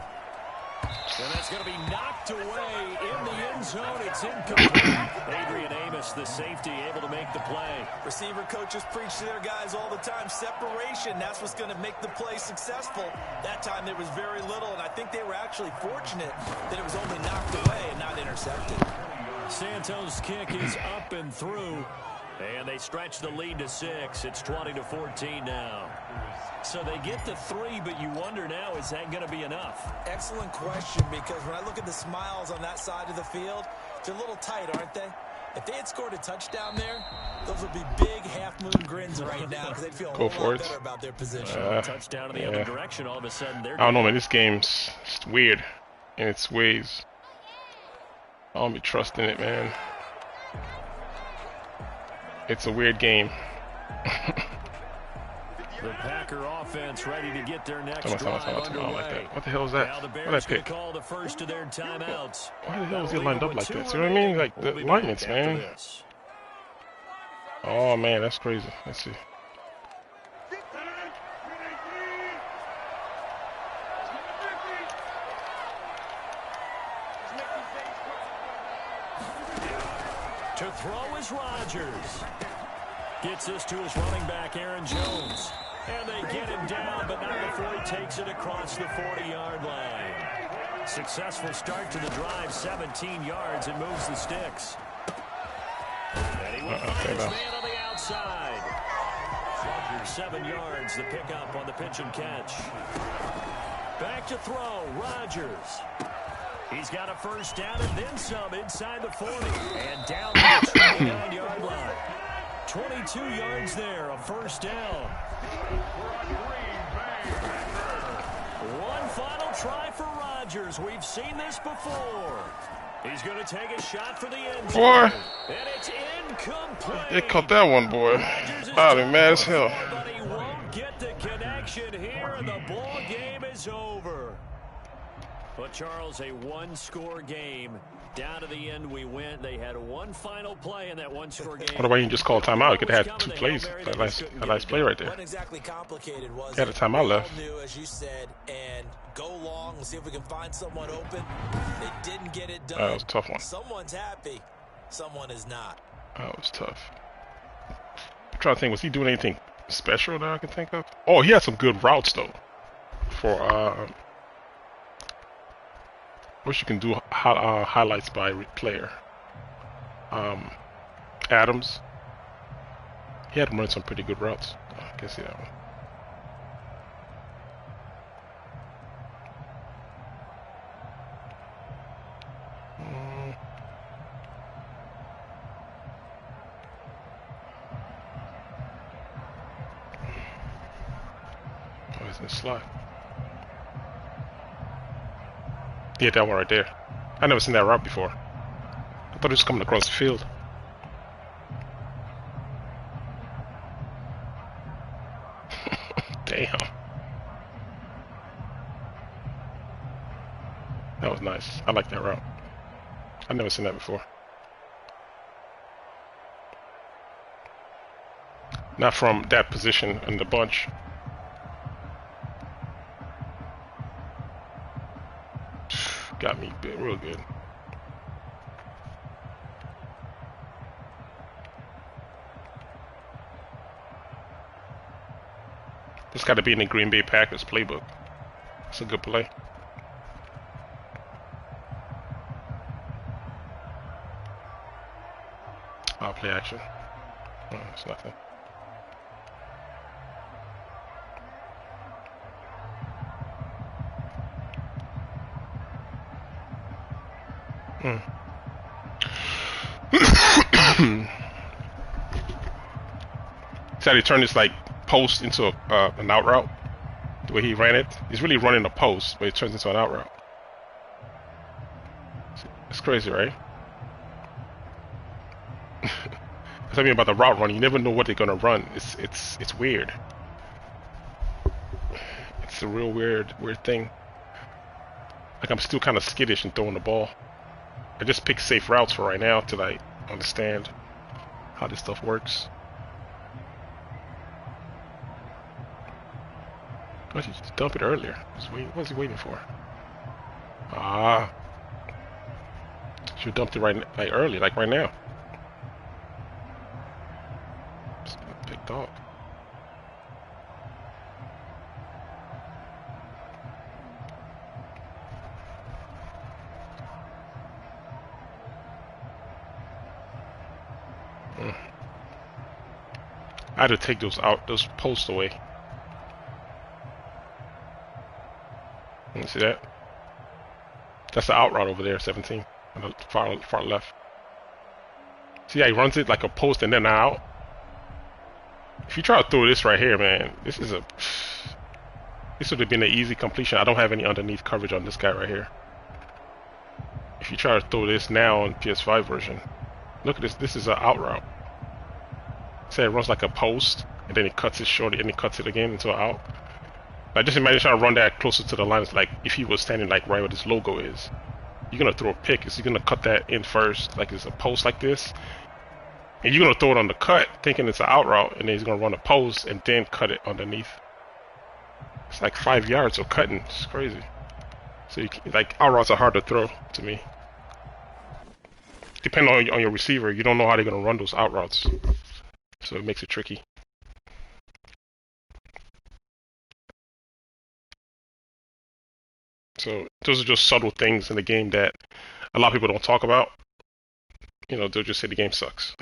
And that's going to be knocked away in the end zone. It's incomplete. Adrian Amos, the safety, able to make the play. Receiver coaches preach to their guys all the time. Separation, that's what's going to make the play successful. That time there was very little, and I think they were actually fortunate that it was only knocked away and not intercepted. Santos' kick is up and through. And they stretch the lead to 6. It's 20-14 now. So they get the 3, but you wonder now, is that going to be enough? Excellent question, because when I look at the smiles on that side of the field, they're a little tight, aren't they? If they had scored a touchdown there, those would be big half-moon grins right now because they'd feel a whole lot better about their position. Touchdown in the other direction, all of a sudden they're... I don't know, man. This game's just weird in its ways. I don't be trusting it, man. It's a weird game. The Packer offense ready to get their next drive underway. Like that. What the hell is that? Now the What Bears did I pick? call the first of their timeouts. Why the hell is he lined up like that? See what I mean? Like the alignments, man. Oh man, that's crazy. Let's see. To throw is Rodgers. Gets this to his running back, Aaron Jones. And they get him down, but not before he takes it across the 40-yard line. Successful start to the drive, 17 yards, and moves the sticks. And he will find his man on the outside. 7 yards, the pickup on the pitch and catch. Back to throw, Rodgers. He's got a first down and then some inside the 40. And down to the 29-yard line. 22 yards there, a first down. One final try for Rodgers. We've seen this before. He's going to take a shot for the end zone. And it's incomplete. They caught that one, boy. I'd be mad as hell. But he won't get the connection here, and the ball game is over. But, Charles, a one-score game. Down to the end we went. They had one final play in that one-score game. What about you just call a timeout? You could have had 2 plays. A nice play right there. Wasn't exactly complicated, was Had a timeout left. New, as you said, and go long and see if we can find someone open. They didn't get it done. That was a tough one. Someone's happy. Someone is not. That was tough. I'm trying to think, was he doing anything special that I can think of? Oh, he had some good routes though. For wish you can do highlights by player. Adams. He had him running some pretty good routes. I can see that one. Oh, he's in the slot. Yeah, that one right there. I never seen that route before. I thought it was coming across the field. Damn. That was nice. I like that route. I've never seen that before. Not from that position in the bunch. Got me real good. This got to be in the Green Bay Packers playbook. It's a good play. I'll play action. Oh, it's nothing. So he turned this like post into an out route. The way he ran it, he's really running a post, but it turns into an out route. It's crazy, right? That's what I mean about the route run. You never know what they're gonna run. It's weird. It's a real weird thing. Like I'm still kind of skittish in throwing the ball. I just pick safe routes for right now till I understand how this stuff works. Why did you just dump it earlier? What was he waiting for? Ah, should have dumped it right like early, like right now. Big dog. I had to take those posts away. You see that? That's the out route over there, 17, on the far left. See how he runs it like a post and then out? If you try to throw this right here, man, this would have been an easy completion. I don't have any underneath coverage on this guy right here. If you try to throw this now on PS5 version, look at this. This is an out route. Say it runs like a post, and then it cuts it short, and it cuts it again into an out. Like just imagine trying to run that closer to the line. It's like if he was standing like right where this logo is, you're gonna throw a pick. Is he gonna cut that in first, like it's a post like this, and you're gonna throw it on the cut, thinking it's an out route, and then he's gonna run a post and then cut it underneath. It's like 5 yards of cutting. It's crazy. So like out routes are hard to throw to me. Depending on your receiver, you don't know how they're gonna run those out routes, so it makes it tricky. So those are just subtle things in the game that a lot of people don't talk about. You know, they'll just say the game sucks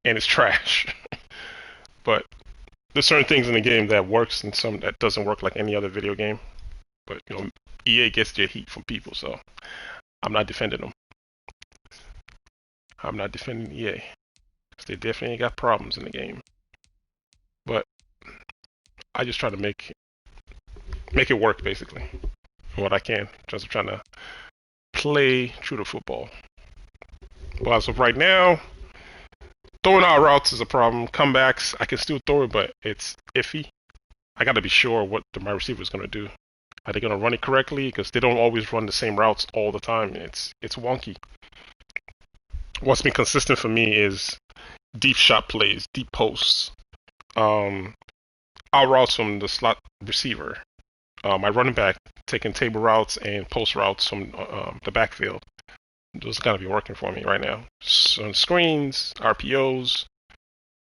and it's trash. But there's certain things in the game that works and some that doesn't work like any other video game. But you know, EA gets their heat from people, so I'm not defending them. I'm not defending EA. They definitely got problems in the game. But I just try to make it work basically. What I can. Just trying to play true to football. Well, as of right now, throwing out routes is a problem. Comebacks, I can still throw it, but it's iffy. I got to be sure what my receiver is going to do. Are they going to run it correctly? Because they don't always run the same routes all the time. It's wonky. What's been consistent for me is deep shot plays, deep posts, out routes from the slot receiver. My running back taking table routes and post routes from the backfield. Those gotta be working for me right now. So screens, RPOs.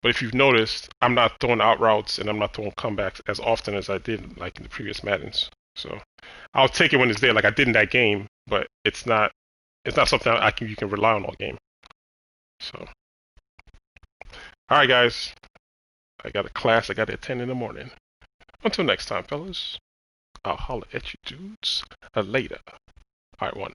But if you've noticed, I'm not throwing out routes and I'm not throwing comebacks as often as I did like in the previous Maddens. So I'll take it when it's there, like I did in that game. But it's not something you can rely on all game. So, all right, guys. I got a class I got to attend in the morning. Until next time, fellas. I'll holler at you dudes later. All right, one.